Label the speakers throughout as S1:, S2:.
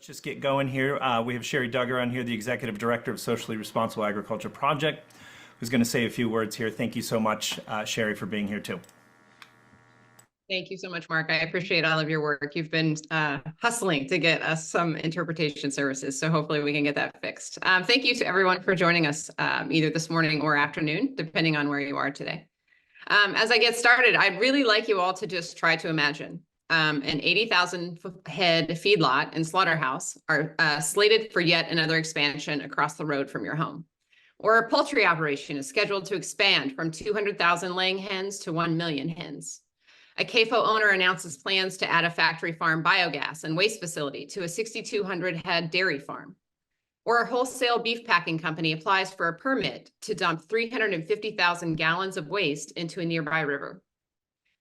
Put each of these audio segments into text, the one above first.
S1: Let's just get going here. We have Sherry Duggar on here, the Executive Director of Socially Responsible Agriculture Project, who's going to say a few words here. Thank you so much, Sherry, for being here too.
S2: Thank you so much, Mark. I appreciate all of your work. You've been hustling to get us some interpretation services, so hopefully we can get that fixed. Thank you to everyone for joining us either this morning or afternoon, depending on where you are today. As I get started, I'd really like you all to just try to imagine an 80,000 head feedlot and slaughterhouse are slated for yet another expansion across the road from your home. Or a poultry operation is scheduled to expand from 200,000 laying hens to 1 million hens. A CAFO owner announces plans to add a factory farm biogas and waste facility to a 6,200 head dairy farm. Or a wholesale beef packing company applies for a permit to dump 350,000 gallons of waste into a nearby river.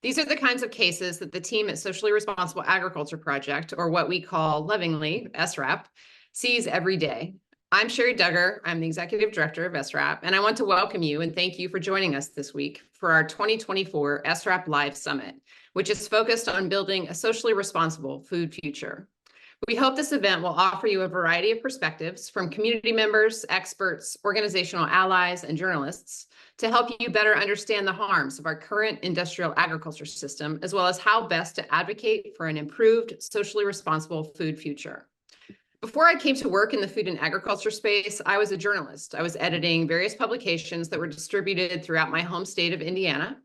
S2: These are the kinds of cases that the team at Socially Responsible Agriculture Project, or what we call lovingly SRAP, sees every day. I'm Sherry Duggar. I'm the Executive Director of SRAP, and I want to welcome you and thank you for joining us this week for our 2024 SRAP Live Summit, which is focused on building a socially responsible food future. We hope this event will offer you a variety of perspectives from community members, experts, organizational allies, and journalists to help you better understand the harms of our current industrial agriculture system, as well as how best to advocate for an improved, socially responsible food future. Before I came to work in the food and agriculture space, I was a journalist. I was editing various publications that were distributed throughout my home state of Indiana.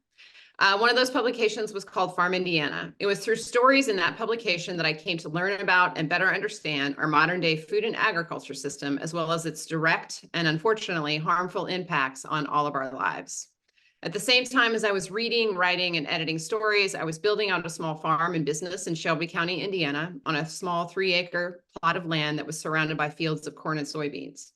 S2: One of those publications was called Farm Indiana. It was through stories in that publication that I came to learn about and better understand our modern day food and agriculture system, as well as its direct and unfortunately harmful impacts on all of our lives. At the same time as I was reading, writing, and editing stories, I was building out a small farm and business in Shelby County, Indiana, on a small 3-acre plot of land that was surrounded by fields of corn and soybeans.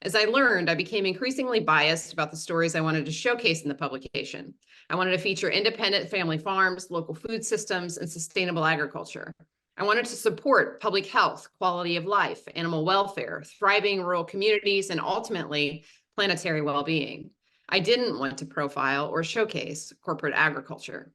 S2: As I learned, I became increasingly biased about the stories I wanted to showcase in the publication. I wanted to feature independent family farms, local food systems, and sustainable agriculture. I wanted to support public health, quality of life, animal welfare, thriving rural communities, and ultimately, planetary well-being. I didn't want to profile or showcase corporate agriculture.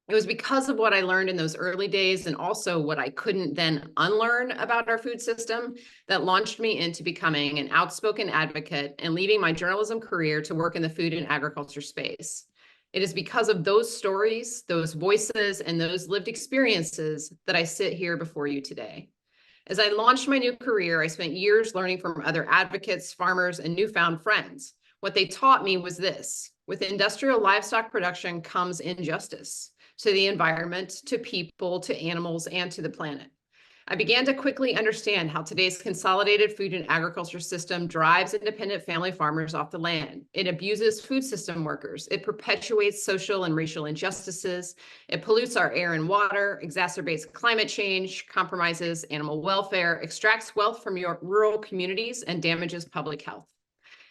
S2: It was because of what I learned in those early days and also what I couldn't then unlearn about our food system that launched me into becoming an outspoken advocate and leaving my journalism career to work in the food and agriculture space. It is because of those stories, those voices, and those lived experiences that I sit here before you today. As I launched my new career, I spent years learning from other advocates, farmers, and newfound friends. What they taught me was this: with industrial livestock production comes injustice to the environment, to people, to animals, and to the planet. I began to quickly understand how today's consolidated food and agriculture system drives independent family farmers off the land. It abuses food system workers. It perpetuates social and racial injustices. It pollutes our air and water, exacerbates climate change, compromises animal welfare, extracts wealth from your rural communities, and damages public health.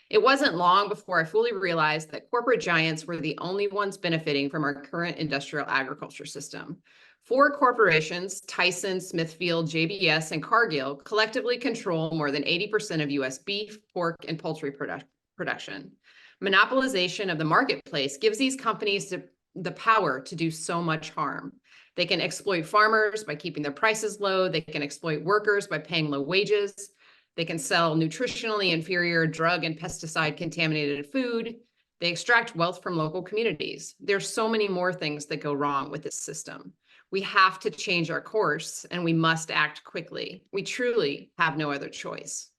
S2: It wasn't long before I fully realized that corporate giants were the only ones benefiting from our current industrial agriculture system. 4 corporations, Tyson, Smithfield, JBS, and Cargill, collectively control more than 80% of U.S. beef, pork, and poultry production. Monopolization of the marketplace gives these companies the power to do so much harm. They can exploit farmers by keeping their prices low. They can exploit workers by paying low wages. They can sell nutritionally inferior drug and pesticide contaminated food. They extract wealth from local communities. There's so many more things that go wrong with this system. We have to change our course, and we must act quickly. We truly have no other choice.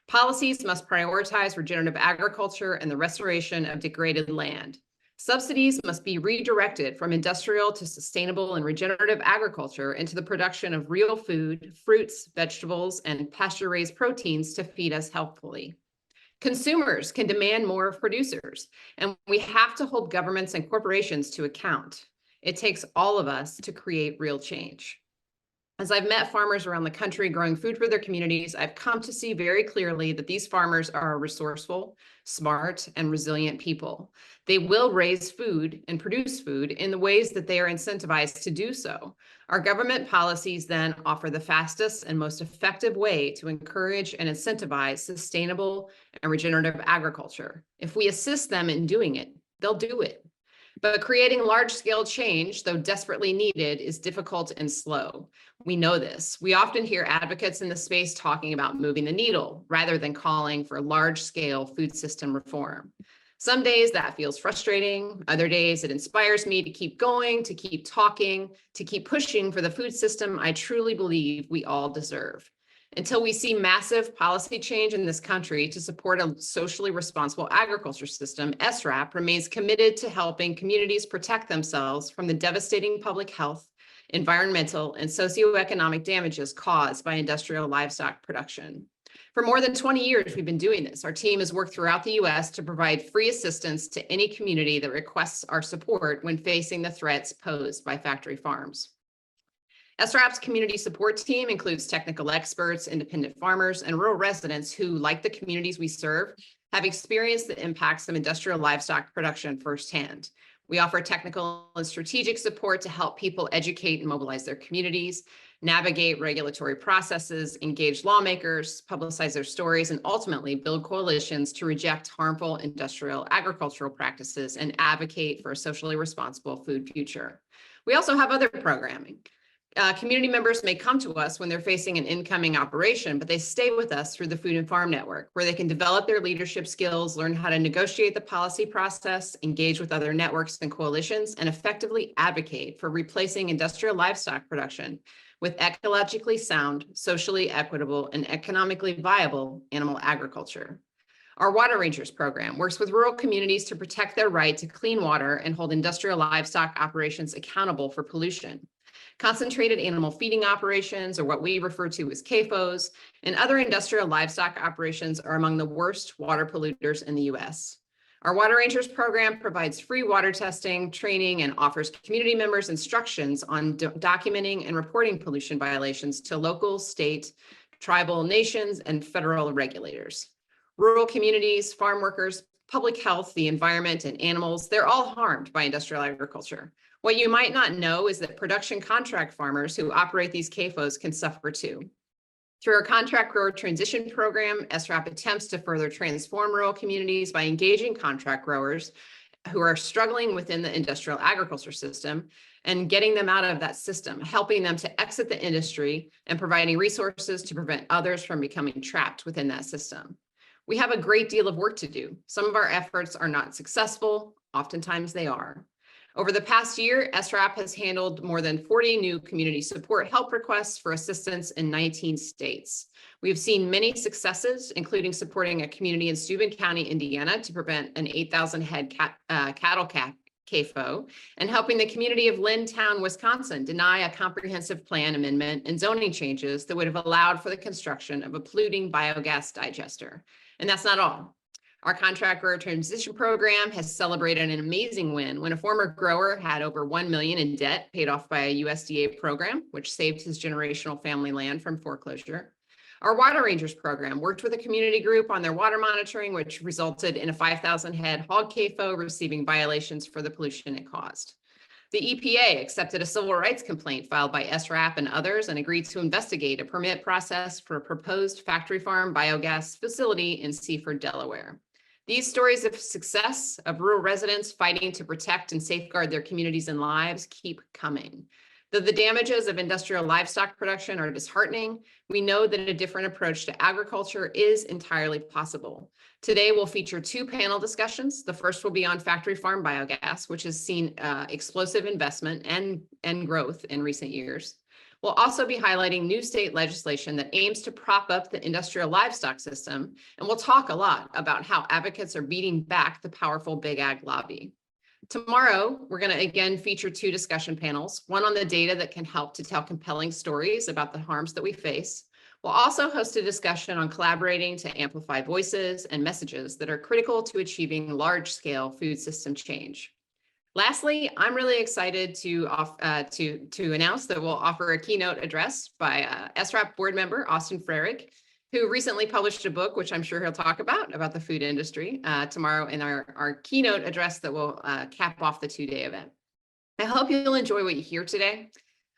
S2: Policies must prioritize regenerative agriculture and the restoration of degraded land. Subsidies must be redirected from industrial to sustainable and regenerative agriculture into the production of real food, fruits, vegetables, and pasture-raised proteins to feed us healthfully. Consumers can demand more of producers, and we have to hold governments and corporations to account. It takes all of us to create real change. As I've met farmers around the country growing food for their communities, I've come to see very clearly that these farmers are resourceful, smart, and resilient people. They will raise food and produce food in the ways that they are incentivized to do so. Our government policies then offer the fastest and most effective way to encourage and incentivize sustainable and regenerative agriculture. If we assist them in doing it, they'll do it. But creating large-scale change, though desperately needed, is difficult and slow. We know this. We often hear advocates in the space talking about moving the needle rather than calling for large-scale food system reform. Some days that feels frustrating. Other days it inspires me to keep going, to keep talking, to keep pushing for the food system I truly believe we all deserve. Until we see massive policy change in this country to support a socially responsible agriculture system, SRAP remains committed to helping communities protect themselves from the devastating public health, environmental, and socioeconomic damages caused by industrial livestock production. For more than 20 years, we've been doing this. Our team has worked throughout the U.S. to provide free assistance to any community that requests our support when facing the threats posed by factory farms. SRAP's community support team includes technical experts, independent farmers, and rural residents who, like the communities we serve, have experienced the impacts of industrial livestock production firsthand. We offer technical and strategic support to help people educate and mobilize their communities, navigate regulatory processes, engage lawmakers, publicize their stories, and ultimately build coalitions to reject harmful industrial agricultural practices and advocate for a socially responsible food future. We also have other programming. Community members may come to us when they're facing an incoming operation, but they stay with us through the Food and Farm Network, where they can develop their leadership skills, learn how to negotiate the policy process, engage with other networks and coalitions, and effectively advocate for replacing industrial livestock production with ecologically sound, socially equitable, and economically viable animal agriculture. Our Water Rangers program works with rural communities to protect their right to clean water and hold industrial livestock operations accountable for pollution. Concentrated animal feeding operations, or what we refer to as CAFOs, and other industrial livestock operations are among the worst water polluters in the U.S. Our Water Rangers program provides free water testing, training, and offers community members instructions on documenting and reporting pollution violations to local, state, tribal nations, and federal regulators. Rural communities, farm workers, public health, the environment, and animals, they're all harmed by industrial agriculture. What you might not know is that production contract farmers who operate these CAFOs can suffer too. Through our contract grower transition program, SRAP attempts to further transform rural communities by engaging contract growers who are struggling within the industrial agriculture system and getting them out of that system, helping them to exit the industry and providing resources to prevent others from becoming trapped within that system. We have a great deal of work to do. Some of our efforts are not successful, oftentimes they are. Over the past year, SRAP has handled more than 40 new community support help requests for assistance in 19 states. We've seen many successes, including supporting a community in Steuben County, Indiana, to prevent an 8,000 head cattle CAFO, and helping the community of Lyntown, Wisconsin, deny a comprehensive plan amendment and zoning changes that would have allowed for the construction of a polluting biogas digester. And that's not all. Our contract grower transition program has celebrated an amazing win when a former grower had over $1 million in debt paid off by a USDA program, which saved his generational family land from foreclosure. Our Water Rangers program worked with a community group on their water monitoring, which resulted in a 5,000 head hog CAFO receiving violations for the pollution it caused. The EPA accepted a civil rights complaint filed by SRAP and others and agreed to investigate a permit process for a proposed factory farm biogas facility in Seaford, Delaware. These stories of success of rural residents fighting to protect and safeguard their communities and lives keep coming. Though the damages of industrial livestock production are disheartening, we know that a different approach to agriculture is entirely possible. Today, we'll feature two panel discussions. The first will be on factory farm biogas, which has seen explosive investment and growth in recent years. We'll also be highlighting new state legislation that aims to prop up the industrial livestock system, and we'll talk a lot about how advocates are beating back the powerful big ag lobby. Tomorrow, we're going to again feature two discussion panels, one on the data that can help to tell compelling stories about the harms that we face. We'll also host a discussion on collaborating to amplify voices and messages that are critical to achieving large-scale food system change. Lastly, I'm really excited to announce that we'll offer a keynote address by SRAP board member Austin Frerick, who recently published a book, which I'm sure he'll talk about the food industry tomorrow in our keynote address that will cap off the two-day event. I hope you'll enjoy what you hear today.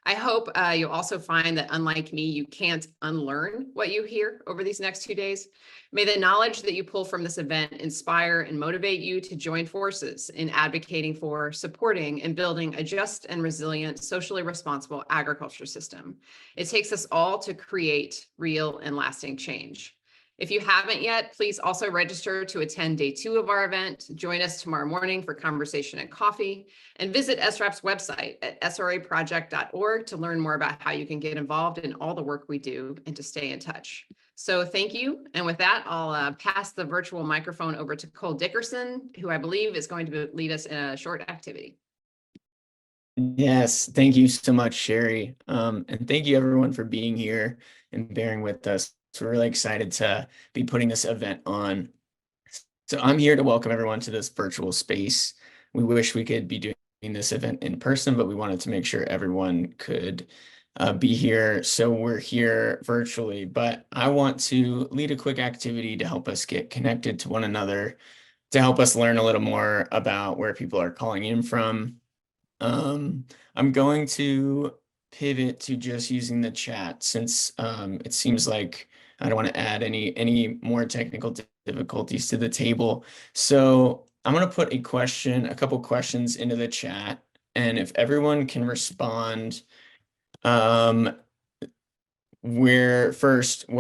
S2: I hope you'll also find that, unlike me, you can't unlearn what you hear over these next 2 days. May the knowledge that you pull from this event inspire and motivate you to join forces in advocating for, supporting, and building a just and resilient, socially responsible agriculture system. It takes us all to create real and lasting change. If you haven't yet, please also register to attend day 2 of our event. Join us tomorrow morning for conversation and coffee, and visit SRAP's website at sraproject.org to learn more about how you can get involved in all the work we do and to stay in touch. So thank you. And with that, I'll pass the virtual microphone over to Cole Dickerson, who I believe is going to lead us in a short activity.
S3: Yes, thank you so much, Sherry. And thank you everyone for being here and bearing with us. So we're really excited to be putting this event on. So I'm here to welcome everyone to this virtual space. We wish we could be doing this event in person, but we wanted to make sure everyone could be here. So we're here virtually, but I want to lead a quick activity to help us get connected to one another, to help us learn a little more about where people are calling in from. I'm going to pivot to just using the chat since it seems like I don't want to add any more technical difficulties to the table. So I'm going to put a couple questions into the chat, and if everyone can respond, what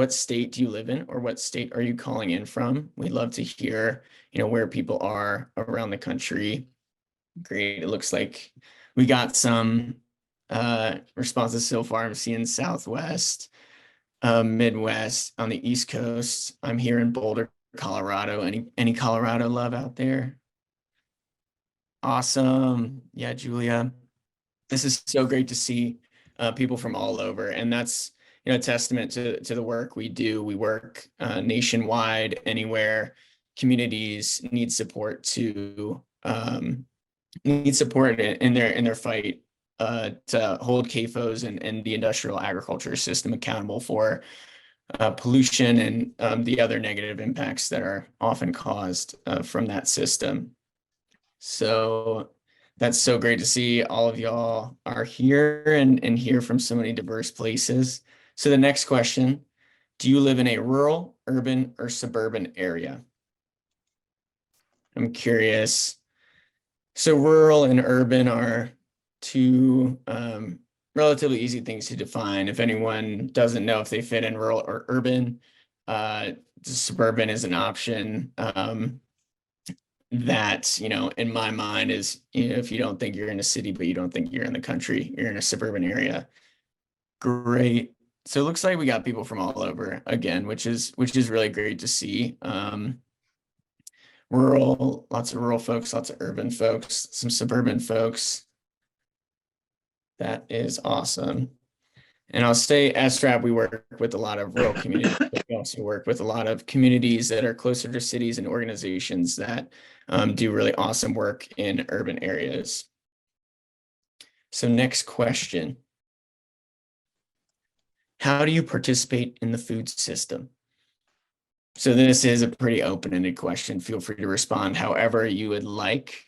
S3: state do you live in, or what state are you calling in from? We'd love to hear, where people are around the country. Great. It looks like we got some responses so far. I'm seeing Southwest, Midwest, on the East Coast. I'm here in Boulder, Colorado. Any Colorado love out there? Awesome. Yeah, Julia. This is so great to see people from all over, and that's a testament to the work we do. We work nationwide, anywhere communities need support in their fight to hold CAFOs and the industrial agriculture system accountable for pollution and the other negative impacts that are often caused from that system. So that's so great to see all of y'all are here and hear from so many diverse places. So the next question, do you live in a rural, urban, or suburban area? I'm curious. So rural and urban are two relatively easy things to define. If anyone doesn't know if they fit in rural or urban, suburban is an option that, in my mind is, if you don't think you're in a city, but you don't think you're in the country, you're in a suburban area. Great. So it looks like we got people from all over again, which is really great to see. Rural, lots of rural folks, lots of urban folks, some suburban folks. That is awesome. And I'll say SRAP, we work with a lot of rural communities, but we also work with a lot of communities that are closer to cities and organizations that do really awesome work in urban areas. So next question. How do you participate in the food system? So this is a pretty open-ended question. Feel free to respond however you would like.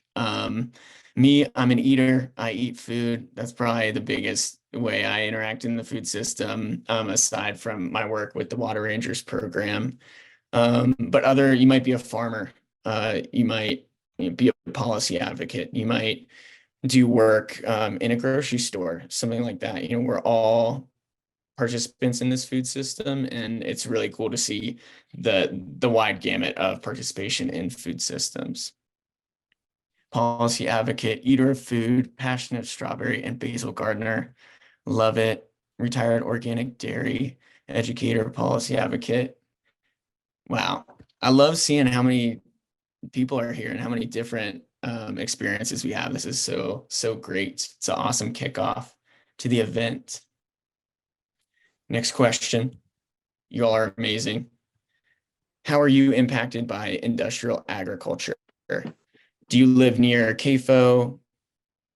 S3: Me, I'm an eater. I eat food. That's probably the biggest way I interact in the food system, aside from my work with the Water Rangers program. But you might be a farmer. You might be a policy advocate. You might do work in a grocery store, something like that. We're all participants in this food system, and it's really cool to see the wide gamut of participation in food systems. Policy advocate, eater of food, passionate strawberry and basil gardener, love it. Retired organic dairy, educator, policy advocate. Wow, I love seeing how many people are here and how many different experiences we have. This is so great. It's an awesome kickoff to the event. Next question. You all are amazing. How are you impacted by industrial agriculture? Do you live near CAFO?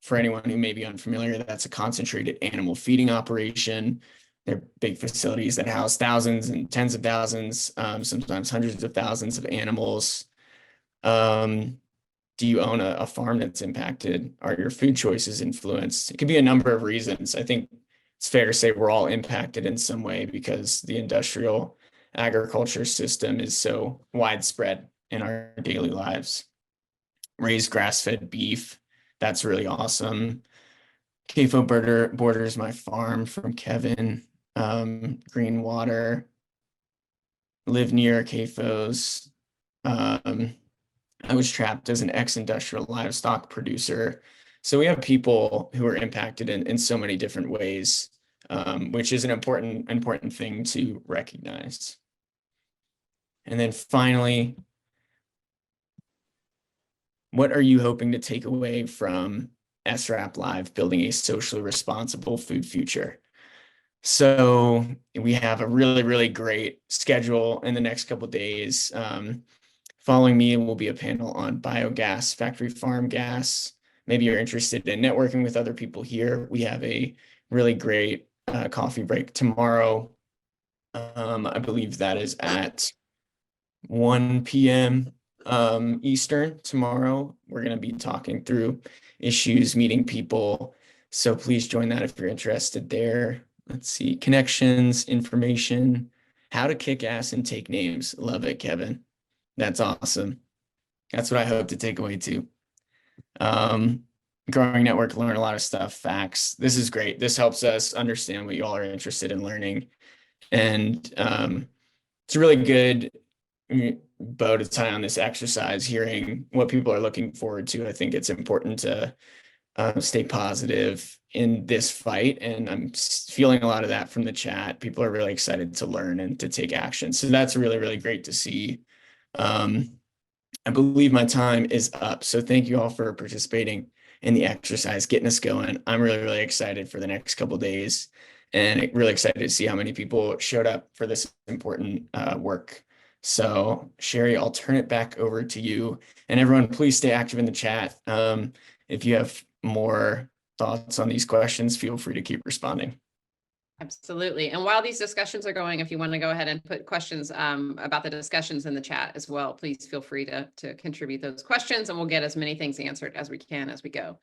S3: For anyone who may be unfamiliar, that's a concentrated animal feeding operation. They're big facilities that house thousands and tens of thousands, sometimes hundreds of thousands of animals. Do you own a farm that's impacted? Are your food choices influenced? It could be a number of reasons. I think it's fair to say we're all impacted in some way because the industrial agriculture system is so widespread in our daily lives. Raised grass-fed beef, that's really awesome. CAFO borders my farm from Kevin. Green water, live near CAFOs. I was trapped as an ex-industrial livestock producer. So we have people who are impacted in so many different ways, which is an important thing to recognize. And then finally, what are you hoping to take away from SRAP Live, building a socially responsible food future? So we have a really, really great schedule in the next couple of days. Following me will be a panel on biogas, factory farm gas. Maybe you're interested in networking with other people here. We have a really great coffee break tomorrow. I believe that is at 1 p.m. Eastern tomorrow. We're going to be talking through issues, meeting people. So please join that if you're interested there. Let's see, connections, information, how to kick ass and take names. Love it, Kevin. That's awesome. That's what I hope to take away too. Growing network, learn a lot of stuff, facts. This is great. This helps us understand what you all are interested in learning. And it's a really good bow to tie on this exercise, hearing what people are looking forward to. I think it's important to stay positive in this fight. And I'm feeling a lot of that from the chat. People are really excited to learn and to take action. So that's really, really great to see. I believe my time is up. So thank you all for participating in the exercise, getting us going. I'm really, really excited for the next couple of days and really excited to see how many people showed up for this important work. So Sherry, I'll turn it back over to you, and everyone, please stay active in the chat. If you have more thoughts on these questions, feel free to keep responding.
S2: Absolutely. And while these discussions are going, if you want to go ahead and put questions about the discussions in the chat as well, please feel free to contribute those questions, and we'll get as many things answered as we can as we go.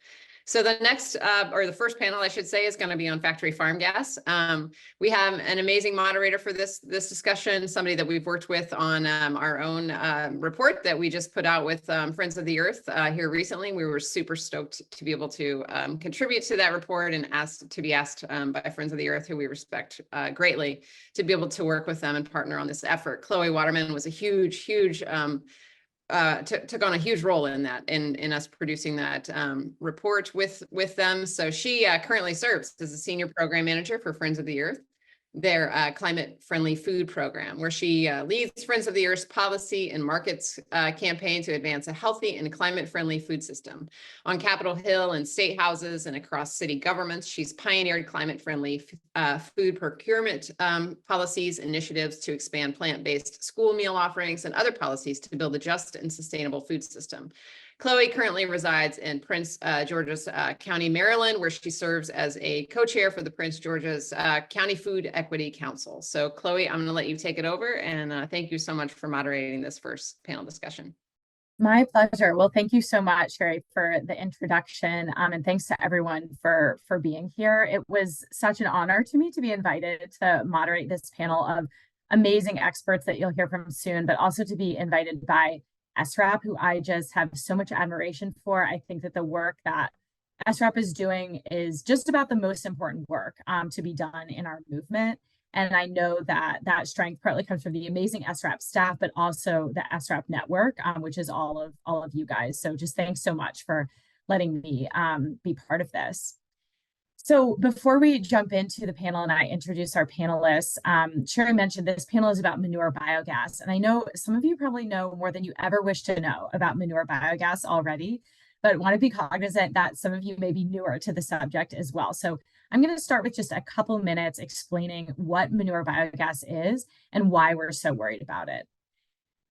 S2: So the next, or the first panel, I should say, is going to be on factory farm gas. We have an amazing moderator for this discussion, somebody that we've worked with on our own report that we just put out with Friends of the Earth here recently. We were super stoked to be able to contribute to that report and to be asked by Friends of the Earth, who we respect greatly, to be able to work with them and partner on this effort. Chloe Waterman was a huge took on a huge role in that, in us producing that report with them. So she currently serves as a senior program manager for Friends of the Earth, their climate-friendly food program, where she leads Friends of the Earth's policy and markets campaign to advance a healthy and climate-friendly food system. On Capitol Hill and state houses and across city governments, she's pioneered climate-friendly food procurement policies, initiatives to expand plant-based school meal offerings, and other policies to build a just and sustainable food system. Chloe currently resides in Prince George's County, Maryland, where she serves as a co-chair for the Prince George's County Food Equity Council. So Chloe, I'm going to let you take it over, and thank you so much for moderating this first panel discussion.
S4: My pleasure. Well, thank you so much, Sherry, for the introduction, and thanks to everyone for being here. It was such an honor to me to be invited to moderate this panel of amazing experts that you'll hear from soon, but also to be invited by SRAP, who I just have so much admiration for. I think that the work that SRAP is doing is just about the most important work to be done in our movement. And I know that that strength partly comes from the amazing SRAP staff, but also the SRAP network, which is all of you guys. So just thanks so much for letting me be part of this. So before we jump into the panel and I introduce our panelists, Sherry mentioned this panel is about manure biogas. And I know some of you probably know more than you ever wish to know about manure biogas already, but want to be cognizant that some of you may be newer to the subject as well. So I'm going to start with just a couple minutes explaining what manure biogas is and why we're so worried about it.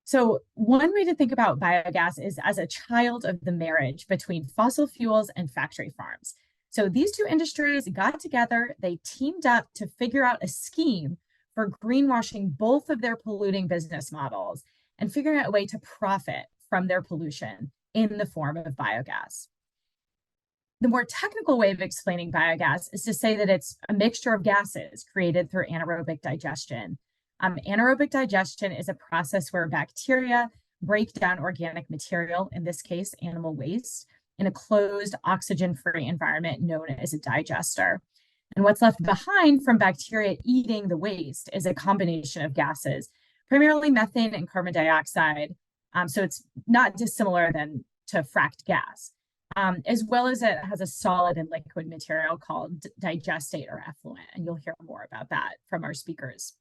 S4: So one way to think about biogas is as a child of the marriage between fossil fuels and factory farms. So these two industries got together, they teamed up to figure out a scheme for greenwashing both of their polluting business models and figuring out a way to profit from their pollution in the form of biogas. The more technical way of explaining biogas is to say that it's a mixture of gases created through anaerobic digestion. Anaerobic digestion is a process where bacteria break down organic material, in this case, animal waste, in a closed oxygen-free environment known as a digester. And what's left behind from bacteria eating the waste is a combination of gases, primarily methane and carbon dioxide. So it's not dissimilar than to fracked gas, as well as it has a solid and liquid material called digestate or effluent. And you'll hear more about that from our speakers.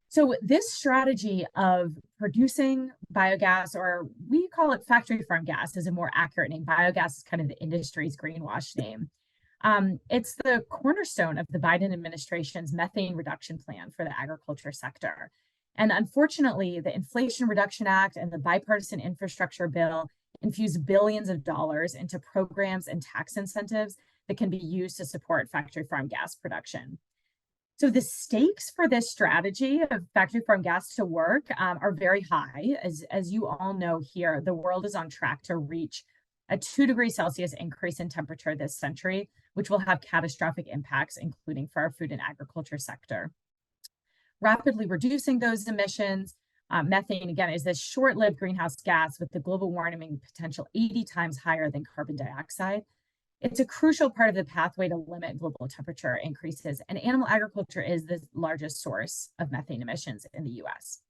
S4: So this strategy of producing biogas, or we call it factory farm gas, is a more accurate name. Biogas is kind of the industry's greenwash name. It's the cornerstone of the Biden administration's methane reduction plan for the agriculture sector. And unfortunately, the Inflation Reduction Act and the bipartisan infrastructure bill infuse billions of dollars into programs and tax incentives that can be used to support factory farm gas production. So the stakes for this strategy of factory farm gas to work are very high. As you all know here, the world is on track to reach a 2 degrees Celsius increase in temperature this century, which will have catastrophic impacts, including for our food and agriculture sector. Rapidly reducing those emissions, methane, again, is this short-lived greenhouse gas with the global warming potential 80 times higher than carbon dioxide. It's a crucial part of the pathway to limit global temperature increases, and animal agriculture is the largest source of methane emissions in the US.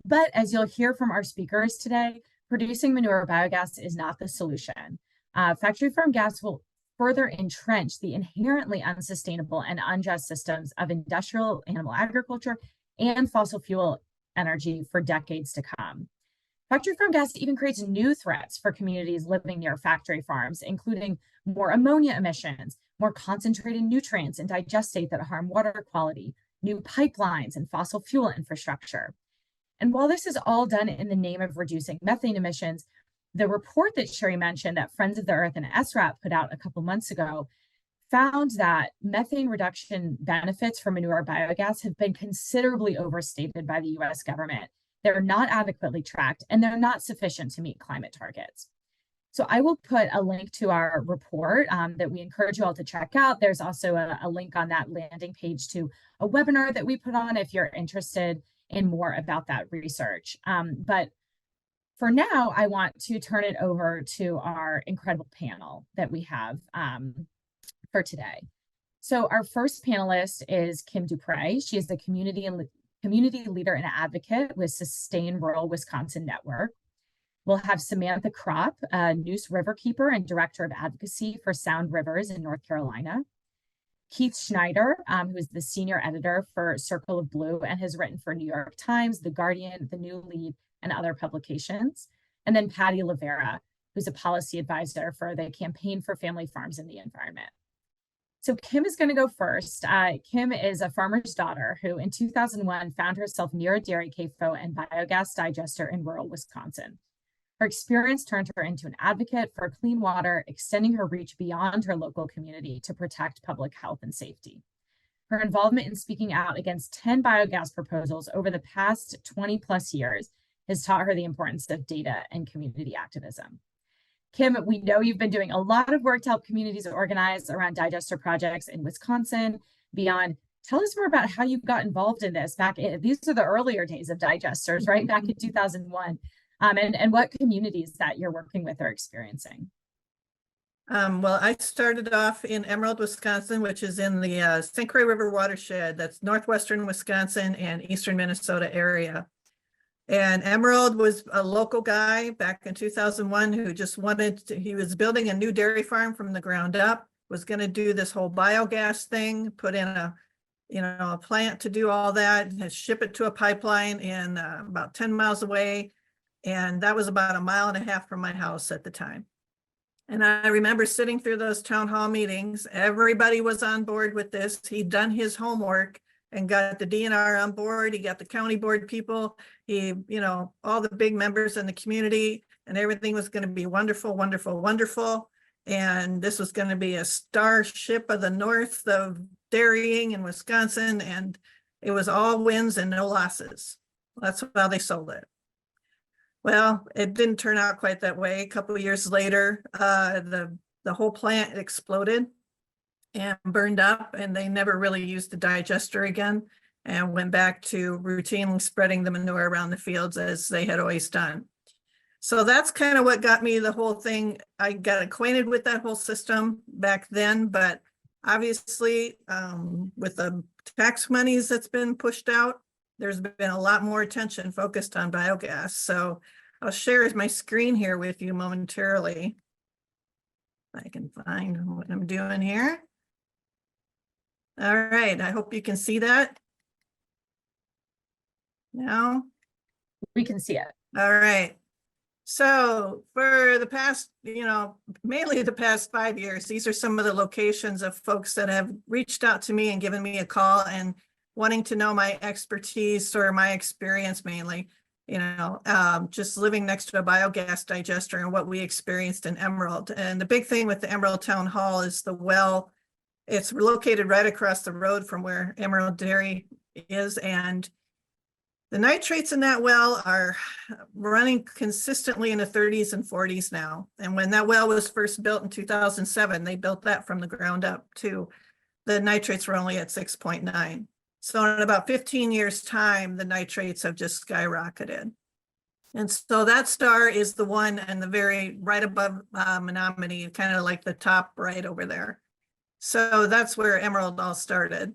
S4: But as you'll hear from our speakers today, producing manure biogas is not the solution. Factory farm gas will further entrench the inherently unsustainable and unjust systems of industrial animal agriculture and fossil fuel energy for decades to come. Factory farm gas even creates new threats for communities living near factory farms, including more ammonia emissions, more concentrated nutrients and digestate that harm water quality, new pipelines and fossil fuel infrastructure. And while this is all done in the name of reducing methane emissions, the report that Sherry mentioned that Friends of the Earth and SRAP put out a couple months ago found that methane reduction benefits for manure biogas have been considerably overstated by the US government. They're not adequately tracked, and they're not sufficient to meet climate targets. So I will put a link to our report that we encourage you all to check out. There's also a link on that landing page to a webinar that we put on if you're interested in more about that research. But for now, I want to turn it over to our incredible panel that we have for today. So our first panelist is Kim Dupre. She is the community leader and advocate with Sustain Rural Wisconsin Network. We'll have Samantha Kropp, a Neuse Riverkeeper and Director of Advocacy for Sound Rivers in North Carolina. Keith Schneider, who is the Senior Editor for Circle of Blue and has written for New York Times, The Guardian, The New Lead, and other publications. And then Patty Lavera, who's a policy advisor for the Campaign for Family Farms and the Environment. So Kim is going to go first. Kim is a farmer's daughter who in 2001 found herself near a dairy CAFO and biogas digester in rural Wisconsin. Her experience turned her into an advocate for clean water, extending her reach beyond her local community to protect public health and safety. Her involvement in speaking out against 10 biogas proposals over the past 20 plus years has taught her the importance of data and community activism. Kim, we know you've been doing a lot of work to help communities organize around digester projects in Wisconsin, beyond. Tell us more about how you got involved in this these are the earlier days of digesters, right? Back in 2001. And what communities that you're working with are experiencing.
S5: Well, I started off in Emerald, Wisconsin, which is in the St. Croix River watershed. That's northwestern Wisconsin and eastern Minnesota area. And Emerald was a local guy back in 2001 who just he was building a new dairy farm from the ground up, was going to do this whole biogas thing, put in a plant to do all that, and ship it to a pipeline in about 10 miles away. And that was about 1.5 miles from my house at the time. And I remember sitting through those town hall meetings. Everybody was on board with this. He'd done his homework and got the DNR on board. He got the county board people, all the big members in the community, and everything was going to be wonderful, wonderful, wonderful. And this was going to be a starship of the north of dairying in Wisconsin. And it was all wins and no losses. That's how they sold it. Well, it didn't turn out quite that way. A couple of years later, the the whole plant exploded and burned up, and they never really used the digester again and went back to routinely spreading the manure around the fields as they had always done. So that's kind of what got me the whole thing. I got acquainted with that whole system back then, but obviously with the tax monies that's been pushed out, there's been a lot more attention focused on biogas. So I'll share my screen here with you momentarily. If I can find what I'm doing here. All right, I hope you can see that. Now,
S4: We can see it.
S5: all right. So for the past, mainly the past 5 years, these are some of the locations of folks that have reached out to me and given me a call and wanting to know my expertise or my experience mainly, just living next to a biogas digester and what we experienced in Emerald. And the big thing with the Emerald Town Hall is the well. It's located right across the road from where Emerald Dairy is, and the nitrates in that well are running consistently in the 30s and 40s now. And when that well was first built in 2007, they built that from the ground up too. The nitrates were only at 6.9. So in about 15 years time, the nitrates have just skyrocketed. And so that star is the one and the very right above Menominee, kind of like the top right over there. So that's where Emerald all started.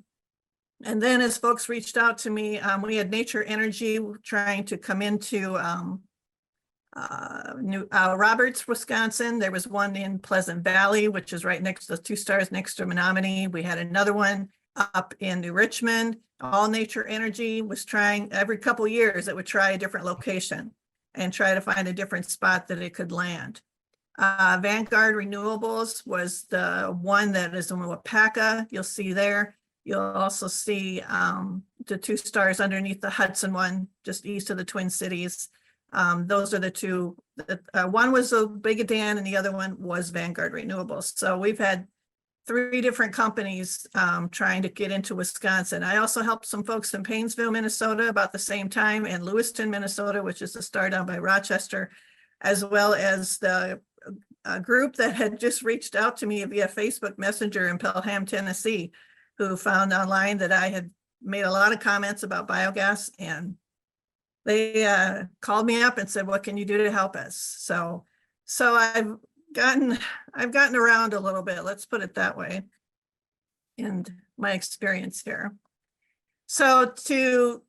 S5: And then as folks reached out to me, we had Nature Energy trying to come into Roberts, Wisconsin. There was one in Pleasant Valley, which is right next to the 2 stars next to Menominee. We had another one up in New Richmond. All Nature Energy was trying every couple of years, it would try a different location and try to find a different spot that it could land. Vanguard Renewables was the one that is in Wapaka. You'll see there. You'll also see the 2 stars underneath the Hudson one, just east of the Twin Cities. Those are the two. One was Obigadan and the other one was Vanguard Renewables. So we've had 3 different companies trying to get into Wisconsin. I also helped some folks in Paynesville, Minnesota about the same time, and Lewiston, Minnesota, which is the star down by Rochester, as well as the group that had just reached out to me via Facebook Messenger in Pelham, Tennessee, who found online that I had made a lot of comments about biogas, and they called me up and said, what can you do to help us? So I've gotten around a little bit, let's put it that way, and my experience here. So to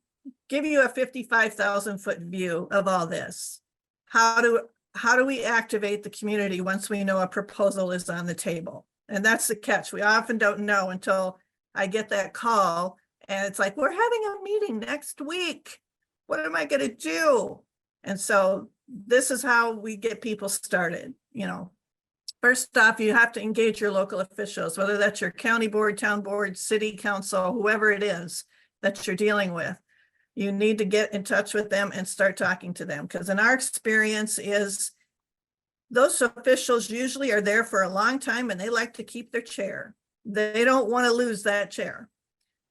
S5: give you a 55,000 foot view of all this, how do we activate the community once we know a proposal is on the table? And that's the catch. We often don't know until I get that call and it's like, we're having a meeting next week. What am I going to do? And so this is how we get people started. First off, you have to engage your local officials, whether that's your county board, town board, city council, whoever it is that you're dealing with. You need to get in touch with them and start talking to them, because in our experience is those officials usually are there for a long time and they like to keep their chair. They don't want to lose that chair.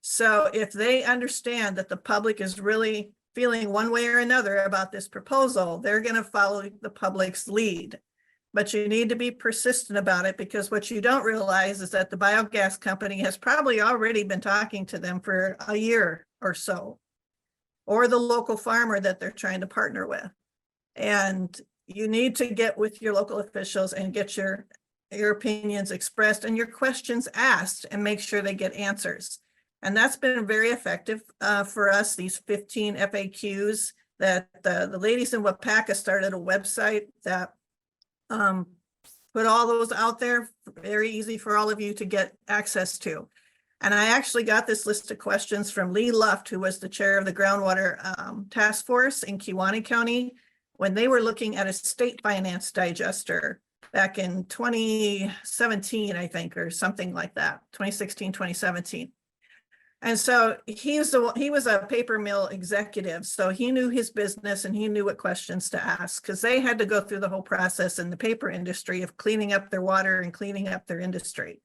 S5: So if they understand that the public is really feeling one way or another about this proposal, they're going to follow the public's lead. But you need to be persistent about it, because what you don't realize is that the biogas company has probably already been talking to them for a year or so, or the local farmer that they're trying to partner with. And you need to get with your local officials and get your opinions expressed and your questions asked and make sure they get answers. And that's been very effective for us, these 15 FAQs that the ladies in Wapaka started a website that put all those out there, very easy for all of you to get access to. And I actually got this list of questions from Lee Luft, who was the chair of the groundwater task force in Kewaunee County, when they were looking at a state finance digester back in 2017, I think, or something like that, 2016, 2017. And so he was a paper mill executive, so he knew his business and he knew what questions to ask, because they had to go through the whole process in the paper industry of cleaning up their water and cleaning up their industry.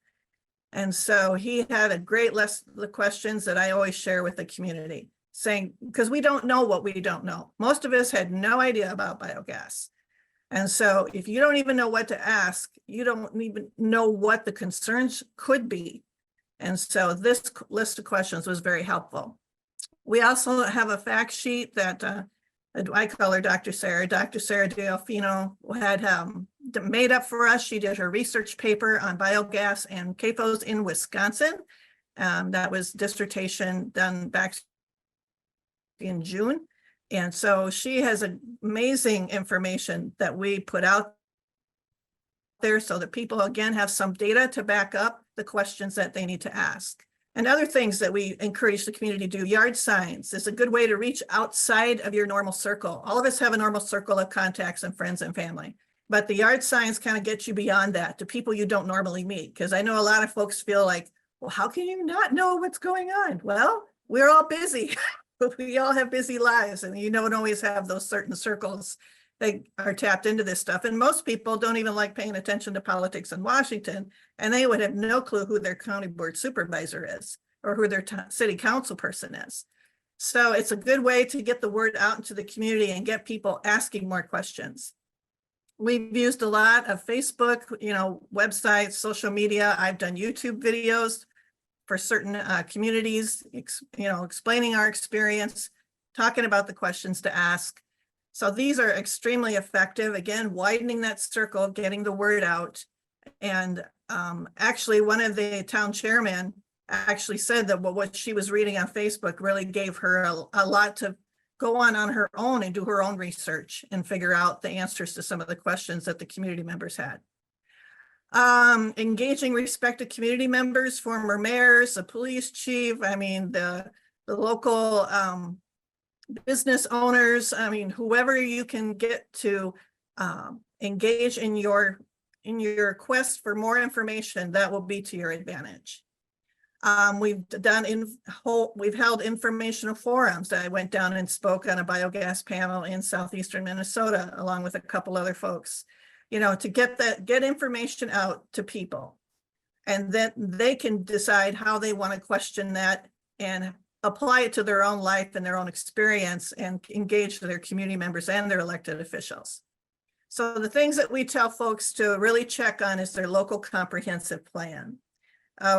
S5: And so he had a great list of questions that I always share with the community, saying, because we don't know what we don't know. Most of us had no idea about biogas. And so if you don't even know what to ask, you don't even know what the concerns could be. And so this list of questions was very helpful. We also have a fact sheet that I call her Dr. Sarah. Dr. Sarah Delfino had made up for us. She did her research paper on biogas and CAFOs in Wisconsin. That was dissertation done back in June. And so she has amazing information that we put out there so that people again have some data to back up the questions that they need to ask. And other things that we encourage the community to do, yard signs is a good way to reach outside of your normal circle. All of us have a normal circle of contacts and friends and family, but the yard signs kind of get you beyond that to people you don't normally meet. Because I know a lot of folks feel like, well, how can you not know what's going on? Well, we're all busy. But we all have busy lives, and you don't always have those certain circles that are tapped into this stuff. And most people don't even like paying attention to politics in Washington, and they would have no clue who their county board supervisor is or who their city council person is. So it's a good way to get the word out into the community and get people asking more questions. We've used a lot of Facebook, websites, social media. I've done YouTube videos for certain communities, explaining our experience, talking about the questions to ask. So these are extremely effective. Again, widening that circle, getting the word out. And actually, one of the town chairmen actually said that what she was reading on Facebook really gave her a lot to go on her own and do her own research and figure out the answers to some of the questions that the community members had. Engaging respected community members, former mayors, the police chief, the local business owners, whoever you can get to engage in your quest for more information, that will be to your advantage. We've held informational forums. I went down and spoke on a biogas panel in southeastern Minnesota, along with a couple other folks. To get information out to people, and then they can decide how they want to question that and apply it to their own life and their own experience and engage their community members and their elected officials. So the things that we tell folks to really check on is their local comprehensive plan.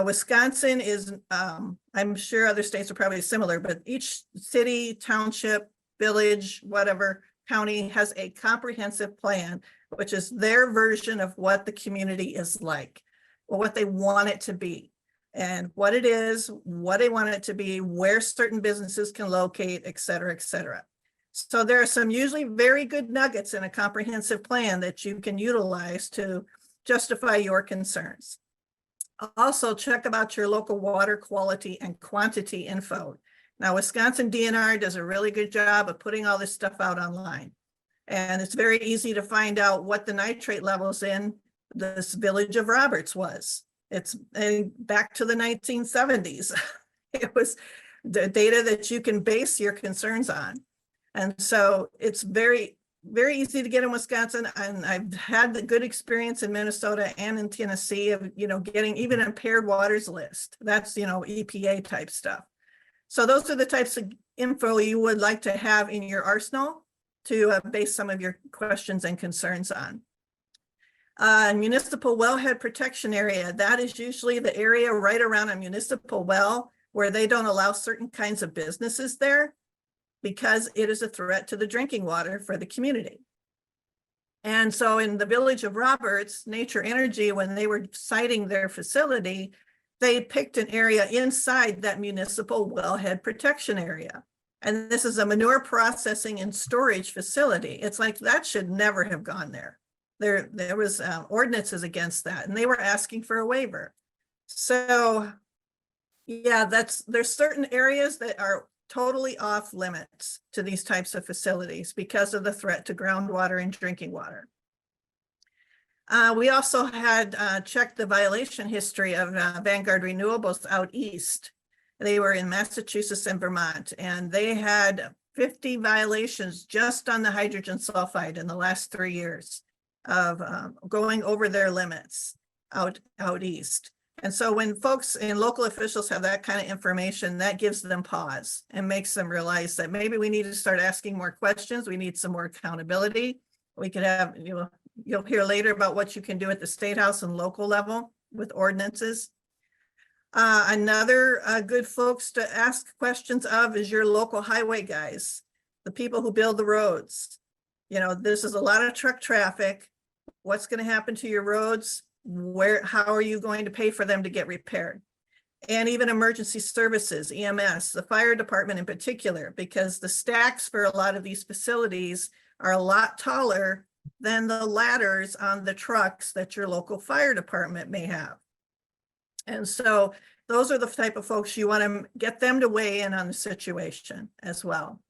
S5: Wisconsin is, I'm sure other states are probably similar, but each city, township, village, whatever, county has a comprehensive plan, which is their version of what the community is like, or what they want it to be, and what it is, what they want it to be, where certain businesses can locate, et cetera, et cetera. So there are some usually very good nuggets in a comprehensive plan that you can utilize to justify your concerns. Also, check about your local water quality and quantity info. Now, Wisconsin DNR does a really good job of putting all this stuff out online. And it's very easy to find out what the nitrate levels in this village of Roberts was. It's back to the 1970s. It was the data that you can base your concerns on. And so it's very, very easy to get in Wisconsin. And I've had the good experience in Minnesota and in Tennessee of, getting even impaired waters list. That's, EPA type stuff. So those are the types of info you would like to have in your arsenal to base some of your questions and concerns on. Municipal wellhead protection area, that is usually the area right around a municipal well where they don't allow certain kinds of businesses there because it is a threat to the drinking water for the community. And so in the village of Roberts, Nature Energy, when they were siting their facility, they picked an area inside that municipal wellhead protection area. And this is a manure processing and storage facility. It's like that should never have gone there. There was ordinances against that, and they were asking for a waiver. So yeah, there's certain areas that are totally off limits to these types of facilities because of the threat to groundwater and drinking water. We also had checked the violation history of Vanguard Renewables out east. They were in Massachusetts and Vermont, and they had 50 violations just on the hydrogen sulfide in the last 3 years of going over their limits out east. And so when folks and local officials have that kind of information, that gives them pause and makes them realize that maybe we need to start asking more questions. We need some more accountability. We could have, you'll hear later about what you can do at the state house and local level with ordinances. Another good folks to ask questions of is your local highway guys, the people who build the roads. This is a lot of truck traffic. What's going to happen to your roads? How are you going to pay for them to get repaired? And even emergency services, EMS, the fire department in particular, because the stacks for a lot of these facilities are a lot taller than the ladders on the trucks that your local fire department may have. And so those are the type of folks you want to get them to weigh in on the situation as well.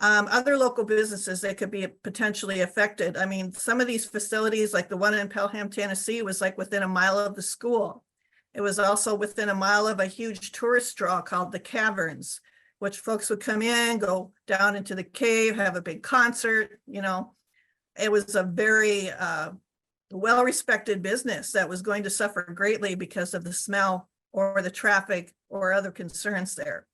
S5: Other local businesses that could be potentially affected. I mean, some of these facilities, like the one in Pelham, Tennessee, was like within a mile of the school. It was also within a mile of a huge tourist draw called the Caverns, which folks would come in, go down into the cave, have a big concert. It was a very well-respected business that was going to suffer greatly because of the smell or the traffic or other concerns there.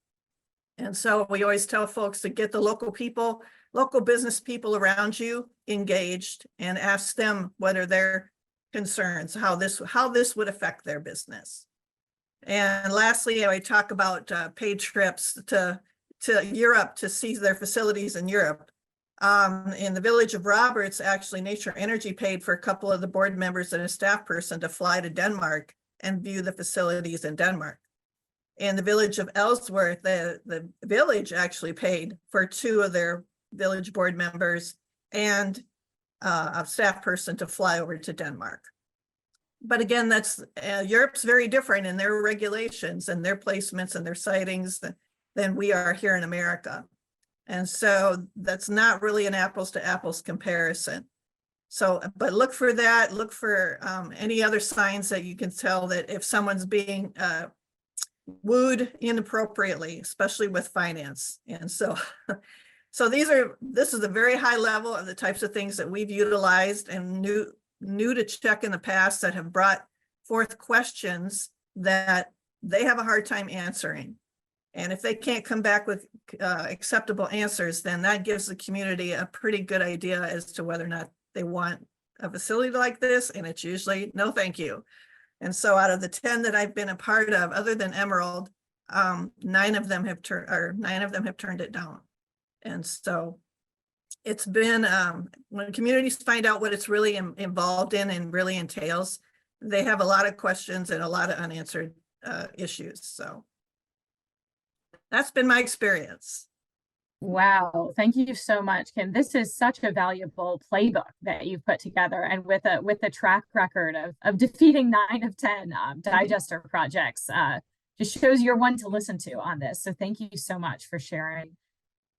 S5: And so we always tell folks to get the local people, local business people around you engaged and ask them what are their concerns, how this would affect their business. And lastly, I talk about paid trips to Europe to see their facilities in Europe. In the village of Roberts, actually Nature Energy paid for a couple of the board members and a staff person to fly to Denmark and view the facilities in Denmark. In the village of Ellsworth, the village actually paid for 2 of their village board members and a staff person to fly over to Denmark. But again, that's Europe's very different in their regulations and their placements and their sightings than we are here in America. And so that's not really an apples to apples comparison. So, but look for that, look for any other signs that you can tell that if someone's being wooed inappropriately, especially with finance. And so, this is a very high level of the types of things that we've utilized and knew to check in the past that have brought forth questions that they have a hard time answering. And if they can't come back with acceptable answers, then that gives the community a pretty good idea as to whether or not they want a facility like this. And it's usually no, thank you. And so out of the 10 that I've been a part of, other than Emerald, 9 of them have turned it down. And so it's been, when communities find out what it's really involved in and really entails, they have a lot of questions and a lot of unanswered issues. So that's been my experience.
S4: Wow, thank you so much, Kim. This is such a valuable playbook that you've put together, and with a track record of defeating 9 of 10 digester projects, just shows you're one to listen to on this. So thank you so much for sharing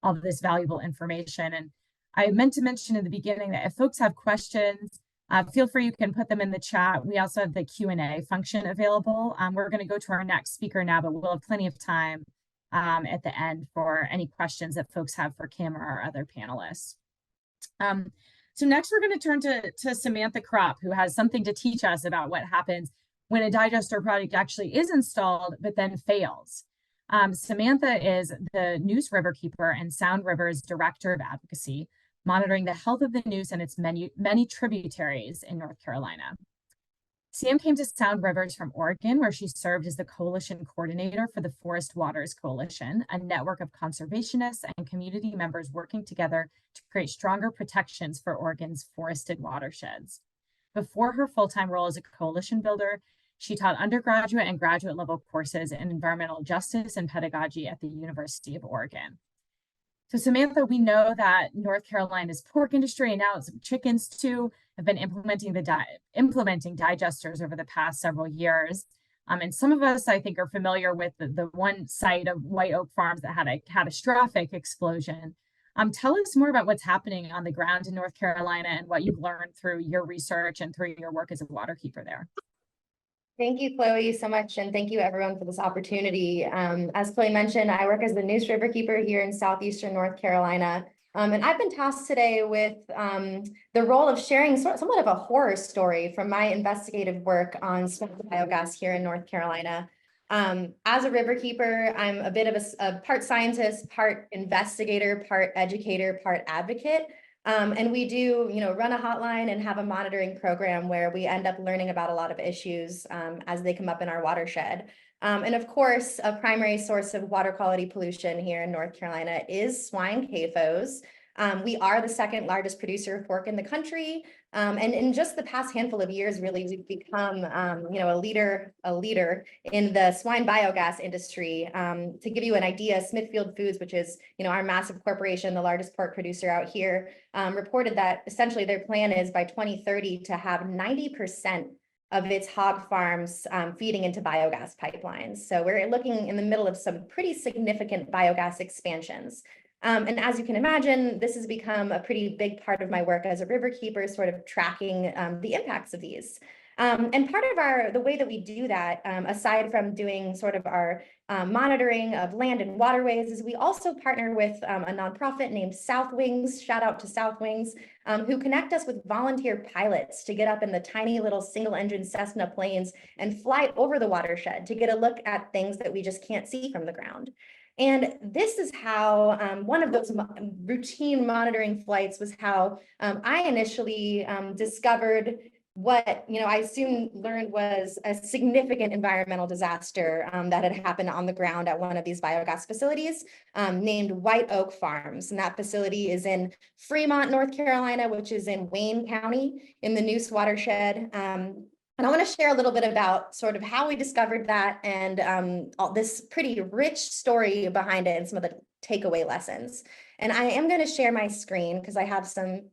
S4: all of this valuable information. And I meant to mention in the beginning that if folks have questions, feel free, you can put them in the chat. We also have the Q&A function available. We're going to go to our next speaker now, but we'll have plenty of time at the end for any questions that folks have for Kim or our other panelists. So next we're going to turn to Samantha Kropp, who has something to teach us about what happens when a digester project actually is installed but then fails. Samantha is the Neuse Riverkeeper and Sound River's Director of Advocacy, monitoring the health of the Neuse and its many tributaries in North Carolina. Sam came to Sound Rivers from Oregon, where she served as the coalition coordinator for the Forest Waters Coalition, a network of conservationists and community members working together to create stronger protections for Oregon's forested watersheds. Before her full-time role as a coalition builder, she taught undergraduate and graduate level courses in environmental justice and pedagogy at the University of Oregon. So Samantha, we know that North Carolina's pork industry and now some chickens too have been implementing digesters over the past several years. And some of us, I think, are familiar with the one site of White Oak Farms that had a catastrophic explosion. Tell us more about what's happening on the ground in North Carolina and what you've learned through your research and through your work as a waterkeeper there.
S6: Thank you, Chloe, so much. And thank you everyone for this opportunity. As Chloe mentioned, I work as the Neuse Riverkeeper here in southeastern North Carolina. And I've been tasked today with the role of sharing somewhat of a horror story from my investigative work on smoked biogas here in North Carolina. As a riverkeeper, I'm a bit of a part scientist, part investigator, part educator, part advocate. And we do, run a hotline and have a monitoring program where we end up learning about a lot of issues as they come up in our watershed. And of course, a primary source of water quality pollution here in North Carolina is swine CAFOs. We are the second largest producer of pork in the country. And in just the past handful of years, really, we've become, a leader in the swine biogas industry. To give you an idea, Smithfield Foods, which is, our massive corporation, the largest pork producer out here, reported that essentially their plan is by 2030 to have 90% of its hog farms feeding into biogas pipelines. So we're looking in the middle of some pretty significant biogas expansions. And as you can imagine, this has become a pretty big part of my work as a river keeper, sort of tracking the impacts of these. And part of the way that we do that, aside from doing sort of our monitoring of land and waterways, is we also partner with a nonprofit named South Wings, shout out to South Wings, who connect us with volunteer pilots to get up in the tiny little single engine Cessna planes and fly over the watershed to get a look at things that we just can't see from the ground. And this is how one of those routine monitoring flights was how I initially discovered what I soon learned was a significant environmental disaster that had happened on the ground at one of these biogas facilities named White Oak Farms. And that facility is in Fremont, North Carolina, which is in Wayne County in the Neuse watershed. And I want to share a little bit about sort of how we discovered that and all this pretty rich story behind it and some of the takeaway lessons. And I am going to share my screen because I have some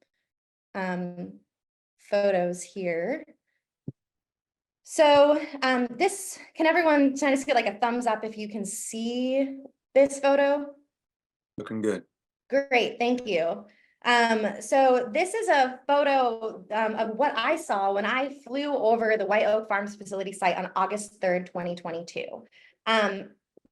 S6: photos here. So can everyone kind of get like a thumbs up if you can see this photo?
S7: Looking good.
S6: Great, thank you. So this is a photo of what I saw when I flew over the White Oak Farms facility site on August 3rd, 2022.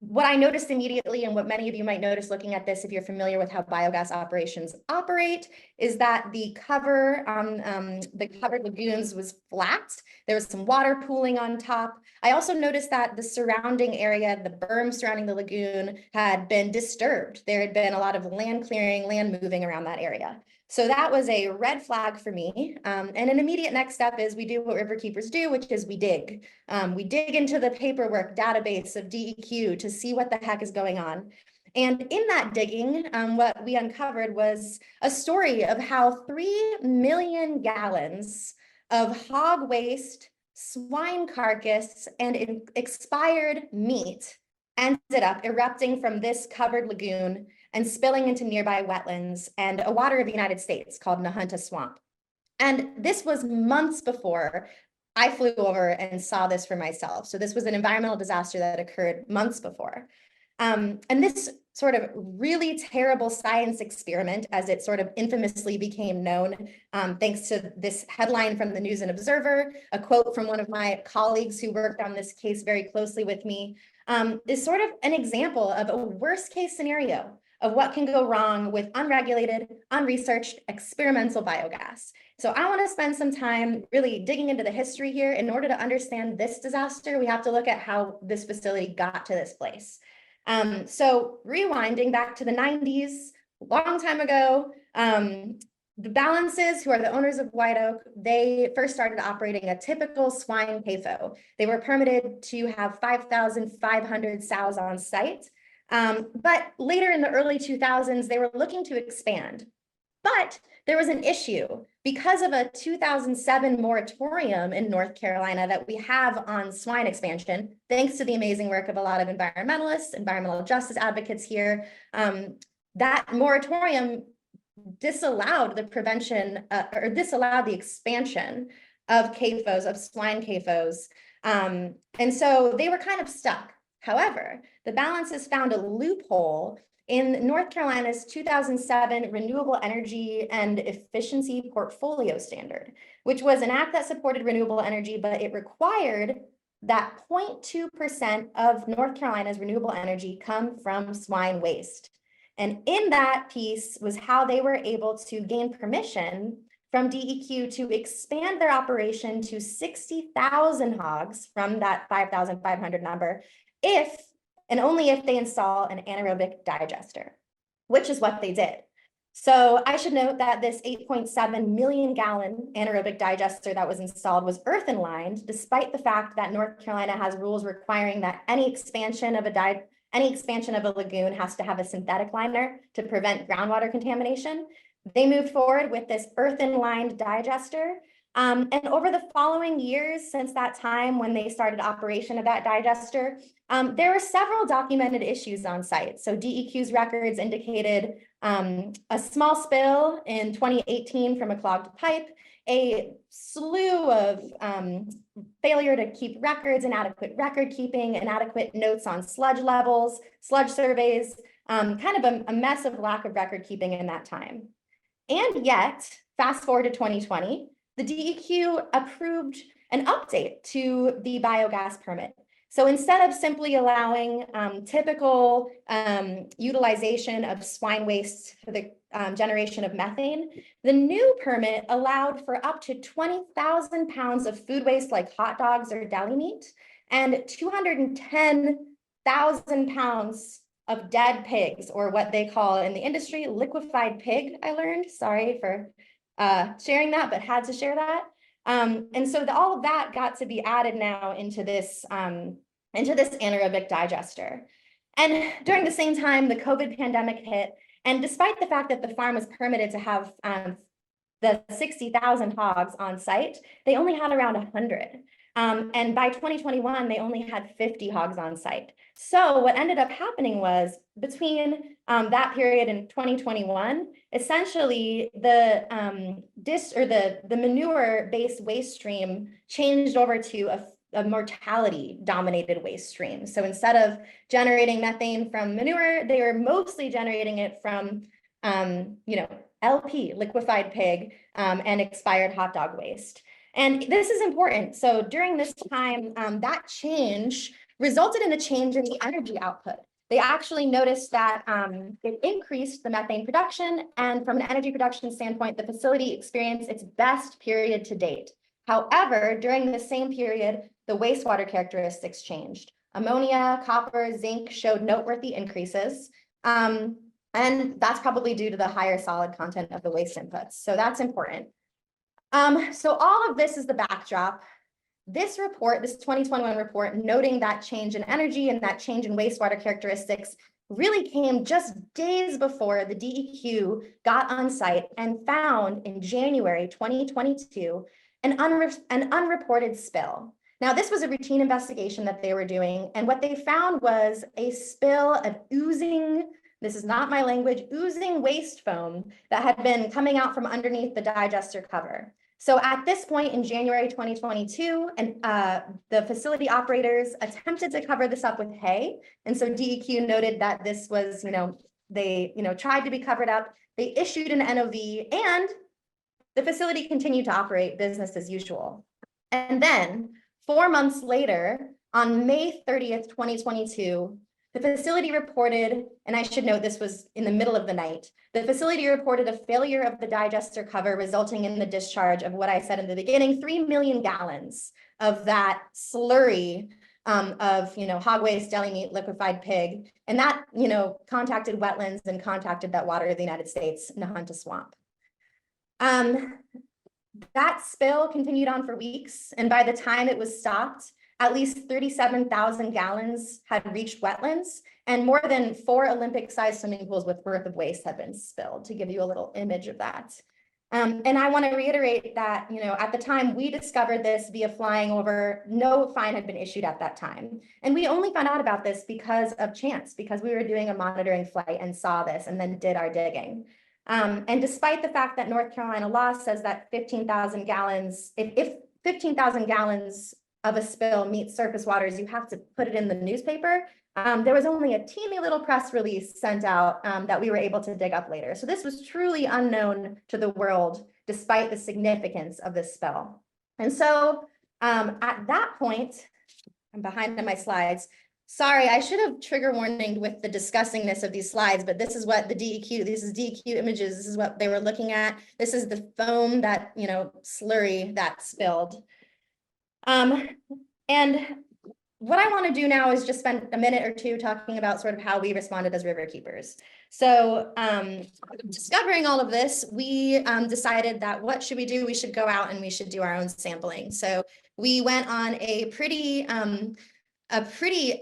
S6: What I noticed immediately, and what many of you might notice looking at this if you're familiar with how biogas operations operate, is that the cover on the covered lagoons was flat. There was some water pooling on top. I also noticed that the surrounding area, the berm surrounding the lagoon, had been disturbed. There had been a lot of land clearing, land moving around that area. So that was a red flag for me. And an immediate next step is we do what river keepers do, which is we dig. We dig into the paperwork database of DEQ to see what the heck is going on. And in that digging, what we uncovered was a story of how 3 million gallons of hog waste, swine carcass, and expired meat ended up erupting from this covered lagoon and spilling into nearby wetlands and a water of the United States called Nahunta Swamp. And this was months before I flew over and saw this for myself. So this was an environmental disaster that occurred months before. And this sort of really terrible science experiment, as it sort of infamously became known, thanks to this headline from the News and Observer, a quote from one of my colleagues who worked on this case very closely with me, is sort of an example of a worst case scenario of what can go wrong with unregulated, unresearched experimental biogas. So I want to spend some time really digging into the history here. In order to understand this disaster, we have to look at how this facility got to this place. So rewinding back to the 90s, a long time ago, the Balances, who are the owners of White Oak, they first started operating a typical swine CAFO. They were permitted to have 5,500 sows on site. But later in the early 2000s, they were looking to expand. But there was an issue because of a 2007 moratorium in North Carolina that we have on swine expansion, thanks to the amazing work of a lot of environmentalists, environmental justice advocates here. That moratorium disallowed the prevention or disallowed the expansion of CAFOs, of swine CAFOs. And so they were kind of stuck. However, the Balances found a loophole in North Carolina's 2007 Renewable Energy and Efficiency Portfolio Standard, which was an act that supported renewable energy, but it required that 0.2% of North Carolina's renewable energy come from swine waste. And in that piece was how they were able to gain permission from DEQ to expand their operation to 60,000 hogs from that 5,500 number, if and only if they install an anaerobic digester, which is what they did. So I should note that this 8.7 million gallon anaerobic digester that was installed was earthen lined, despite the fact that North Carolina has rules requiring that any expansion of a lagoon has to have a synthetic liner to prevent groundwater contamination. They moved forward with this earthen lined digester. And over the following years since that time when they started operation of that digester, there were several documented issues on site. So DEQ's records indicated a small spill in 2018 from a clogged pipe, a slew of failure to keep records, inadequate record keeping, inadequate notes on sludge levels, sludge surveys, kind of a mess of lack of record keeping in that time. And yet, fast forward to 2020, the DEQ approved an update to the biogas permit. So instead of simply allowing typical utilization of swine waste for the generation of methane, the new permit allowed for up to 20,000 pounds of food waste like hot dogs or deli meat and 210,000 pounds of dead pigs, or what they call in the industry liquefied pig. I learned, sorry for sharing that, but had to share that. And so all of that got to be added now into this anaerobic digester. And during the same time, the COVID pandemic hit. And despite the fact that the farm was permitted to have the 60,000 hogs on site, they only had around 100. And by 2021, they only had 50 hogs on site. So what ended up happening was between that period in 2021, essentially the manure-based waste stream changed over to a mortality-dominated waste stream. So instead of generating methane from manure, they were mostly generating it from LP, liquefied pig, and expired hot dog waste. And this is important. So during this time, that change resulted in a change in the energy output. They actually noticed that it increased the methane production, and from an energy production standpoint, the facility experienced its best period to date. However, during the same period, the wastewater characteristics changed. Ammonia, copper, zinc showed noteworthy increases, and that's probably due to the higher solid content of the waste inputs. So that's important. So all of this is the backdrop. This report, this 2021 report, noting that change in energy and that change in wastewater characteristics really came just days before the DEQ got on site and found in January 2022 an unreported spill. Now, this was a routine investigation that they were doing, and what they found was a spill of oozing, this is not my language, oozing waste foam that had been coming out from underneath the digester cover. So at this point in January 2022, and the facility operators attempted to cover this up with hay. And so DEQ noted that this was, they, tried to be covered up. They issued an NOV, and the facility continued to operate business as usual. And then 4 months later, on May 30th, 2022, the facility reported, and I should note this was in the middle of the night, the facility reported a failure of the digester cover resulting in the discharge of what I said in the beginning, 3 million gallons of that slurry of hog waste, deli meat, liquefied pig. And that contacted wetlands and contacted that water of the United States, Nahunta Swamp. That spill continued on for weeks, and by the time it was stopped, at least 37,000 gallons had reached wetlands, and more than 4 Olympic-sized swimming pools worth of waste had been spilled, to give you a little image of that. And I want to reiterate that, at the time we discovered this via flying over, no fine had been issued at that time. And we only found out about this because of chance, because we were doing a monitoring flight and saw this and then did our digging. And despite the fact that North Carolina law says that 15,000 gallons, if 15,000 gallons of a spill meets surface waters, you have to put it in the newspaper. There was only a teeny little press release sent out that we were able to dig up later. So this was truly unknown to the world, despite the significance of this spill. And so at that point, I'm behind on my slides. Sorry, I should have trigger warninged with the disgustingness of these slides, but this is what the DEQ, this is DEQ images. This is what they were looking at. This is the foam that, slurry that spilled. And what I want to do now is just spend a minute or two talking about sort of how we responded as river keepers. So discovering all of this, we decided that what should we do? We should go out and we should do our own sampling. So we went on a pretty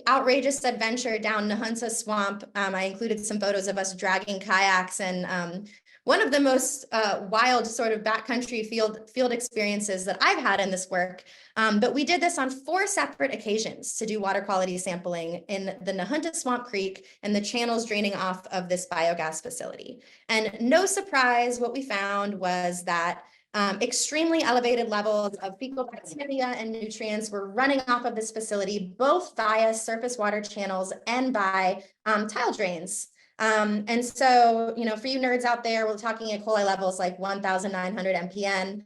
S6: outrageous adventure down Nahunta Swamp. I included some photos of us dragging kayaks, and one of the most wild sort of backcountry field experiences that I've had in this work. But we did this on 4 separate occasions to do water quality sampling in the Nahunta Swamp Creek and the channels draining off of this biogas facility. And no surprise, what we found was that extremely elevated levels of fecal bacteria and nutrients were running off of this facility, both via surface water channels and by tile drains. And so, you know, for you nerds out there, we're talking E. coli levels like 1,900 MPN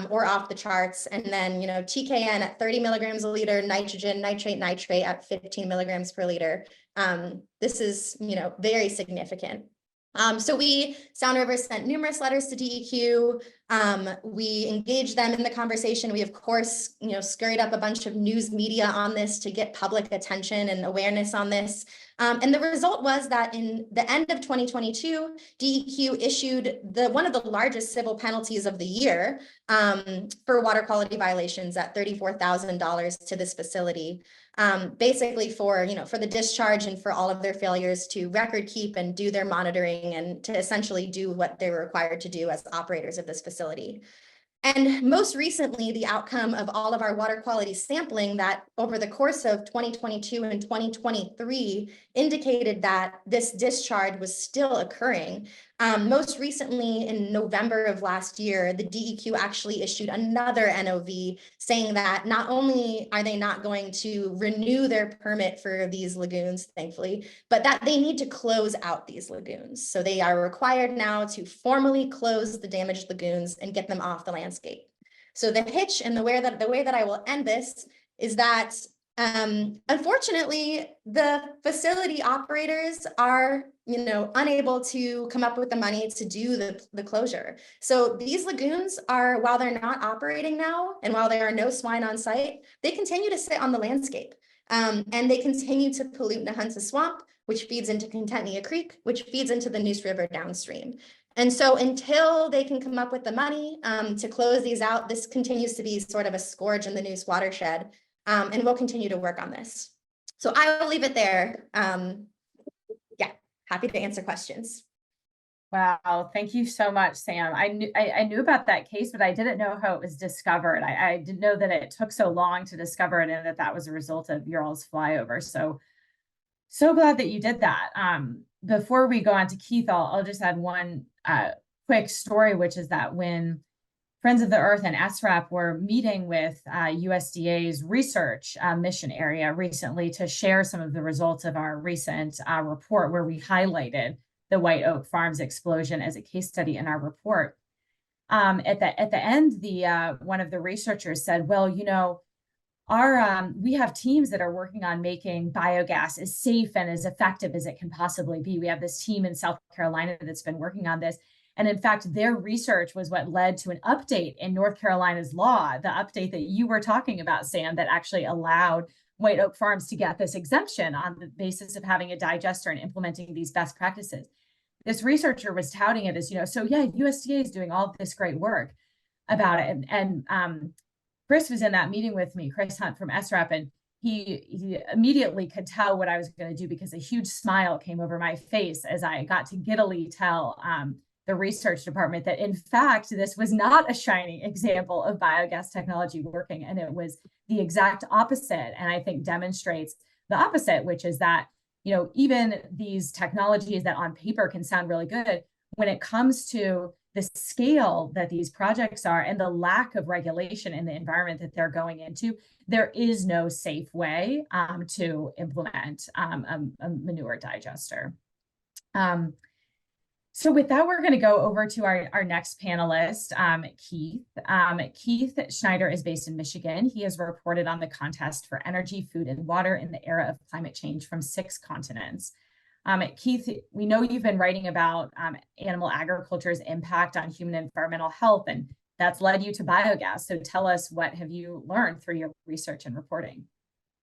S6: or off the charts. And then, you know, TKN at 30 milligrams a liter, nitrogen, nitrate at 15 milligrams per liter. This is, you know, very significant. So we, Sound River, sent numerous letters to DEQ. We engaged them in the conversation. We, of course, you know, scurried up a bunch of news media on this to get public attention and awareness on this. And the result was that in the end of 2022, DEQ issued one of the largest civil penalties of the year for water quality violations at $34,000 to this facility. Basically for, you know, for the discharge and for all of their failures to record keep and do their monitoring and to essentially do what they were required to do as operators of this facility. And most recently, the outcome of all of our water quality sampling that over the course of 2022 and 2023 indicated that this discharge was still occurring. Most recently, in November of last year, the DEQ actually issued another NOV saying that not only are they not going to renew their permit for these lagoons, thankfully, but that they need to close out these lagoons. So they are required now to formally close the damaged lagoons and get them off the landscape. So the hitch and the way that I will end this is that unfortunately, the facility operators are, you know, unable to come up with the money to do the closure. So these lagoons are, while they're not operating now, and while there are no swine on site, they continue to sit on the landscape. And they continue to pollute Nahunta Swamp, which feeds into Contentnea Creek, which feeds into the Neuse River downstream. And so until they can come up with the money to close these out, this continues to be sort of a scourge in the Neuse watershed. And we'll continue to work on this. So I will leave it there. Yeah, happy to answer questions.
S4: Wow, thank you so much, Sam. I knew about that case, but I didn't know how it was discovered. I didn't know that it took so long to discover it and that was a result of your all's flyover. So glad that you did that. Before we go on to Keith, I'll just add one quick story, which is that when Friends of the Earth and SRAP were meeting with USDA's research mission area recently to share some of the results of our recent report where we highlighted the White Oak Farms explosion as a case study in our report. At the end, one of the researchers said, well, you know, we have teams that are working on making biogas as safe and as effective as it can possibly be. We have this team in South Carolina that's been working on this. And in fact, their research was what led to an update in North Carolina's law, the update that you were talking about, Sam, that actually allowed White Oak Farms to get this exemption on the basis of having a digester and implementing these best practices. This researcher was touting it as, you know, so yeah, USDA is doing all of this great work about it. And Chris was in that meeting with me, Chris Hunt from SRAP, and he immediately could tell what I was going to do because a huge smile came over my face as I got to giddily tell the research department that in fact, this was not a shining example of biogas technology working, and it was the exact opposite. And I think demonstrates the opposite, which is that, you know, even these technologies that on paper can sound really good, when it comes to the scale that these projects are and the lack of regulation in the environment that they're going into, there is no safe way to implement a manure digester. So with that, we're going to go over to our next panelist, Keith. Keith Schneider is based in Michigan. He has reported on the contest for energy, food, and water in the era of climate change from 6 continents. Keith, we know you've been writing about animal agriculture's impact on human and environmental health, and that's led you to biogas. So tell us, what have you learned through your research and reporting?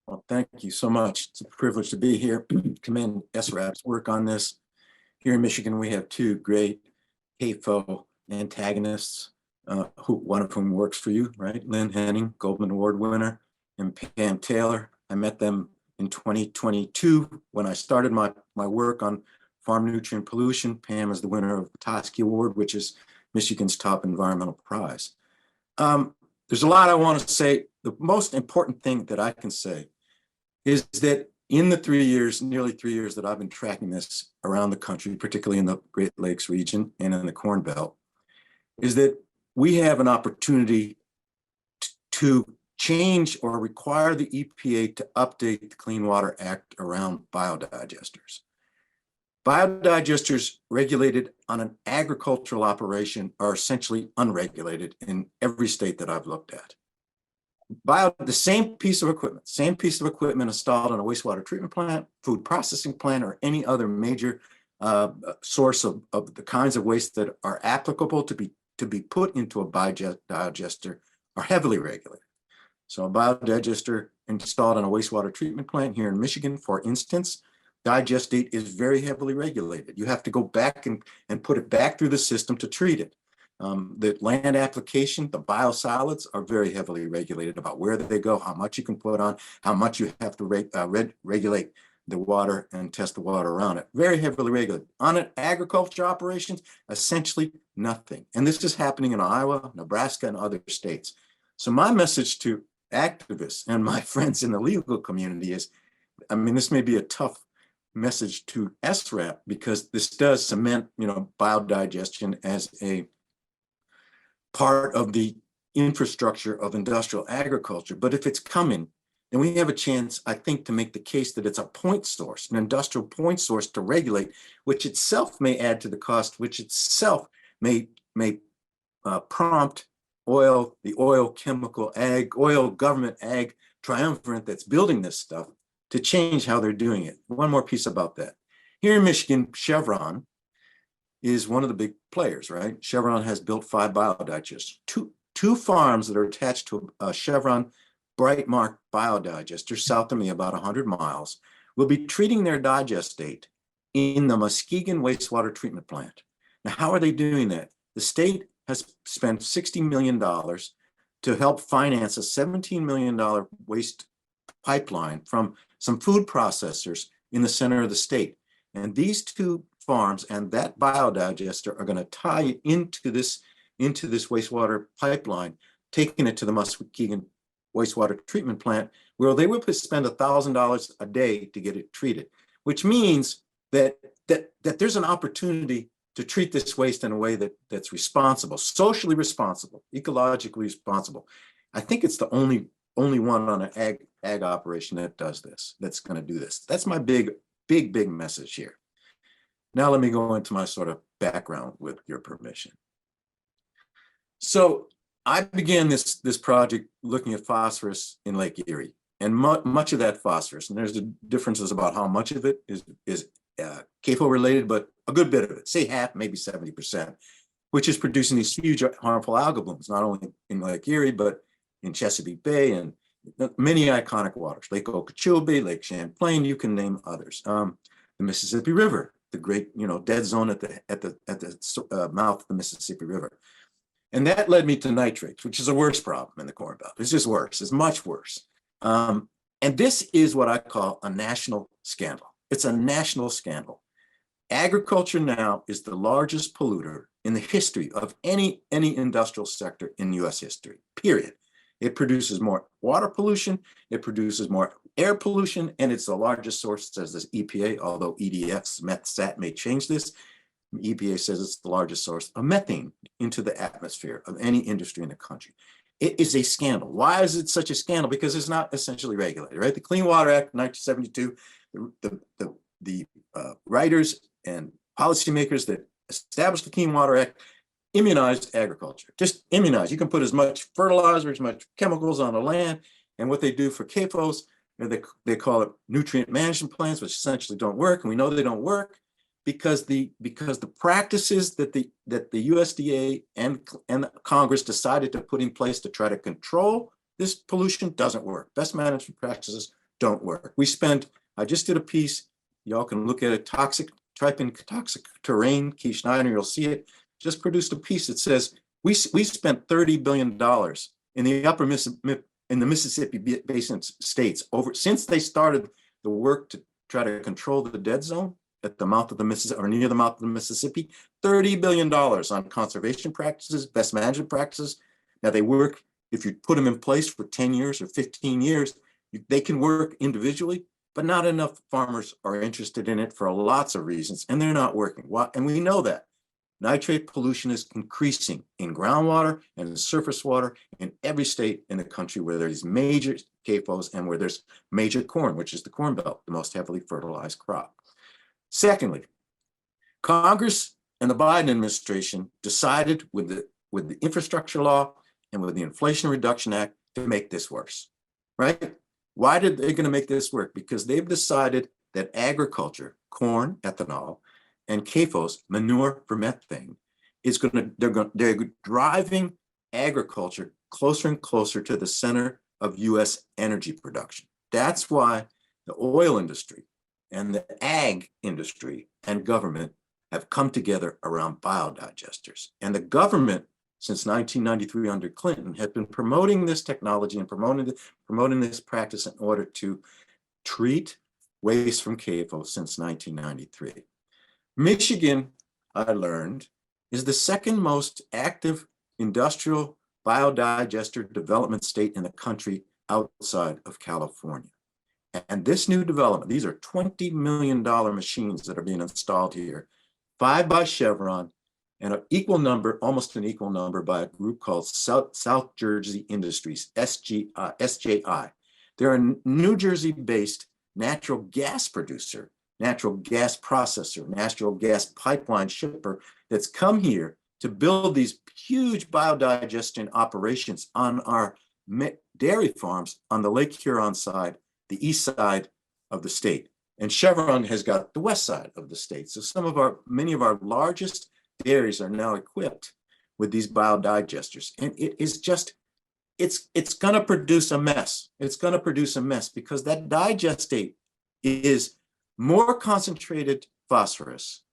S7: Well, thank you so much. It's a privilege to be here. Commend SRAP's work on this. Here in Michigan, we have two great CAFO antagonists, one of whom works for you, right? Lynn Henning, Goldman Award winner, and Pam Taylor. I met them in 2022 when I started my work on farm nutrient pollution. Pam is the winner of the Petoskey Award, which is Michigan's top environmental prize. There's a lot I want to say. The most important thing that I can say is that in the nearly 3 years that I've been tracking this around the country, particularly in the Great Lakes region and in the Corn Belt, is that we have an opportunity to change or require the EPA to update the Clean Water Act around biodigesters. Biodigesters regulated on an agricultural operation are essentially unregulated in every state that I've looked at. The same piece of equipment installed in a wastewater treatment plant, food processing plant, or any other major source of the kinds of waste that are applicable to be put into a biodigester are heavily regulated. So a biodigester installed in a wastewater treatment plant here in Michigan, for instance, digestate is very heavily regulated. You have to go back and put it back through the system to treat it. The land application, the biosolids are very heavily regulated about where they go, how much you can put on, how much you have to regulate the water and test the water around it. Very heavily regulated. On an agriculture operations, essentially nothing. And this is happening in Iowa, Nebraska, and other states. So my message to activists and my friends in the legal community is, I mean, this may be a tough message to SRAP because this does cement, biodigestion as a part of the infrastructure of industrial agriculture. But if it's coming, then we have a chance, I think, to make the case that it's a point source, an industrial point source to regulate, which itself may add to the cost, which itself may prompt the oil, chemical, oil, government, ag triumvirate that's building this stuff to change how they're doing it. One more piece about that. Here in Michigan, Chevron is one of the big players, right? Chevron has built 5 biodigesters. Two farms that are attached to a Chevron Brightmark biodigester south of me, about 100 miles, will be treating their digestate in the Muskegon wastewater treatment plant. Now, how are they doing that? The state has spent $60 million to help finance a $17 million waste pipeline from some food processors in the center of the state. And these two farms and that biodigester are going to tie into this wastewater pipeline, taking it to the Muskegon wastewater treatment plant, where they will spend $1,000 a day to get it treated, which means that there's an opportunity to treat this waste in a way that's responsible, socially responsible, ecologically responsible. I think it's the only one on an ag operation that does this, that's going to do this. That's my big message here. Now let me go into my sort of background with your permission. So I began this project looking at phosphorus in Lake Erie, and much of that phosphorus, and there's the differences about how much of it is CAFO related, but a good bit of it, say half, maybe 70%, which is producing these huge harmful algal blooms, not only in Lake Erie, but in Chesapeake Bay and many iconic waters, Lake Okeechobee, Lake Champlain, you can name others. The Mississippi River, the great, dead zone at the mouth of the Mississippi River. And that led me to nitrates, which is a worse problem in the Corn Belt. It's just worse, it's much worse. And this is what I call a national scandal. It's a national scandal. Agriculture now is the largest polluter in the history of any industrial sector in US history, period. It produces more water pollution, it produces more air pollution, and it's the largest source, says this EPA, although EDF's METHSAT may change this. EPA says it's the largest source of methane into the atmosphere of any industry in the country. It is a scandal. Why is it such a scandal? Because it's not essentially regulated, right? The Clean Water Act, 1972, the writers and policymakers that established the Clean Water Act immunized agriculture, just immunized. You can put as much fertilizer, as much chemicals on the land, and what they do for CAFOs, they call it nutrient management plans, which essentially don't work, and we know they don't work because the practices that the USDA and Congress decided to put in place to try to control this pollution doesn't work. Best management practices don't work. I just did a piece, y'all can look at it, type in toxic terrain, Keith Schneider, you'll see it. Just produced a piece that says, we spent $30 billion in the upper Mississippi Basin states since they started the work to try to control the dead zone at the mouth of the Mississippi, or near the mouth of the Mississippi, $30 billion on conservation practices, best management practices. Now they work, if you put them in place for 10 years or 15 years, they can work individually, but not enough farmers are interested in it for lots of reasons, and they're not working. And we know that. Nitrate pollution is increasing in groundwater and in surface water in every state in the country where there's major CAFOs and where there's major corn, which is the Corn Belt, the most heavily fertilized crop. Secondly, Congress and the Biden administration decided with the infrastructure law and with the Inflation Reduction Act to make this worse, right? Why did they going to make this work? Because they've decided that agriculture, corn, ethanol, and CAFOs, manure for methane, they're driving agriculture closer and closer to the center of US energy production. That's why the oil industry and the ag industry and government have come together around biodigesters. And the government, since 1993 under Clinton, had been promoting this technology and promoting this practice in order to treat waste from CAFO since 1993. Michigan, I learned, is the second most active industrial biodigester development state in the country outside of California. And this new development, these are $20 million machines that are being installed here, 5 by Chevron, and an equal number, almost an equal number, by a group called South Jersey Industries, SJI. They're a New Jersey-based natural gas producer, natural gas processor, natural gas pipeline shipper that's come here to build these huge biodigestion operations on our dairy farms on the Lake Huron side, the east side of the state. And Chevron has got the west side of the state. So many of our largest dairies are now equipped with these biodigesters. And it is just, it's gonna produce a mess. It's gonna produce a mess because that digestate is more concentrated phosphorus,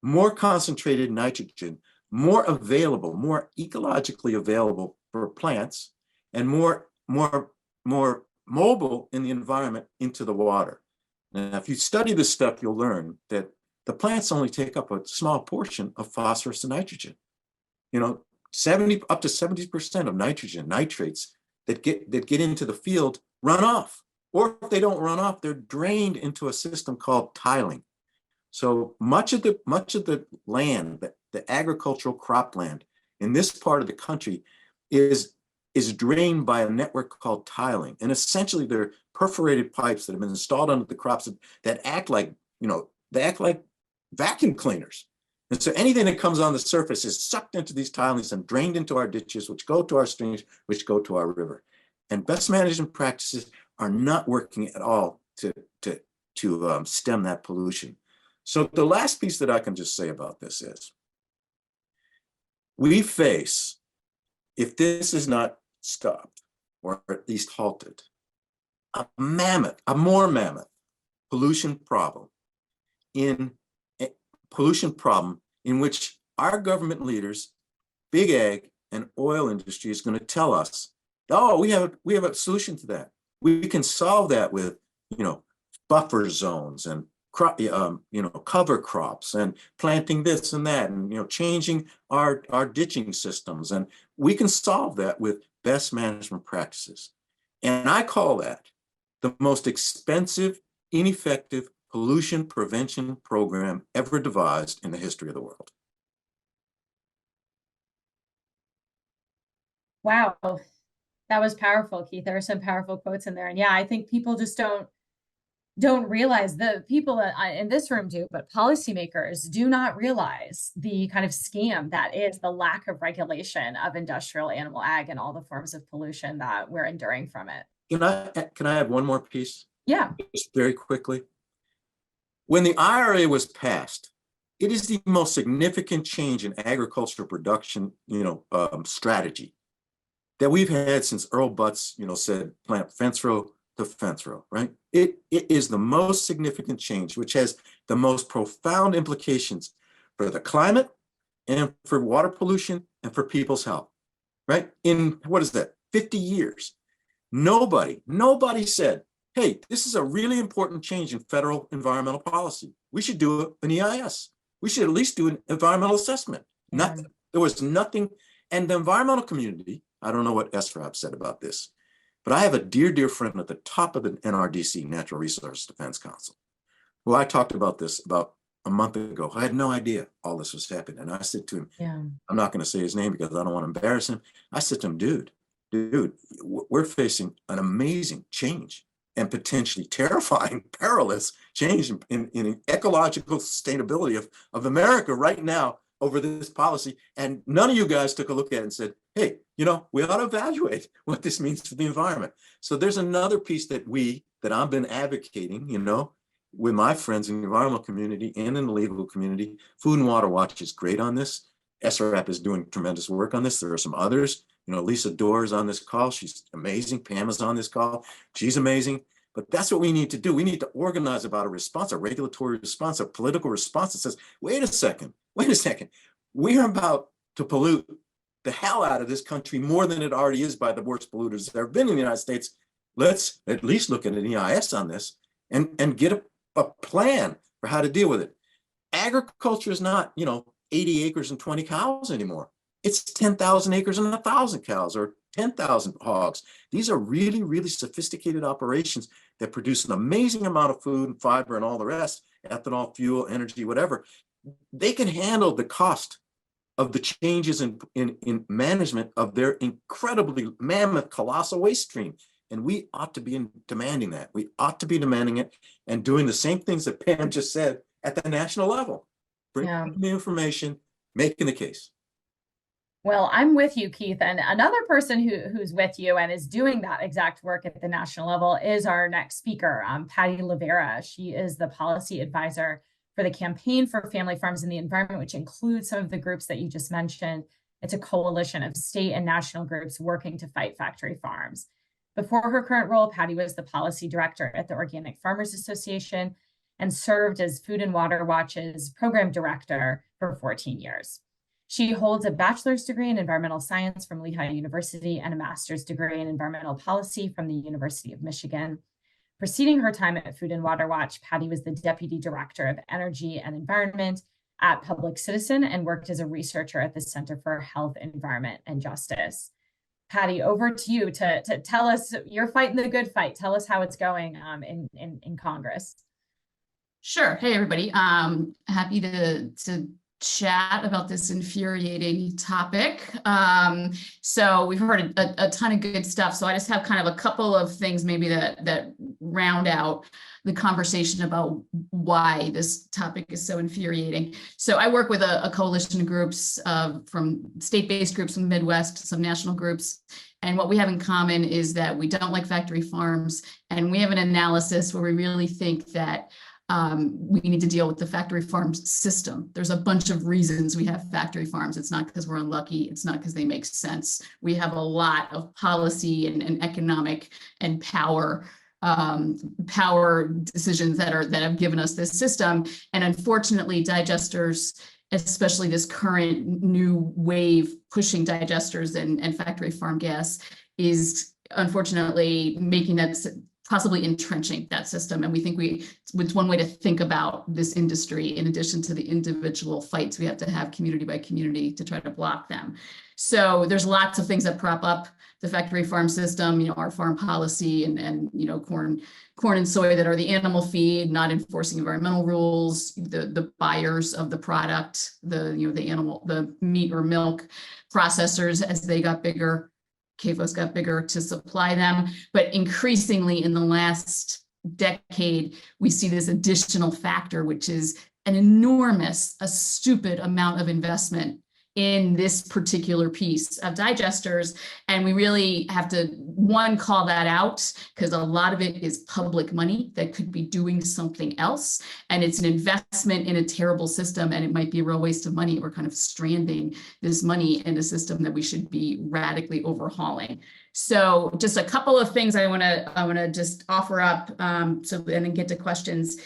S7: more concentrated nitrogen, more available, more ecologically available for plants, and more mobile in the environment into the water. Now, if you study this stuff, you'll learn that the plants only take up a small portion of phosphorus and nitrogen. You know, up to 70% of nitrogen, nitrates that get into the field run off. Or if they don't run off, they're drained into a system called tiling. So much of the land, the agricultural cropland in this part of the country is drained by a network called tiling. And essentially they're perforated pipes that have been installed under the crops that act like, they act like vacuum cleaners. And so anything that comes on the surface is sucked into these tilings and drained into our ditches, which go to our streams, which go to our river. And best management practices are not working at all to stem that pollution. So the last piece that I can just say about this is, we face, if this is not stopped or at least halted, a more mammoth pollution problem in which our government leaders, big ag and oil industry is going to tell us, oh, we have a solution to that. We can solve that with, buffer zones and cover crops and planting this and that, and changing our ditching systems, and we can solve that with best management practices. And I call that the most expensive, ineffective pollution prevention program ever devised in the history of the world.
S4: Wow. That was powerful, Keith. There are some powerful quotes in there. And yeah, I think people just don't realize, the people in this room do, but policymakers do not realize the kind of scam that is the lack of regulation of industrial animal ag and all the forms of pollution that we're enduring from it.
S7: Can I add one more piece?
S4: Yeah.
S7: Just very quickly. When the IRA was passed, it is the most significant change in agricultural production, strategy that we've had since Earl Butz, said plant fence row, the fence row, right? It is the most significant change, which has the most profound implications for the climate and for water pollution and for people's health, right? In, what is that, 50 years, nobody said, hey, this is a really important change in federal environmental policy. We should do an EIS. We should at least do an environmental assessment. Nothing. There was nothing. And the environmental community, I don't know what SRAP said about this, but I have a dear friend at the top of the NRDC, Natural Resource Defense Council, who I talked about this about a month ago. I had no idea all this was happening. And I said to him, I'm not going to say his name because I don't want to embarrass him. I said to him, dude, we're facing an amazing change and potentially terrifying, perilous change in ecological sustainability of America right now over this policy. And none of you guys took a look at it and said, hey, we ought to evaluate what this means for the environment. So there's another piece that I've been advocating, with my friends in the environmental community and in the legal community. Food and Water Watch is great on this. SRAP is doing tremendous work on this. There are some others. Lisa Dorr is on this call. She's amazing. Pam is on this call. She's amazing. But that's what we need to do. We need to organize about a response, a regulatory response, a political response that says, wait a second. We're about to pollute the hell out of this country more than it already is by the worst polluters that have been in the United States. Let's at least look at an EIS on this and get a plan for how to deal with it. Agriculture is not, 80 acres and 20 cows anymore. It's 10,000 acres and 1,000 cows or 10,000 hogs. These are really sophisticated operations that produce an amazing amount of food and fiber and all the rest, ethanol, fuel, energy, whatever. They can handle the cost of the changes in management of their incredibly mammoth, colossal waste stream. And we ought to be demanding that. We ought to be demanding it and doing the same things that Pam just said at the national level. Bringing the information, making the case.
S4: Well, I'm with you, Keith. And another person who's with you and is doing that exact work at the national level is our next speaker, Patty Lavera. She is the policy advisor for the Campaign for Family Farms and the Environment, which includes some of the groups that you just mentioned. It's a coalition of state and national groups working to fight factory farms. Before her current role, Patty was the policy director at the Organic Farmers Association and served as Food and Water Watch's program director for 14 years. She holds a bachelor's degree in environmental science from Lehigh University and a master's degree in environmental policy from the University of Michigan. Preceding her time at Food and Water Watch, Patty was the deputy director of energy and environment at Public Citizen and worked as a researcher at the Center for Health, Environment, and Justice. Patty, over to you to tell us, you're fighting the good fight. Tell us how it's going in Congress.
S8: Sure. Hey, everybody. Happy to chat about this infuriating topic. So we've heard a ton of good stuff. So I just have kind of a couple of things maybe that round out the conversation about why this topic is so infuriating. So I work with a coalition of groups from state-based groups in the Midwest, some national groups. And what we have in common is that we don't like factory farms. And we have an analysis where we really think that we need to deal with the factory farms system. There's a bunch of reasons we have factory farms. It's not because we're unlucky. It's not because they make sense. We have a lot of policy and economic and power decisions that have given us this system. And unfortunately, digesters, especially this current new wave pushing digesters and factory farm gas, is unfortunately making that possibly entrenching that system. And we think it's one way to think about this industry, in addition to the individual fights we have to have community by community to try to block them. So there's lots of things that prop up the factory farm system, our farm policy and corn and soy that are the animal feed, not enforcing environmental rules, the buyers of the product, the meat or milk processors as they got bigger. CAFOs got bigger to supply them, but increasingly in the last decade, we see this additional factor, which is an stupid amount of investment in this particular piece of digesters. And we really have to, one, call that out, because a lot of it is public money that could be doing something else. And it's an investment in a terrible system, and it might be a real waste of money. We're kind of stranding this money in a system that we should be radically overhauling. So just a couple of things I want to just offer up, and then get to questions.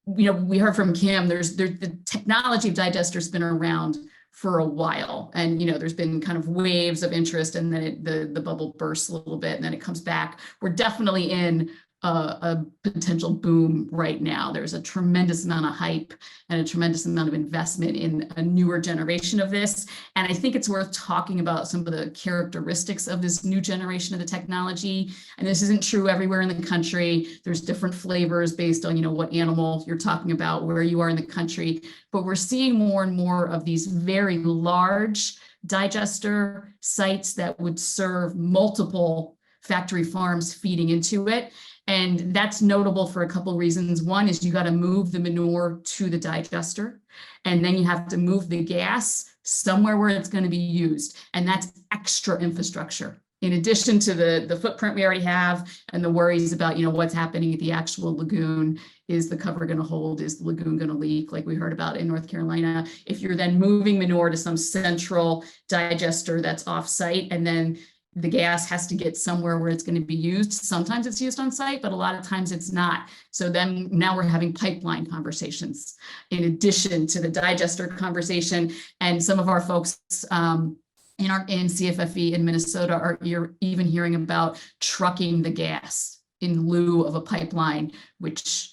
S8: We heard from Kim, the technology of digesters has been around for a while, and there's been kind of waves of interest, and then the bubble bursts a little bit, and then it comes back. We're definitely in a potential boom right now. There's a tremendous amount of hype and a tremendous amount of investment in a newer generation of this. And I think it's worth talking about some of the characteristics of this new generation of the technology. And this isn't true everywhere in the country. There's different flavors based on, what animal you're talking about, where you are in the country. But we're seeing more and more of these very large digester sites that would serve multiple factory farms feeding into it. And that's notable for a couple of reasons. One is you got to move the manure to the digester, and then you have to move the gas somewhere where it's going to be used. And that's extra infrastructure. In addition to the footprint we already have and the worries about, what's happening at the actual lagoon. Is the cover going to hold? Is the lagoon going to leak, like we heard about in North Carolina? If you're then moving manure to some central digester that's off-site, and then the gas has to get somewhere where it's going to be used. Sometimes it's used on site, but a lot of times it's not. So then now we're having pipeline conversations in addition to the digester conversation. And some of our folks in CFFE in Minnesota you're even hearing about trucking the gas in lieu of a pipeline, which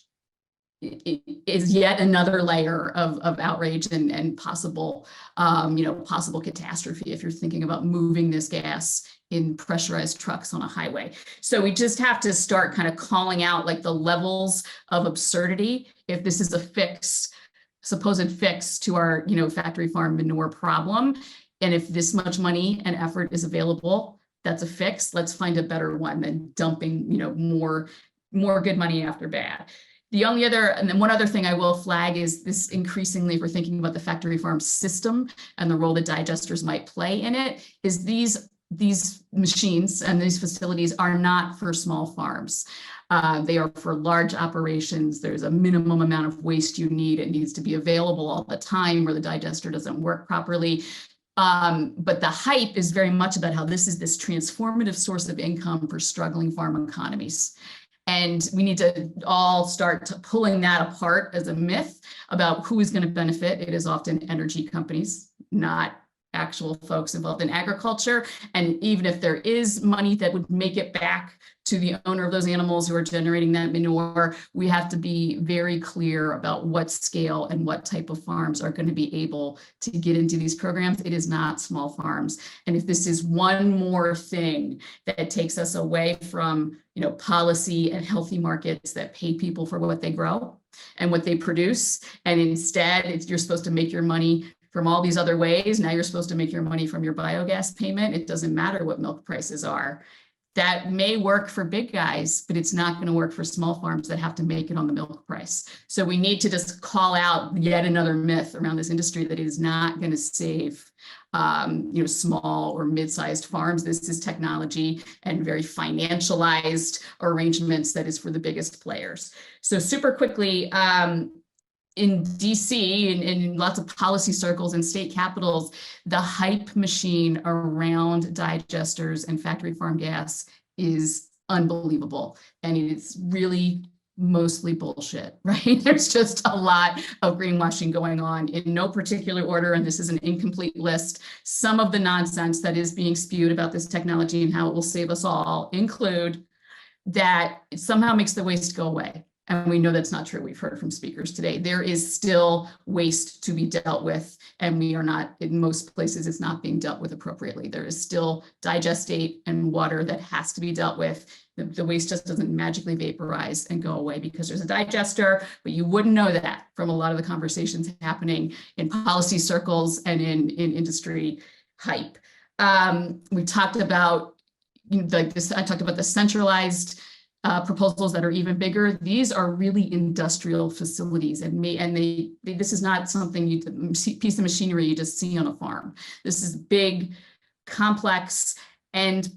S8: is yet another layer of outrage and possible, possible catastrophe if you're thinking about moving this gas in pressurized trucks on a highway. So we just have to start kind of calling out like the levels of absurdity. If this is a supposed fix to our, factory farm manure problem, and if this much money and effort is available, that's a fix. Let's find a better one than dumping, more good money after bad. And then one other thing I will flag is this: increasingly, if we're thinking about the factory farm system and the role that digesters might play in it, is these machines and these facilities are not for small farms. They are for large operations. There's a minimum amount of waste you need. It needs to be available all the time, where the digester doesn't work properly. But the hype is very much about how this is this transformative source of income for struggling farm economies. And we need to all start pulling that apart as a myth about who is going to benefit. It is often energy companies, not actual folks involved in agriculture. And even if there is money that would make it back to the owner of those animals who are generating that manure, we have to be very clear about what scale and what type of farms are going to be able to get into these programs. It is not small farms. And if this is one more thing that takes us away from, policy and healthy markets that pay people for what they grow and what they produce, and instead you're supposed to make your money from all these other ways. Now you're supposed to make your money from your biogas payment. It doesn't matter what milk prices are. That may work for big guys, but it's not going to work for small farms that have to make it on the milk price. So we need to just call out yet another myth around this industry that it is not going to save small or mid-sized farms. This is technology and very financialized arrangements that is for the biggest players. So super quickly, in DC and in lots of policy circles and state capitals, the hype machine around digesters and factory farm gas is unbelievable. And it's really mostly bullshit, right? There's just a lot of greenwashing going on in no particular order. And this is an incomplete list. Some of the nonsense that is being spewed about this technology and how it will save us all include that it somehow makes the waste go away. And we know that's not true. We've heard from speakers today. There is still waste to be dealt with, and we are not, in most places, it's not being dealt with appropriately. There is still digestate and water that has to be dealt with. The waste just doesn't magically vaporize and go away because there's a digester, but you wouldn't know that from a lot of the conversations happening in policy circles and in industry hype. We talked about, I talked about the centralized proposals that are even bigger. These are really industrial facilities, and this is not something piece of machinery you just see on a farm. This is big, complex, and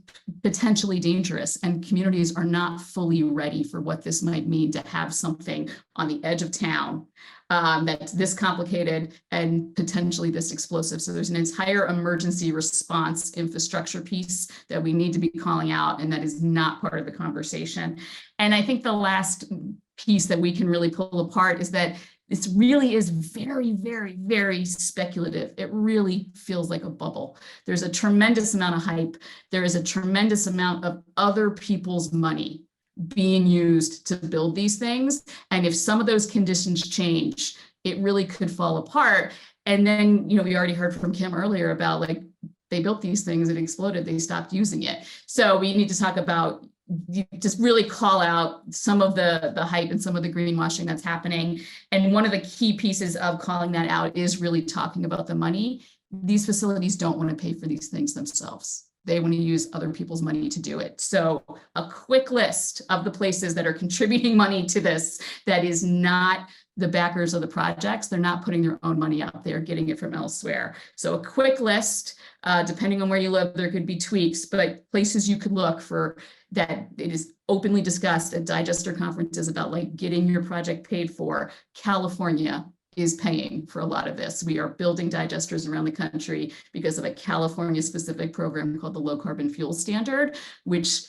S8: potentially dangerous, and communities are not fully ready for what this might mean to have something on the edge of town that's this complicated and potentially this explosive. So there's an entire emergency response infrastructure piece that we need to be calling out, and that is not part of the conversation. And I think the last piece that we can really pull apart is that this really is very, very, very speculative. It really feels like a bubble. There's a tremendous amount of hype. There is a tremendous amount of other people's money being used to build these things. And if some of those conditions change, it really could fall apart. And then, we already heard from Kim earlier about, like, they built these things, it exploded, they stopped using it. So we need to talk about, just really call out some of the hype and some of the greenwashing that's happening. And one of the key pieces of calling that out is really talking about the money. These facilities don't want to pay for these things themselves. They want to use other people's money to do it. So a quick list of the places that are contributing money to this that is not the backers of the projects. They're not putting their own money out there, getting it from elsewhere. So a quick list, depending on where you live, there could be tweaks, but places you could look for that it is openly discussed at digester conferences about, like, getting your project paid for. California is paying for a lot of this. We are building digesters around the country because of a California specific program called the Low Carbon Fuel Standard, which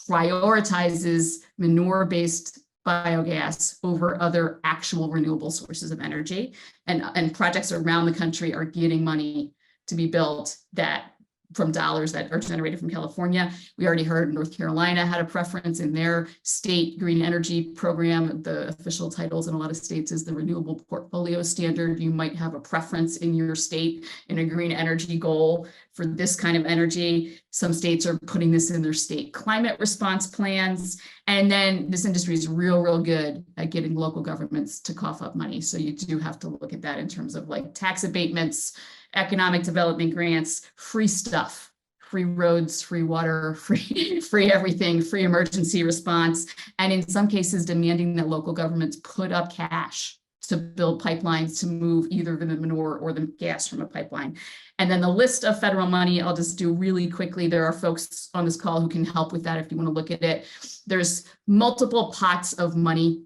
S8: prioritizes manure-based biogas over other actual renewable sources of energy. And projects around the country are getting money to be built that from dollars that are generated from California. We already heard North Carolina had a preference in their state green energy program. The official titles in a lot of states is the Renewable Portfolio Standard. You might have a preference in your state in a green energy goal for this kind of energy. Some states are putting this in their state climate response plans. And then this industry is real good at getting local governments to cough up money. So you do have to look at that in terms of, like, tax abatements, economic development grants, free stuff, free roads, free water, free everything, free emergency response. And in some cases, demanding that local governments put up cash to build pipelines to move either the manure or the gas from a pipeline. And then the list of federal money, I'll just do really quickly. There are folks on this call who can help with that if you want to look at it. There's multiple pots of money.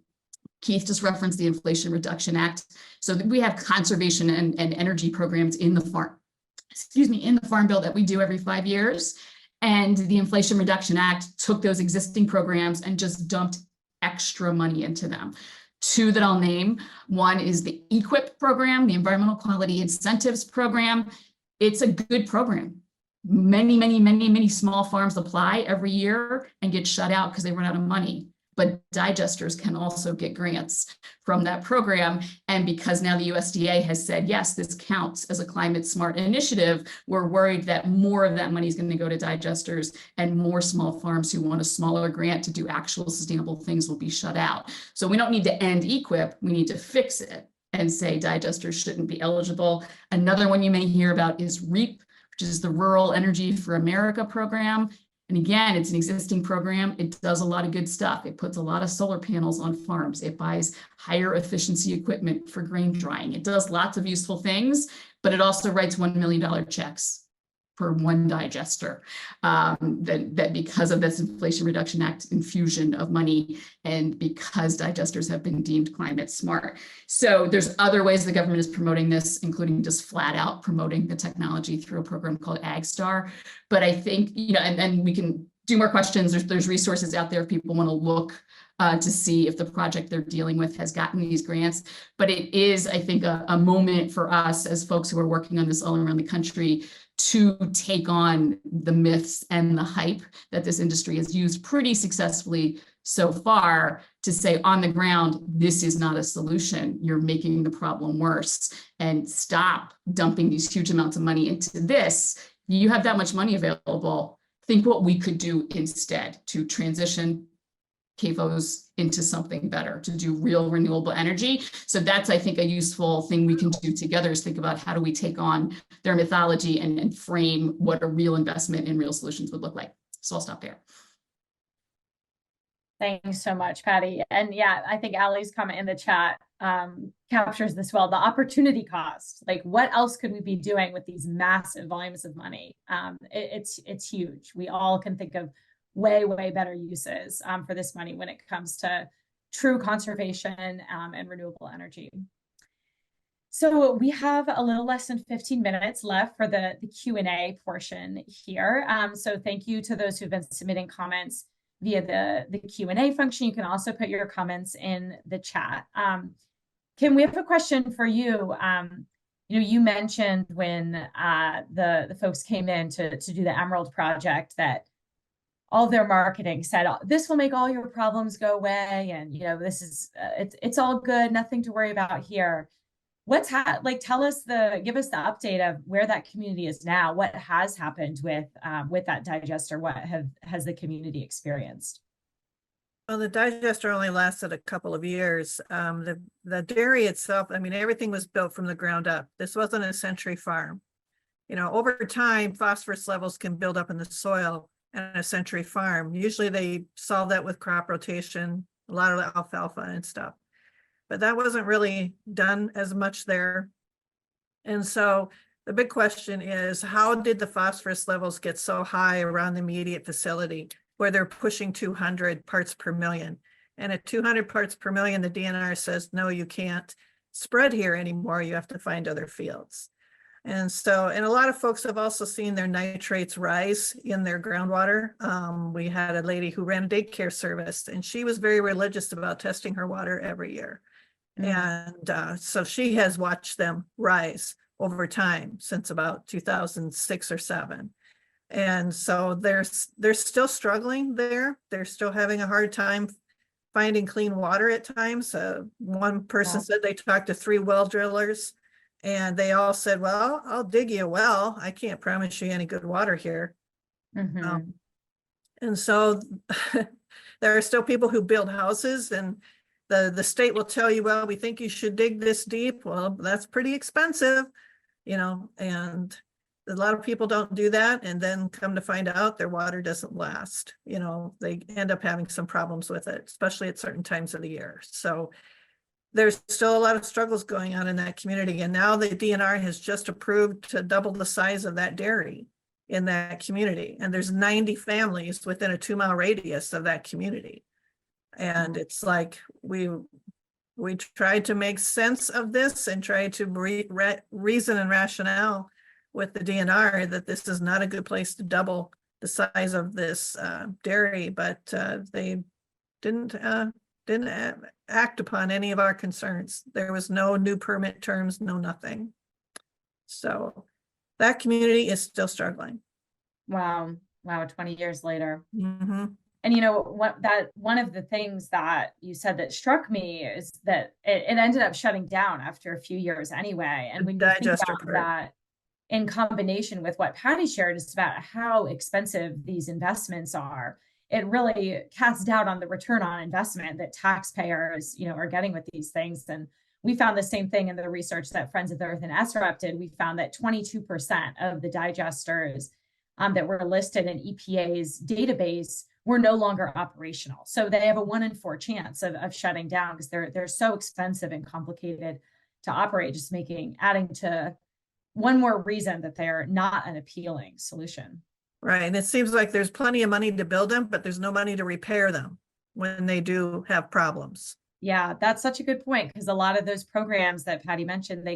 S8: Keith just referenced the Inflation Reduction Act. So we have conservation and energy programs in the farm bill that we do every 5 years. And the Inflation Reduction Act took those existing programs and just dumped extra money into them. Two that I'll name. One is the EQIP program, the Environmental Quality Incentives Program. It's a good program. Many small farms apply every year and get shut out because they run out of money. But digesters can also get grants from that program. And because now the USDA has said, yes, this counts as a climate smart initiative, we're worried that more of that money is going to go to digesters, and more small farms who want a smaller grant to do actual sustainable things will be shut out. So we don't need to end EQIP, we need to fix it and say digesters shouldn't be eligible. Another one you may hear about is REAP, which is the Rural Energy for America program. And again, it's an existing program. It does a lot of good stuff. It puts a lot of solar panels on farms. It buys higher efficiency equipment for grain drying. It does lots of useful things, but it also writes $1 million checks for one digester. That because of this Inflation Reduction Act infusion of money, and because digesters have been deemed climate smart. So there's other ways the government is promoting this, including just flat out promoting the technology through a program called AgStar. But I think, and we can do more questions. There's resources out there if people want to look to see if the project they're dealing with has gotten these grants. But it is, I think, a moment for us as folks who are working on this all around the country to take on the myths and the hype that this industry has used pretty successfully so far to say, on the ground, this is not a solution. You're making the problem worse, and stop dumping these huge amounts of money into this. You have that much money available. Think what we could do instead to transition CAFOs into something better, to do real renewable energy. So that's, I think, a useful thing we can do together, is think about how do we take on their mythology and frame what a real investment in real solutions would look like. So I'll stop there.
S4: Thanks so much, Patty. And yeah, I think Allie's comment in the chat captures this well. The opportunity cost, like what else could we be doing with these massive volumes of money? It's huge. We all can think of way better uses for this money when it comes to true conservation and renewable energy. So we have a little less than 15 minutes left for the Q&A portion here. So thank you to those who've been submitting comments via the Q&A function. You can also put your comments in the chat. Kim, we have a question for you. You mentioned when the folks came in to do the Emerald project that all their marketing said, this will make all your problems go away. And, this is, it's all good, nothing to worry about here. Tell us give us the update of where that community is now. What has happened with that digester? What has the community experienced?
S5: Well, the digester only lasted a couple of years. The dairy itself, I mean, everything was built from the ground up. This wasn't a century farm. Over time, phosphorus levels can build up in the soil and a century farm. Usually they solve that with crop rotation, a lot of the alfalfa and stuff. But that wasn't really done as much there. And so the big question is, how did the phosphorus levels get so high around the immediate facility where they're pushing 200 parts per million? And at 200 parts per million, the DNR says, no, you can't spread here anymore. You have to find other fields. And a lot of folks have also seen their nitrates rise in their groundwater. We had a lady who ran a daycare service, and she was very religious about testing her water every year. And so she has watched them rise over time since about 2006 or 7. And so they're still struggling there. They're still having a hard time finding clean water at times. One person said they talked to 3 well drillers, and they all said, well, I'll dig you a well. I can't promise you any good water here. And so there are still people who build houses, and the state will tell you, well, we think you should dig this deep. Well, that's pretty expensive, and a lot of people don't do that. And then come to find out their water doesn't last. They end up having some problems with it, especially at certain times of the year. So there's still a lot of struggles going on in that community. And now the DNR has just approved to double the size of that dairy in that community. And there's 90 families within a 2-mile radius of that community. And it's like we tried to make sense of this and try to reason and rationale with the DNR that this is not a good place to double the size of this dairy, but they didn't act upon any of our concerns. There was no new permit terms, no nothing. So that community is still struggling.
S4: Wow, 20 years later.
S5: Mm-hmm.
S4: And one of the things that you said that struck me is that it ended up shutting down after a few years anyway. And when you think about that in combination with what Patty shared is about how expensive these investments are, it really casts doubt on the return on investment that taxpayers, are getting with these things. And we found the same thing in the research that Friends of the Earth and SRAP did. We found that 22% of the digesters that were listed in EPA's database were no longer operational. So they have a 1 in 4 chance of shutting down because they're so expensive and complicated to operate, just adding to one more reason that they're not an appealing solution.
S5: Right. And it seems like there's plenty of money to build them, but there's no money to repair them when they do have problems.
S4: Yeah, that's such a good point, because a lot of those programs that Patty mentioned,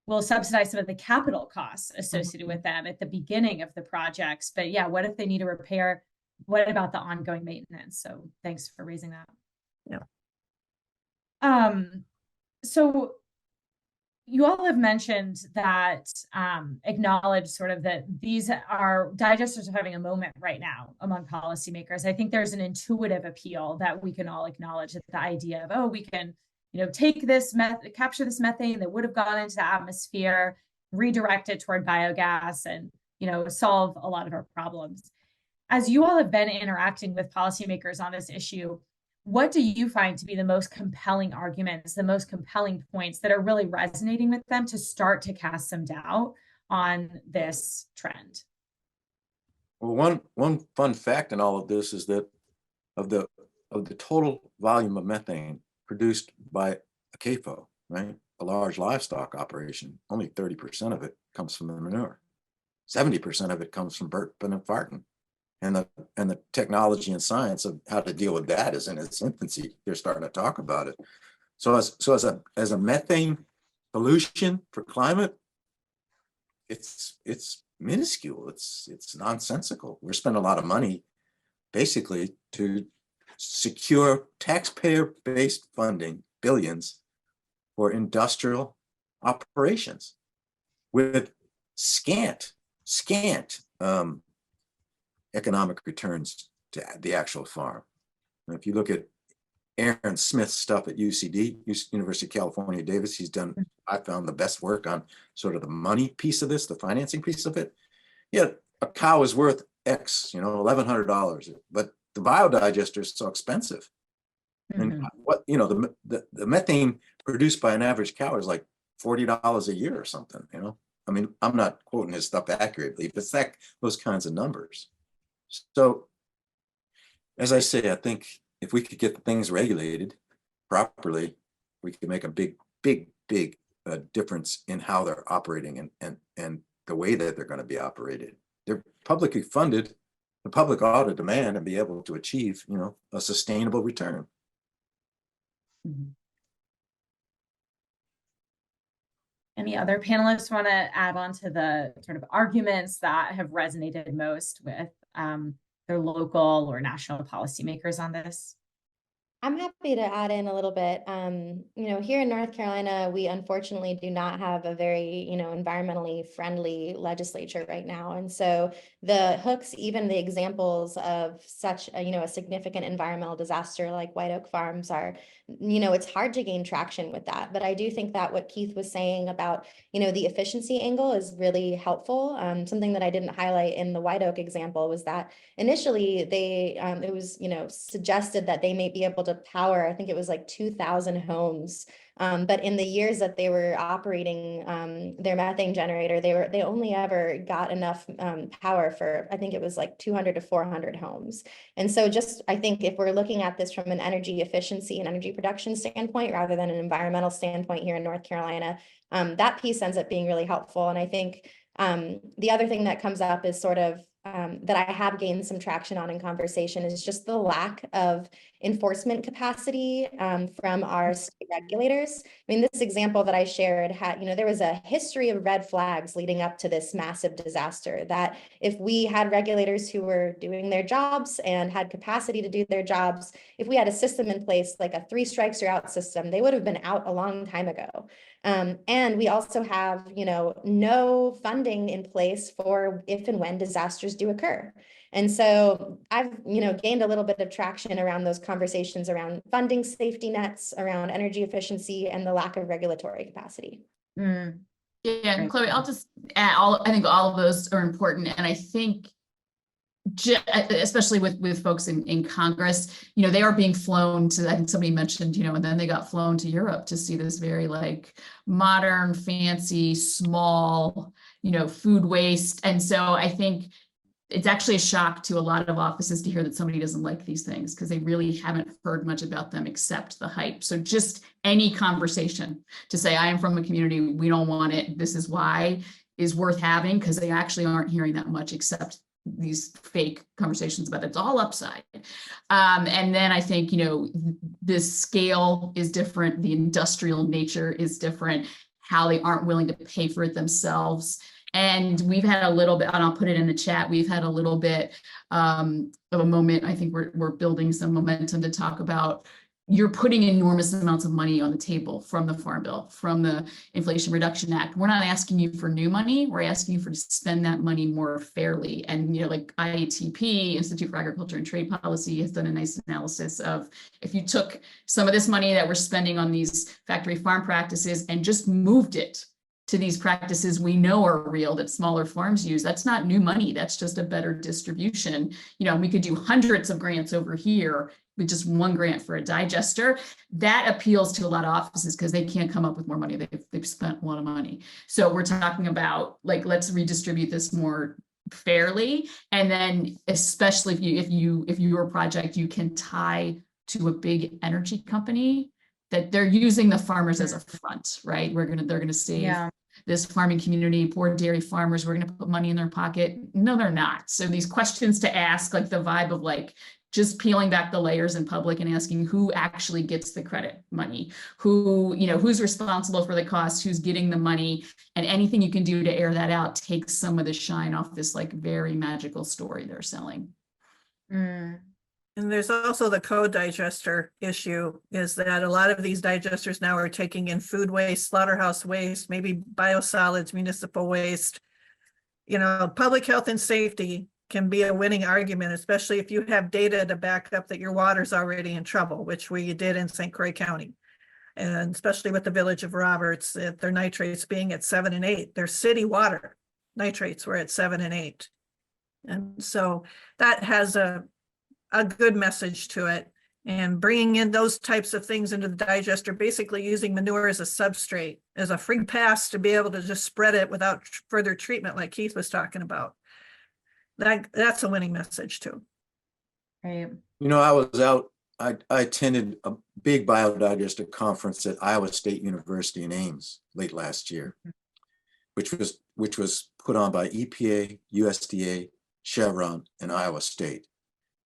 S4: will subsidize some of the capital costs associated with them at the beginning of the projects. But yeah, what if they need a repair? What about the ongoing maintenance? So thanks for raising that.
S5: Yeah.
S4: So you all have mentioned that, acknowledge sort of that these are digesters are having a moment right now among policymakers. I think there's an intuitive appeal that we can all acknowledge, that the idea of, oh, we can, take this capture this methane that would have gone into the atmosphere, redirect it toward biogas, and, solve a lot of our problems. As you all have been interacting with policymakers on this issue, what do you find to be the most compelling arguments, the most compelling points that are really resonating with them to start to cast some doubt on this trend?
S7: Well, one fun fact in all of this is that of the of the total volume of methane produced by a CAFO, right? A large livestock operation, only 30% of it comes from the manure. 70% of it comes from burping and farting. And the technology and science of how to deal with that is in its infancy. They're starting to talk about it. So as a methane pollution for climate, it's minuscule. It's nonsensical. We're spending a lot of money basically to secure taxpayer-based funding, billions, for industrial operations with scant economic returns to the actual farm. And if you look at Aaron Smith's stuff at UCD, University of California, Davis, he's done, I found, the best work on sort of the money piece of this, the financing piece of it. Yeah, a cow is worth X, $1,100, but the biodigester is so expensive. And what, the methane produced by an average cow is like $40 a year or something, I mean, I'm not quoting his stuff accurately, but it's those kinds of numbers. So, as I say, I think if we could get things regulated properly, we could make a big difference in how they're operating and the way that they're going to be operated. They're publicly funded. The public ought to demand and be able to achieve, a sustainable return.
S4: Any other panelists want to add on to the sort of arguments that have resonated most with their local or national policymakers on this?
S6: I'm happy to add in a little bit. Here in North Carolina, we unfortunately do not have a very, environmentally friendly legislature right now. And so the hooks, even the examples of such a significant environmental disaster like White Oak Farms are, it's hard to gain traction with that. But I do think that what Keith was saying about, the efficiency angle is really helpful. Something that I didn't highlight in the White Oak example was that initially it was, suggested that they may be able to power, I think it was like 2,000 homes. But in the years that they were operating their methane generator, they only ever got enough power for, I think it was like 200 to 400 homes. And so I think if we're looking at this from an energy efficiency and energy production standpoint, rather than an environmental standpoint here in North Carolina, that piece ends up being really helpful. And I think the other thing that comes up is sort of that I have gained some traction on in conversation is just the lack of enforcement capacity from our state regulators. I mean, this example that I shared had, there was a history of red flags leading up to this massive disaster that if we had regulators who were doing their jobs and had capacity to do their jobs, if we had a system in place, like a 3 strikes you're out system, they would have been out a long time ago. And we also have, no funding in place for if and when disasters do occur. And so I've, gained a little bit of traction around those conversations around funding safety nets, around energy efficiency, and the lack of regulatory capacity.
S8: Yeah,
S4: Great.
S8: Chloe, I'll just add I think all of those are important. And I think especially with folks in Congress, they are being flown to, I think somebody mentioned, and then they got flown to Europe to see this very like modern, fancy, small, food waste. And so I think it's actually a shock to a lot of offices to hear that somebody doesn't like these things because they really haven't heard much about them except the hype. So just any conversation to say, I am from a community, we don't want it, this is why, is worth having, because they actually aren't hearing that much except these fake conversations about it's all upside. And then I think, the scale is different. The industrial nature is different, how they aren't willing to pay for it themselves. And we've had a little bit, and I'll put it in the chat, we've had a little bit of a moment. I think we're building some momentum to talk about, you're putting enormous amounts of money on the table from the Farm Bill, from the Inflation Reduction Act. We're not asking you for new money. We're asking you to spend that money more fairly. And, like IATP, Institute for Agriculture and Trade Policy, has done a nice analysis of if you took some of this money that we're spending on these factory farm practices and just moved it to these practices we know are real that smaller farms use, that's not new money. That's just a better distribution. We could do hundreds of grants over here with just one grant for a digester. That appeals to a lot of offices because they can't come up with more money. They've spent a lot of money. So we're talking about let's redistribute this more fairly. And then especially if your project, you can tie to a big energy company, that they're using the farmers as a front, right? They're gonna save
S4: Yeah.
S8: this farming community, poor dairy farmers, we're gonna put money in their pocket. No, they're not. So these questions to ask, like the vibe of like just peeling back the layers in public and asking who actually gets the credit money, who's responsible for the cost, who's getting the money, and anything you can do to air that out takes some of the shine off this like very magical story they're selling.
S4: Mm.
S5: And there's also the co-digester issue, is that a lot of these digesters now are taking in food waste, slaughterhouse waste, maybe biosolids, municipal waste. Public health and safety can be a winning argument, especially if you have data to back up that your water's already in trouble, which we did in St. Croix County. And especially with the Village of Roberts, their nitrates being at 7 and 8, their city water nitrates were at 7 and 8. And so that has a good message to it, and bringing in those types of things into the digester, basically using manure as a substrate, as a free pass to be able to just spread it without further treatment, like Keith was talking about. That's a winning message too.
S4: Right.
S7: I was out, I attended a big biodigester conference at Iowa State University in Ames late last year, which was put on by EPA, USDA, Chevron, and Iowa State.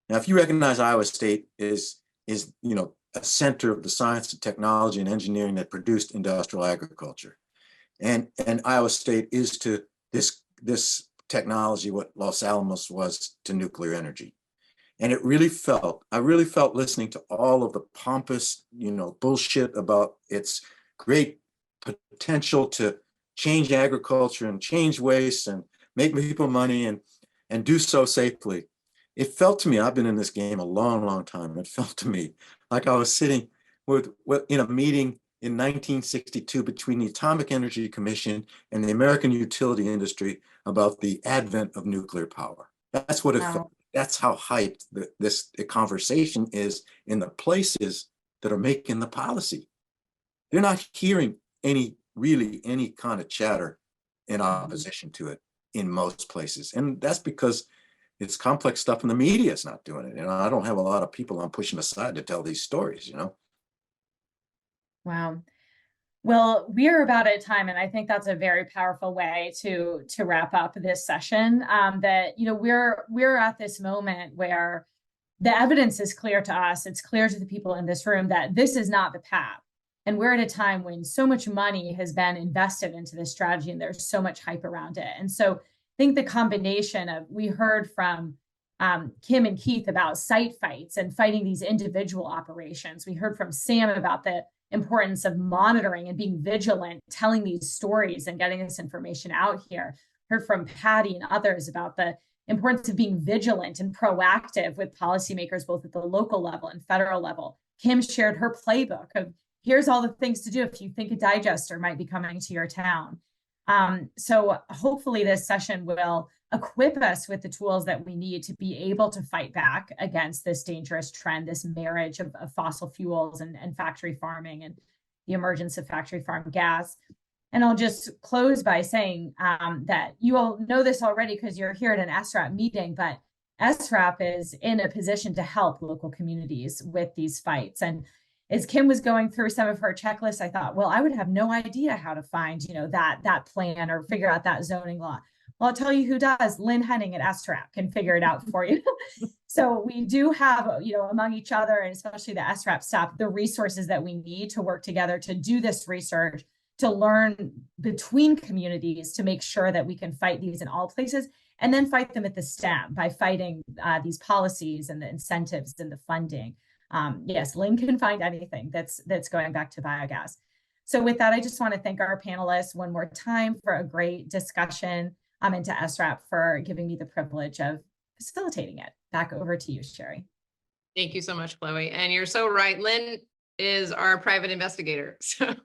S7: Now, if you recognize Iowa State is a center of the science and technology and engineering that produced industrial agriculture, and Iowa State is to this technology what Los Alamos was to nuclear energy. And I really felt listening to all of the pompous, bullshit about its great potential to change agriculture and change waste and make people money and do so safely. It felt to me, I've been in this game a long, long time. It felt to me like I was sitting in a meeting in 1962 between the Atomic Energy Commission and the American utility industry about the advent of nuclear power. That's what it felt. That's how hyped the conversation is in the places that are making the policy. They're not hearing any kind of chatter in opposition to it in most places. And that's because it's complex stuff and the media is not doing it. I don't have a lot of people I'm pushing aside to tell these stories,
S4: Wow. Well, we are about at time, and I think that's a very powerful way to wrap up this session. That we're at this moment where the evidence is clear to us. It's clear to the people in this room that this is not the path. And we're at a time when so much money has been invested into this strategy, and there's so much hype around it. And so I think the combination of, we heard from Kim and Keith about site fights and fighting these individual operations. We heard from Sam about the importance of monitoring and being vigilant, telling these stories and getting this information out here. Heard from Patty and others about the importance of being vigilant and proactive with policymakers, both at the local level and federal level. Kim shared her playbook of, here's all the things to do if you think a digester might be coming to your town. So hopefully this session will equip us with the tools that we need to be able to fight back against this dangerous trend, this marriage of fossil fuels and factory farming and the emergence of factory farm gas. And I'll just close by saying that you all know this already because you're here at an SRAP meeting, but SRAP is in a position to help local communities with these fights. And as Kim was going through some of her checklists, I thought, well, I would have no idea how to find, that plan or figure out that zoning law. Well, I'll tell you who does. Lynn Henning at SRAP can figure it out for you. So we do have, among each other, and especially the SRAP staff, the resources that we need to work together to do this research, to learn between communities, to make sure that we can fight these in all places, and then fight them at the stem by fighting these policies and the incentives and the funding. Yes, Lynn can find anything that's going back to biogas. So with that, I just want to thank our panelists one more time for a great discussion, and to SRAP for giving me the privilege of facilitating it. Back over to you, Sherry.
S2: Thank you so much, Chloe. And you're so right. Lynn is our private investigator. So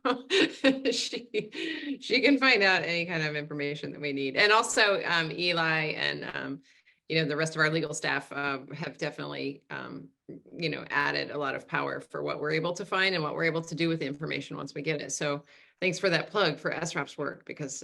S2: she can find out any kind of information that we need. And also Eli and the rest of our legal staff have definitely added a lot of power for what we're able to find and what we're able to do with the information once we get it. So thanks for that plug for SRAP's work, because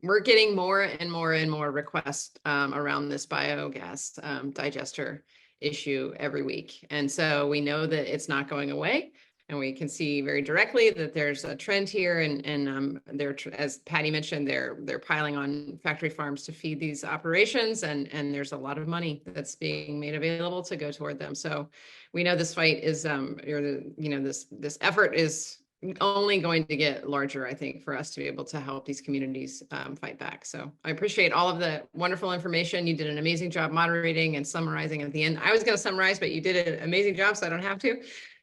S2: we're getting more and more and more requests around this biogas digester issue every week. And so we know that it's not going away. And we can see very directly that there's a trend here, and they're, as Patty mentioned, they're piling on factory farms to feed these operations, and there's a lot of money that's being made available to go toward them. So we know this fight is, this effort is only going to get larger, I think, for us to be able to help these communities fight back. So I appreciate all of the wonderful information. You did an amazing job moderating and summarizing at the end. I was going to summarize, but you did an amazing job, so I don't have to.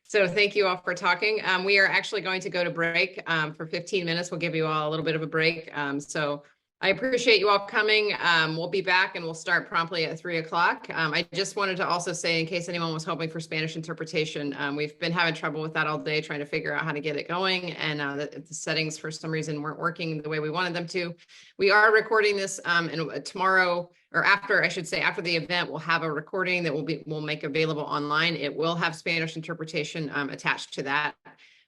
S2: So thank you all for talking. We are actually going to go to break for 15 minutes. We'll give you all a little bit of a break. So I appreciate you all coming. We'll be back and we'll start promptly at 3 o'clock. I just wanted to also say, in case anyone was hoping for Spanish interpretation, we've been having trouble with that all day, trying to figure out how to get it going. And the settings for some reason weren't working the way we wanted them to. We are recording this and tomorrow, or after, I should say, after the event, we'll have a recording that we'll make available online. It will have Spanish interpretation attached to that,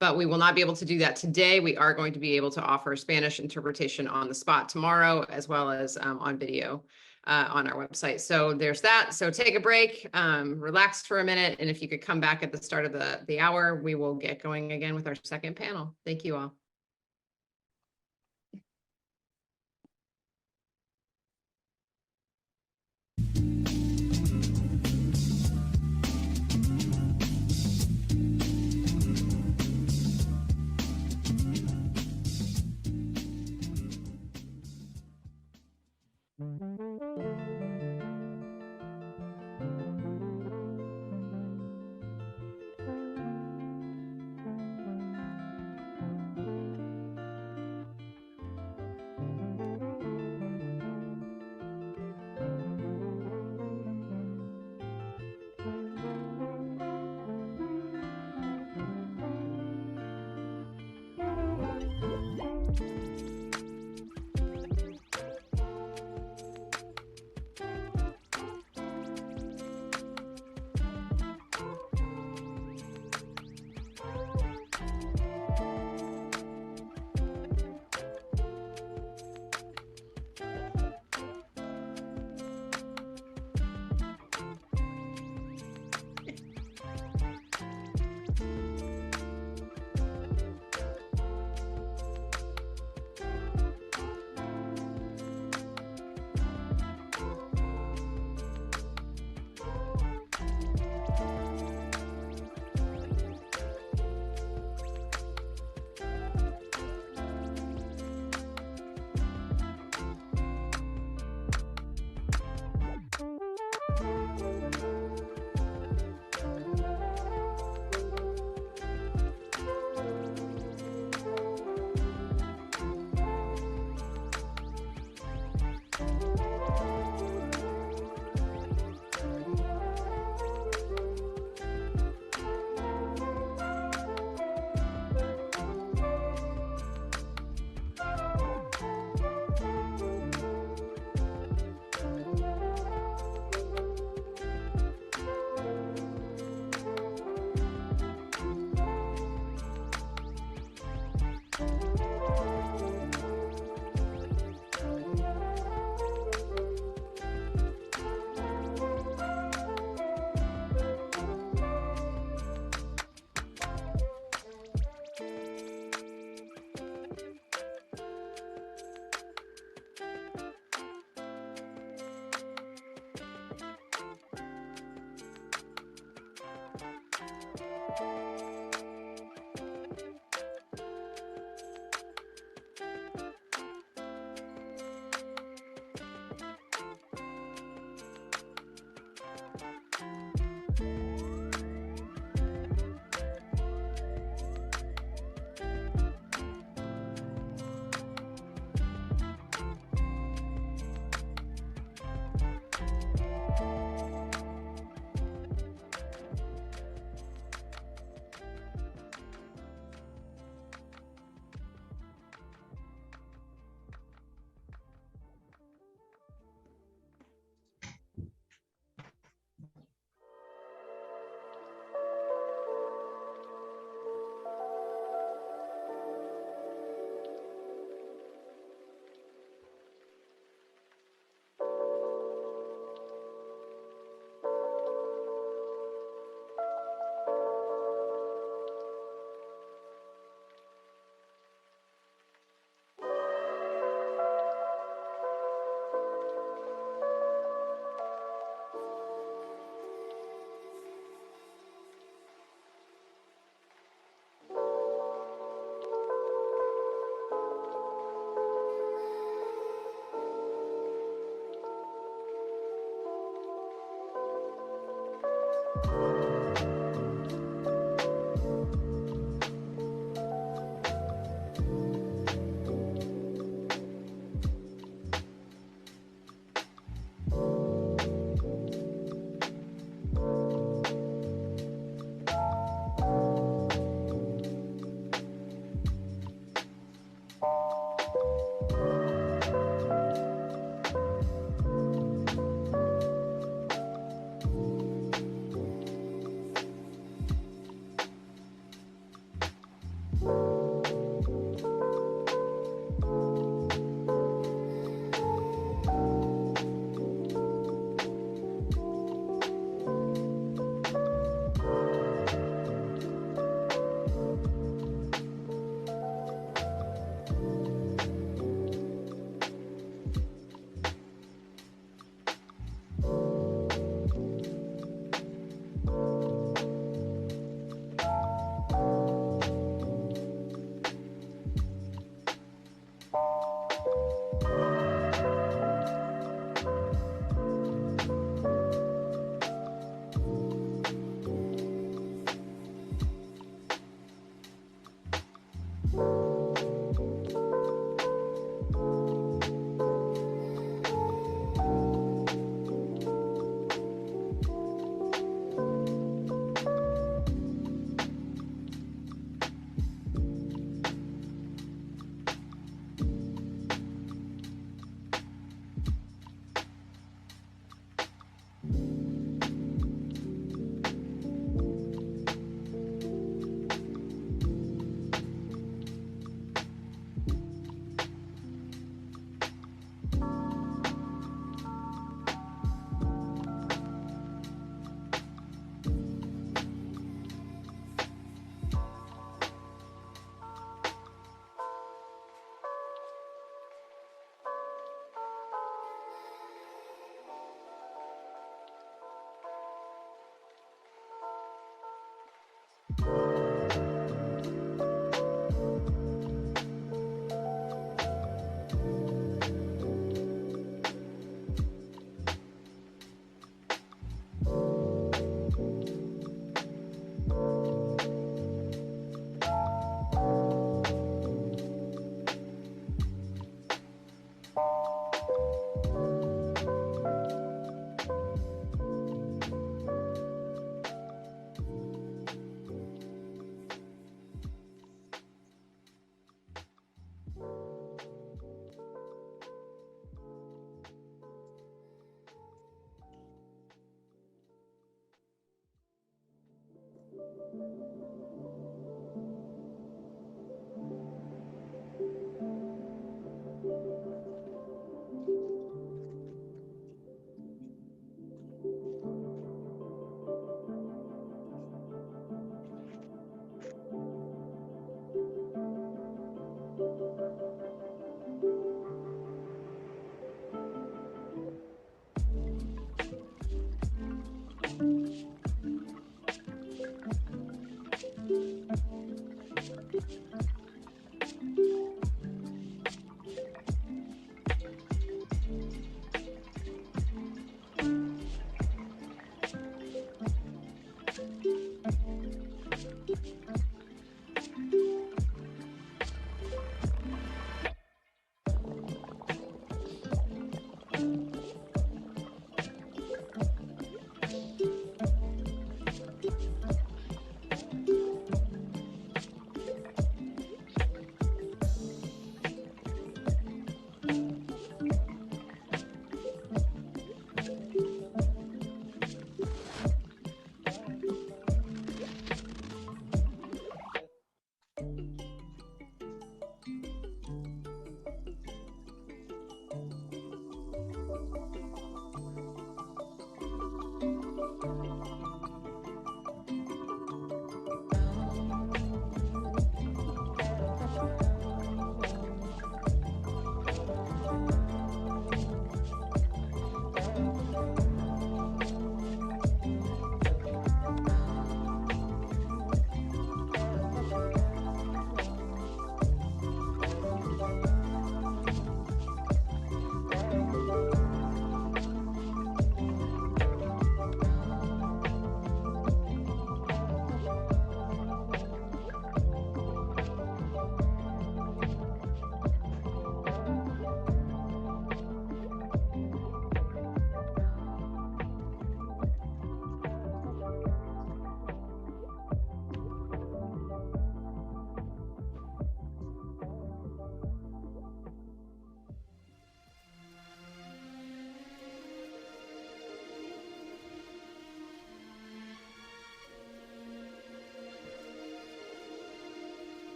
S2: but we will not be able to do that today. We are going to be able to offer Spanish interpretation on the spot tomorrow, as well as on video on our website. So there's that. So take a break, relax for a minute, and if you could come back at the start of the hour, we will get going again with our second panel. Thank you all.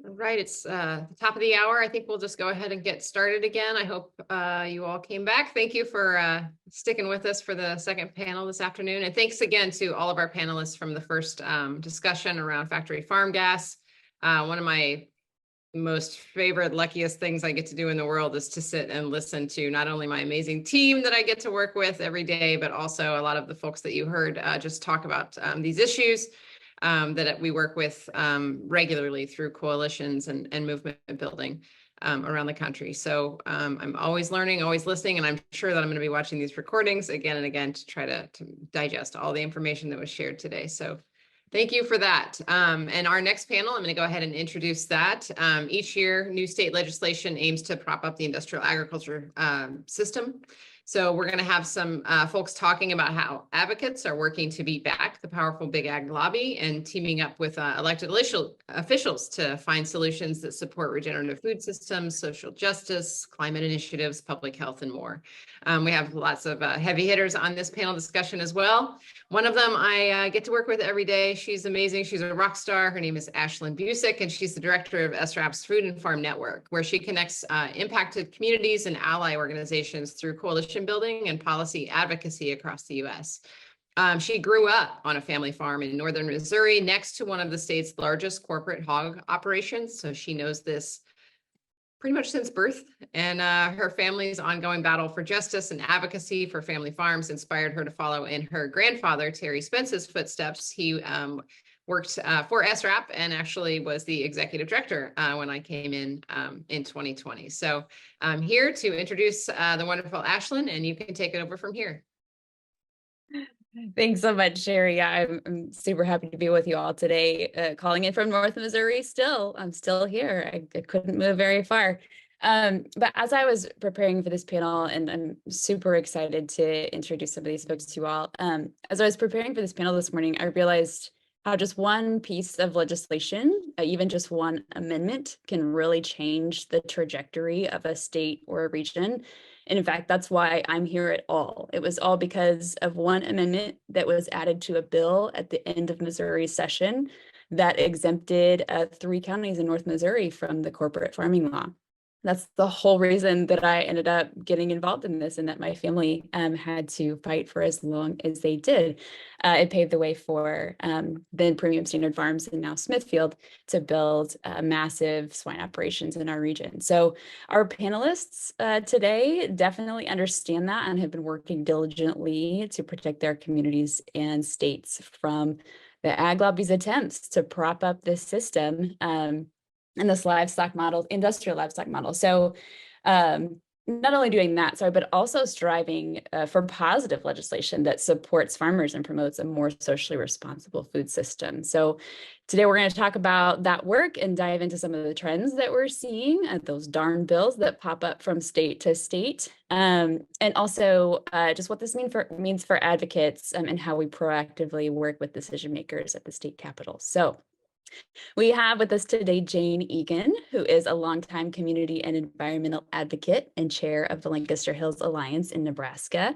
S2: All right, it's the top of the hour. I think we'll just go ahead and get started again. I hope you all came back. Thank you for sticking with us for the second panel this afternoon. And thanks again to all of our panelists from the first discussion around factory farm gas. One of my most favorite, luckiest things I get to do in the world is to sit and listen to not only my amazing team that I get to work with every day, but also a lot of the folks that you heard just talk about these issues. That we work with regularly through coalitions and movement building around the country. So I'm always learning, always listening, and I'm sure that I'm going to be watching these recordings again and again to try to digest all the information that was shared today. So thank you for that. And our next panel, I'm going to go ahead and introduce that. Each year, new state legislation aims to prop up the industrial agriculture system. So we're going to have some folks talking about how advocates are working to beat back the powerful big ag lobby and teaming up with elected officials to find solutions that support regenerative food systems, social justice, climate initiatives, public health, and more. We have lots of heavy hitters on this panel discussion as well. One of them I get to work with every day. She's amazing. She's a rock star. Her name is Ashlyn Busick, and she's the director of SRAP's Food and Farm Network, where she connects impacted communities and ally organizations through coalition building and policy advocacy across the U.S. She grew up on a family farm in northern Missouri next to one of the state's largest corporate hog operations. So she knows this pretty much since birth, and her family's ongoing battle for justice and advocacy for family farms inspired her to follow in her grandfather, Terry Spence's footsteps. He worked for SRAP and actually was the executive director when I came in 2020. So I'm here to introduce the wonderful Ashlyn, and you can take it over from here.
S9: Thanks so much, Sherry. I'm super happy to be with you all today, calling in from North Missouri still. I'm still here. I couldn't move very far. But as I was preparing for this panel, and I'm super excited to introduce some of these folks to you all, as I was preparing for this panel this morning, I realized how just one piece of legislation, even just one amendment, can really change the trajectory of a state or a region. And in fact, that's why I'm here at all. It was all because of one amendment that was added to a bill at the end of Missouri's session that exempted 3 counties in North Missouri from the corporate farming law. That's the whole reason that I ended up getting involved in this, and that my family had to fight for as long as they did. It paved the way for then Premium Standard Farms and now Smithfield to build massive swine operations in our region. So our panelists today definitely understand that and have been working diligently to protect their communities and states from the ag lobby's attempts to prop up this system. And this livestock model, industrial livestock model. So not only doing that, sorry, but also striving for positive legislation that supports farmers and promotes a more socially responsible food system. So today we're going to talk about that work and dive into some of the trends that we're seeing at those darn bills that pop up from state to state, and also just what this means for advocates and how we proactively work with decision makers at the state capitol. So we have with us today Jane Egan, who is a longtime community and environmental advocate and chair of the Lancaster Hills Alliance in Nebraska.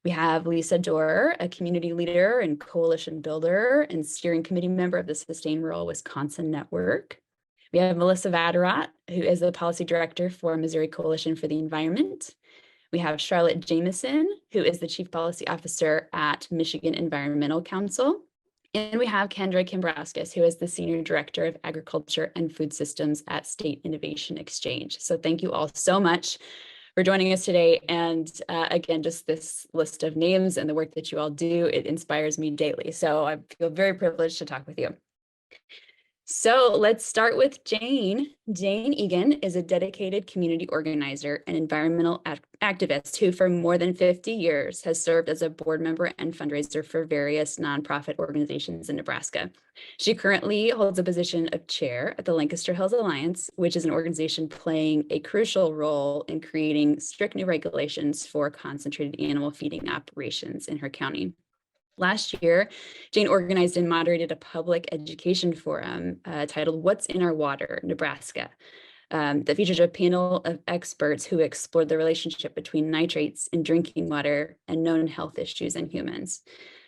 S9: We have Lisa Dorer, a community leader and coalition builder and steering committee member of the Sustain Rural Wisconsin Network. We have Melissa Vaderat, who is the policy director for Missouri Coalition for the Environment. We have Charlotte Jameson, who is the chief policy officer at Michigan Environmental Council. And we have Kendra Kimbrauskas, who is the Senior Director of Agriculture and Food Systems at State Innovation Exchange. So thank you all so much for joining us today. And again, just this list of names and the work that you all do, it inspires me daily. So I feel very privileged to talk with you. So let's start with Jane. Jane Egan is a dedicated community organizer and environmental activist who for more than 50 years has served as a board member and fundraiser for various nonprofit organizations in Nebraska. She currently holds a position of chair at the Lancaster Hills Alliance, which is an organization playing a crucial role in creating strict new regulations for concentrated animal feeding operations in her county. Last year, Jane organized and moderated a public education forum titled What's in Our Water, Nebraska, that featured a panel of experts who explored the relationship between nitrates in drinking water and known health issues in humans.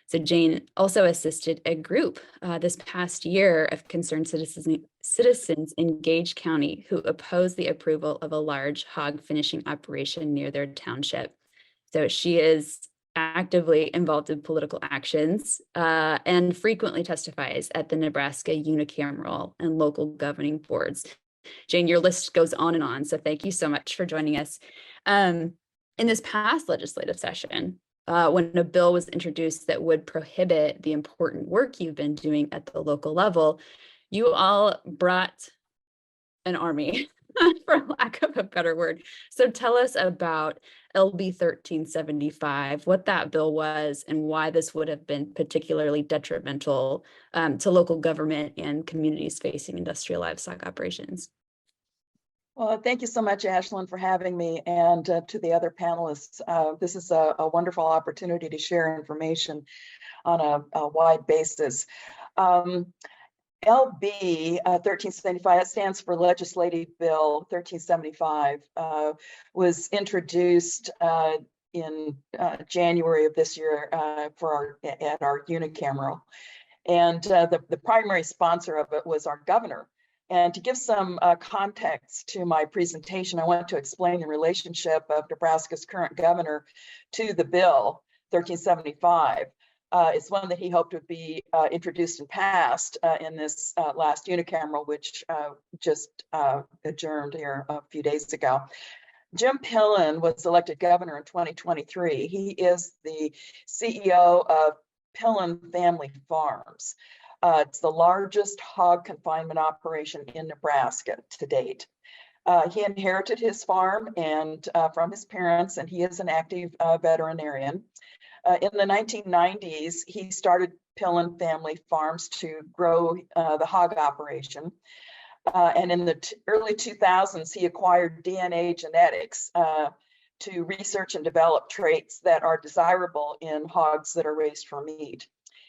S9: So Jane also assisted a group this past year of concerned citizens in Gage County who opposed the approval of a large hog finishing operation near their township. So she is actively involved in political actions and frequently testifies at the Nebraska unicameral and local governing boards. Jane, your list goes on and on, so thank you so much for joining us. In this past legislative session, when a bill was introduced that would prohibit the important work you've been doing at the local level, you all brought an army, for lack of a better word. So tell us about LB 1375, what that bill was, and why this would have been particularly detrimental to local government and communities facing industrial livestock operations.
S10: Well, thank you so much, Ashlyn, for having me, and to the other panelists. This is a wonderful opportunity to share information on a wide basis. LB 1375, that stands for Legislative Bill 1375, was introduced in January of this year at our unicameral. And the primary sponsor of it was our governor. And to give some context to my presentation, I want to explain the relationship of Nebraska's current governor to the bill 1375. It's one that he hoped would be introduced and passed in this last unicameral, which just adjourned here a few days ago. Jim Pillen was elected governor in 2023. He is the CEO of Pillen Family Farms. It's the largest hog confinement operation in Nebraska to date. He inherited his farm and from his parents, and he is an active veterinarian. In the 1990s, he started Pillen Family Farms to grow the hog operation. And in the early 2000s, he acquired DNA genetics to research and develop traits that are desirable in hogs that are raised for meat.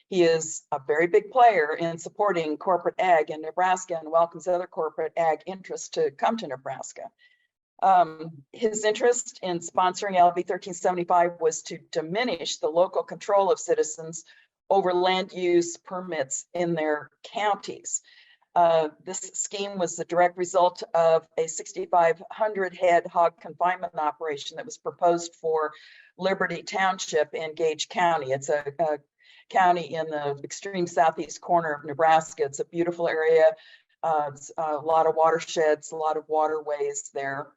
S10: He is a very big player in supporting corporate ag in Nebraska and welcomes other corporate ag interests to come to Nebraska. His interest in sponsoring LB 1375 was to diminish the local control of citizens over land use permits in their counties. This scheme was the direct result of a 6,500 head hog confinement operation that was proposed for Liberty Township in Gage County. It's a county in the extreme southeast corner of Nebraska. It's a beautiful area. It's a lot of watersheds, a lot of waterways there.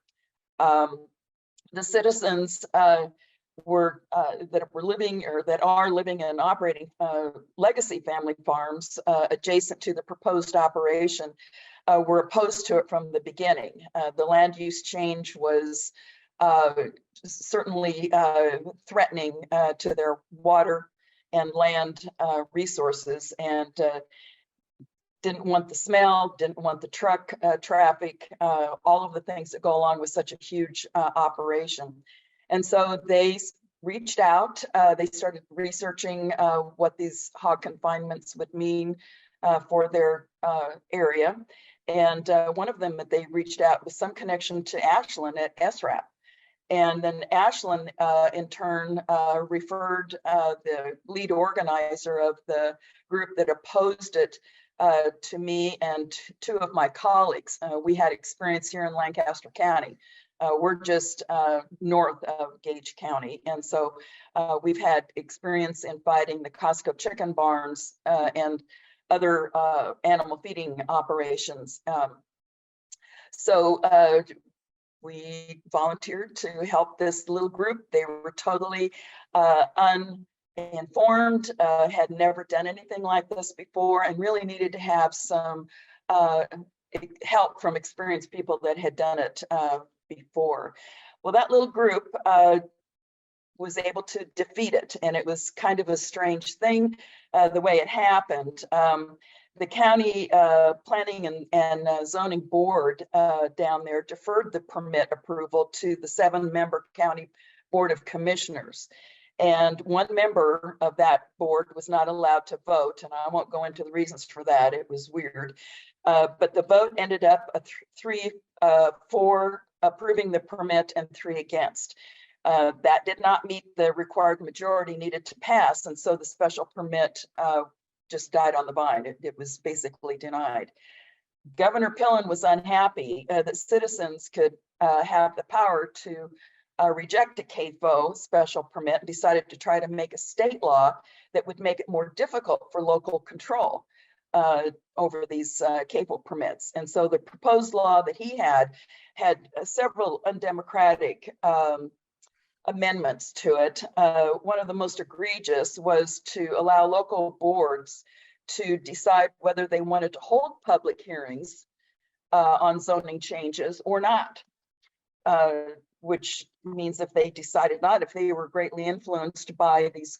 S10: The citizens that were living or that are living and operating legacy family farms adjacent to the proposed operation were opposed to it from the beginning. The land use change was certainly threatening to their water and land resources, and didn't want the smell, didn't want the truck traffic, all of the things that go along with such a huge operation. And so they reached out, they started researching what these hog confinements would mean for their area. And one of them that they reached out was some connection to Ashland at SRAP. And then Ashland, in turn, referred the lead organizer of the group that opposed it to me and two of my colleagues. We had experience here in Lancaster County. We're just north of Gage County. And so we've had experience in fighting the Costco chicken barns and other animal feeding operations. So we volunteered to help this little group. They were totally uninformed, had never done anything like this before, and really needed to have some help from experienced people that had done it before. Well, that little group was able to defeat it, and it was kind of a strange thing the way it happened. The county planning and zoning board down there deferred the permit approval to the 7-member county board of commissioners. And one member of that board was not allowed to vote, and I won't go into the reasons for that. It was weird. But the vote ended up 3-4 approving the permit and 3 against. That did not meet the required majority needed to pass, and so the special permit just died on the vine. It was basically denied. Governor Pillen was unhappy that citizens could have the power to reject a CAFO special permit, and decided to try to make a state law that would make it more difficult for local control over these CAFO permits. And so the proposed law that he had several undemocratic amendments to it. One of the most egregious was to allow local boards to decide whether they wanted to hold public hearings on zoning changes or not, which means if they decided not, if they were greatly influenced by these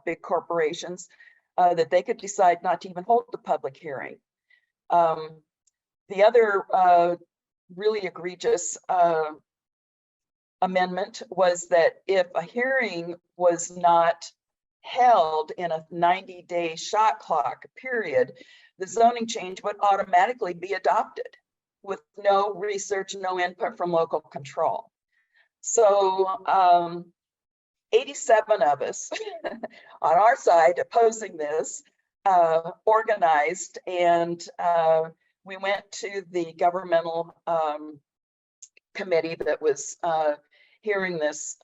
S10: big corporations, that they could decide not to even hold the public hearing. The other really egregious amendment was that if a hearing was not held in a 90-day shot clock period, the zoning change would automatically be adopted with no research, no input from local control. So 87 of us on our side opposing this organized, and we went to the governmental committee that was hearing this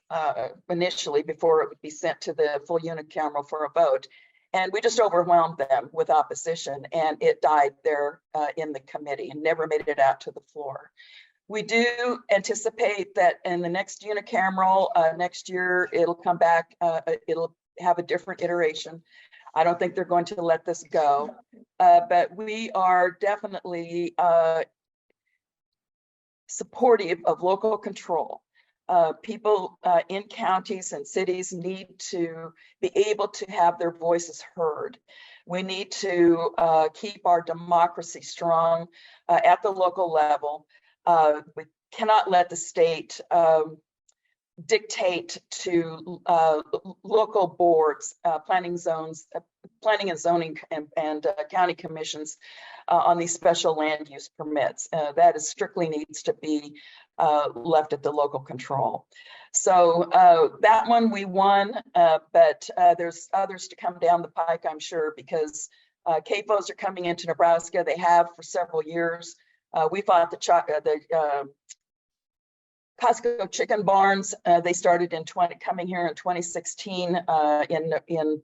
S10: initially before it would be sent to the full unicameral for a vote. And we just overwhelmed them with opposition, and it died there in the committee and never made it out to the floor. We do anticipate that in the next unicameral next year, it'll come back, it'll have a different iteration. I don't think they're going to let this go, but we are definitely supportive of local control. People in counties and cities need to be able to have their voices heard. We need to keep our democracy strong at the local level. We cannot let the state dictate to local boards, planning and zoning and county commissions on these special land use permits. That is strictly needs to be left at the local control. So that one we won, but there's others to come down the pike, I'm sure, because CAFOs are coming into Nebraska. They have for several years. We fought the Costco chicken barns. They started coming here in 2016 in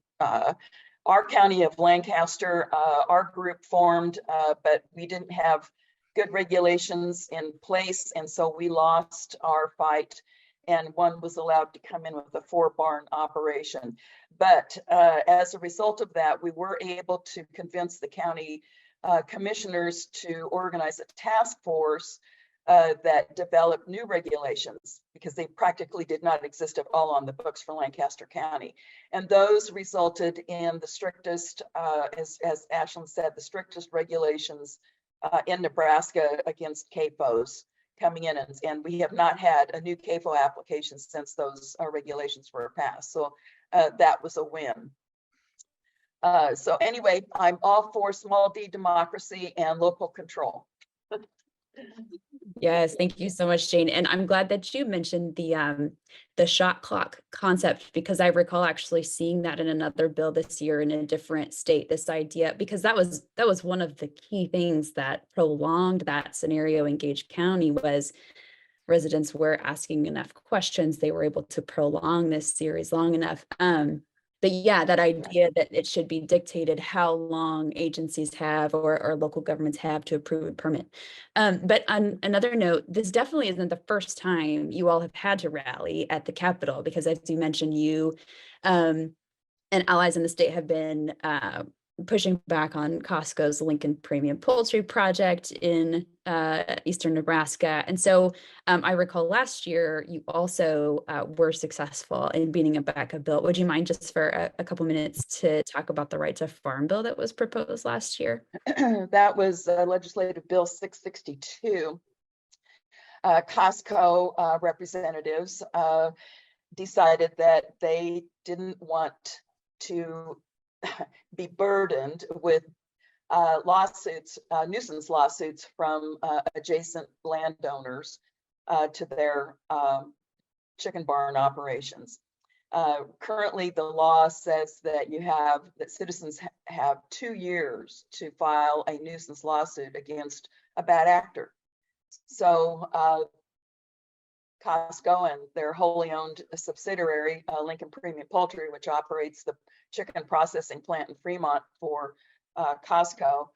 S10: our county of Lancaster. Our group formed, but we didn't have good regulations in place, and so we lost our fight, and one was allowed to come in with a 4-barn operation. But as a result of that, we were able to convince the county commissioners to organize a task force that developed new regulations, because they practically did not exist at all on the books for Lancaster County. And those resulted in the strictest, as Ashlyn said, the strictest regulations in Nebraska against CAFOs coming in. And we have not had a new CAFO application since those regulations were passed. So that was a win. So anyway, I'm all for small d democracy and local control.
S9: Yes, thank you so much, Jane. And I'm glad that you mentioned the shot clock concept, because I recall actually seeing that in another bill this year in a different state, this idea, because that was one of the key things that prolonged that scenario in Gage County, was residents were asking enough questions. They were able to prolong this series long enough. But yeah, that idea that it should be dictated how long agencies have or local governments have to approve a permit. But on another note, this definitely isn't the first time you all have had to rally at the Capitol, because as you mentioned, you and allies in the state have been pushing back on Costco's Lincoln Premium Poultry Project in eastern Nebraska. And so I recall last year you also were successful in beating a backup bill. Would you mind just for a couple minutes to talk about the Right to Farm bill that was proposed last year?
S10: That was Legislative Bill 662. Costco representatives decided that they didn't want to be burdened with lawsuits, nuisance lawsuits from adjacent landowners to their chicken barn operations. Currently, the law says that citizens have 2 years to file a nuisance lawsuit against a bad actor. So Costco and their wholly owned subsidiary, Lincoln Premium Poultry, which operates the chicken processing plant in Fremont for Costco,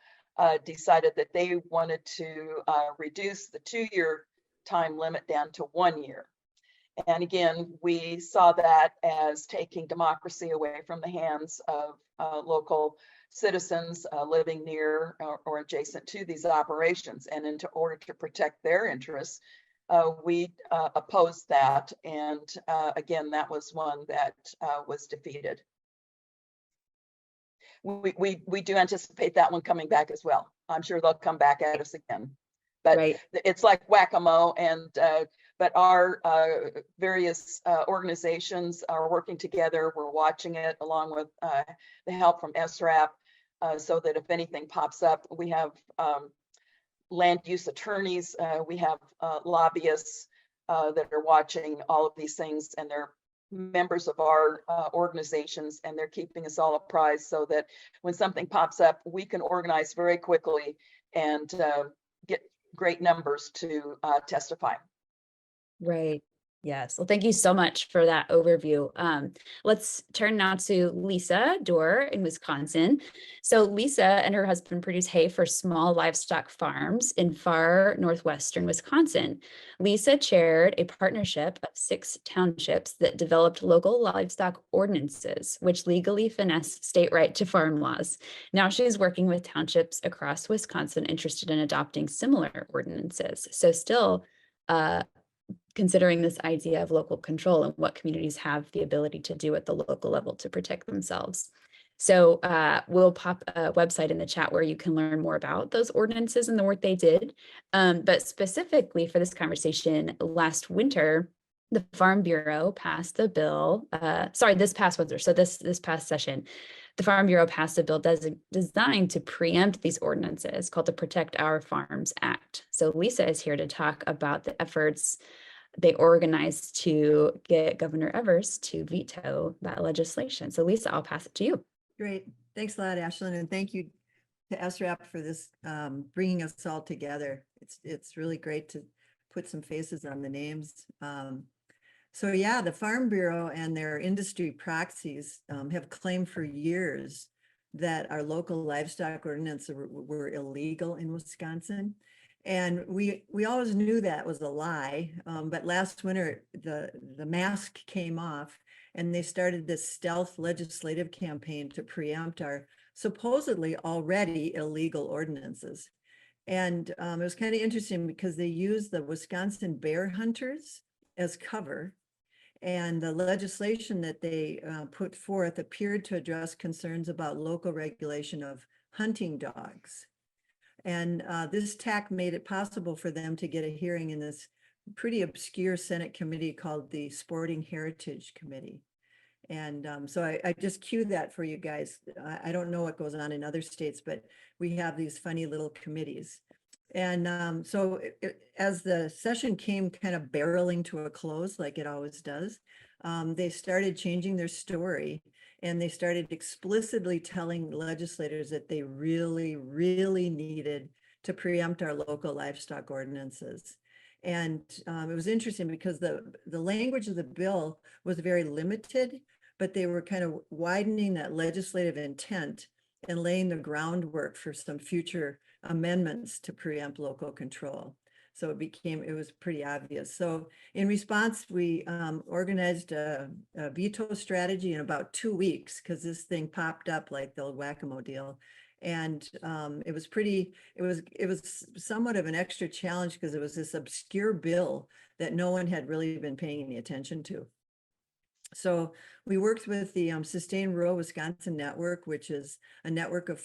S10: decided that they wanted to reduce the 2-year time limit down to 1 year. And again, we saw that as taking democracy away from the hands of local citizens living near or adjacent to these operations. And in order to protect their interests, we opposed that. And again, that was one that was defeated. We do anticipate that one coming back as well. I'm sure they'll come back at us again. But right. It's like whack-a-mole, and but our various organizations are working together. We're watching it along with the help from SRAP, so that if anything pops up, we have land use attorneys, we have lobbyists that are watching all of these things, and they're members of our organizations, and they're keeping us all apprised so that when something pops up, we can organize very quickly and get great numbers to testify.
S9: Right. Yes. Well, thank you so much for that overview. Let's turn now to Lisa Dorr in Wisconsin. So Lisa and her husband produce hay for small livestock farms in far northwestern Wisconsin. Lisa chaired a partnership of 6 townships that developed local livestock ordinances, which legally finesse state right to farm laws. Now she's working with townships across Wisconsin interested in adopting similar ordinances. So still, considering this idea of local control and what communities have the ability to do at the local level to protect themselves. So we'll pop a website in the chat where you can learn more about those ordinances and the work they did. But specifically for this conversation, last winter, the Farm Bureau passed the bill, this past winter, so this past session, the Farm Bureau passed a bill designed to preempt these ordinances called the Protect Our Farms Act. So Lisa is here to talk about the efforts they organized to get Governor Evers to veto that legislation. So Lisa, I'll pass it to you.
S11: Great. Thanks a lot, Ashlyn, and thank you to SRAP for this, bringing us all together. It's really great to put some faces on the names. So yeah, the Farm Bureau and their industry proxies have claimed for years that our local livestock ordinance were illegal in Wisconsin. And we always knew that was a lie, but last winter, the mask came off and they started this stealth legislative campaign to preempt our supposedly already illegal ordinances. And it was kind of interesting because they used the Wisconsin bear hunters as cover. And the legislation that they put forth appeared to address concerns about local regulation of hunting dogs. And this tack made it possible for them to get a hearing in this pretty obscure Senate committee called the Sporting Heritage Committee. And so I just cued that for you guys. I don't know what goes on in other states, but we have these funny little committees. And so as the session came kind of barreling to a close, like it always does, they started changing their story and they started explicitly telling legislators that they really, really needed to preempt our local livestock ordinances. And it was interesting because the language of the bill was very limited, but they were kind of widening that legislative intent and laying the groundwork for some future amendments to preempt local control. So it was pretty obvious. So in response, we organized a veto strategy in about 2 weeks because this thing popped up like the old whack-a-mole deal. And it was somewhat of an extra challenge because it was this obscure bill that no one had really been paying any attention to. So we worked with the Sustain Rural Wisconsin Network, which is a network of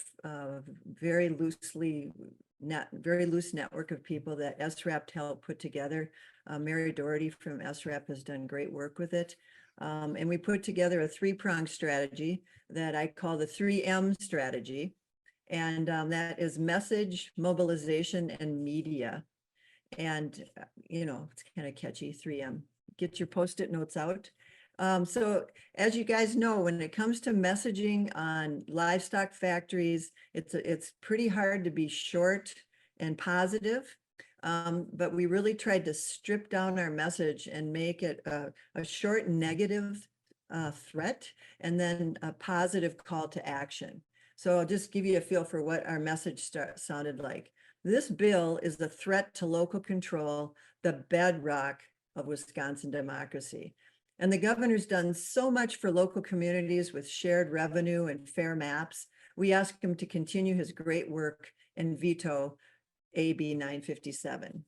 S11: very loose network of people that SRAP helped put together. Mary Doherty from SRAP has done great work with it. And we put together a 3-pronged strategy that I call the 3M strategy. And that is message, mobilization, and media. And, it's kind of catchy, 3M. Get your Post-it notes out. So as you guys know, when it comes to messaging on livestock factories, it's pretty hard to be short and positive. But we really tried to strip down our message and make it a short negative threat and then a positive call to action. So I'll just give you a feel for what our message sounded like. This bill is the threat to local control, the bedrock of Wisconsin democracy. And the governor's done so much for local communities with shared revenue and fair maps. We ask him to continue his great work and veto AB 957.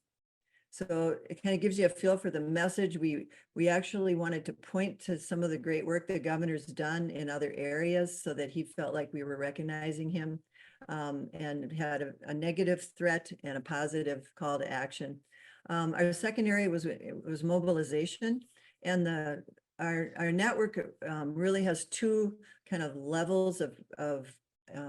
S11: So it kind of gives you a feel for the message. We actually wanted to point to some of the great work the governor's done in other areas so that he felt like we were recognizing him, and had a negative threat and a positive call to action. Our second area was mobilization. And our network really has 2 kind of levels of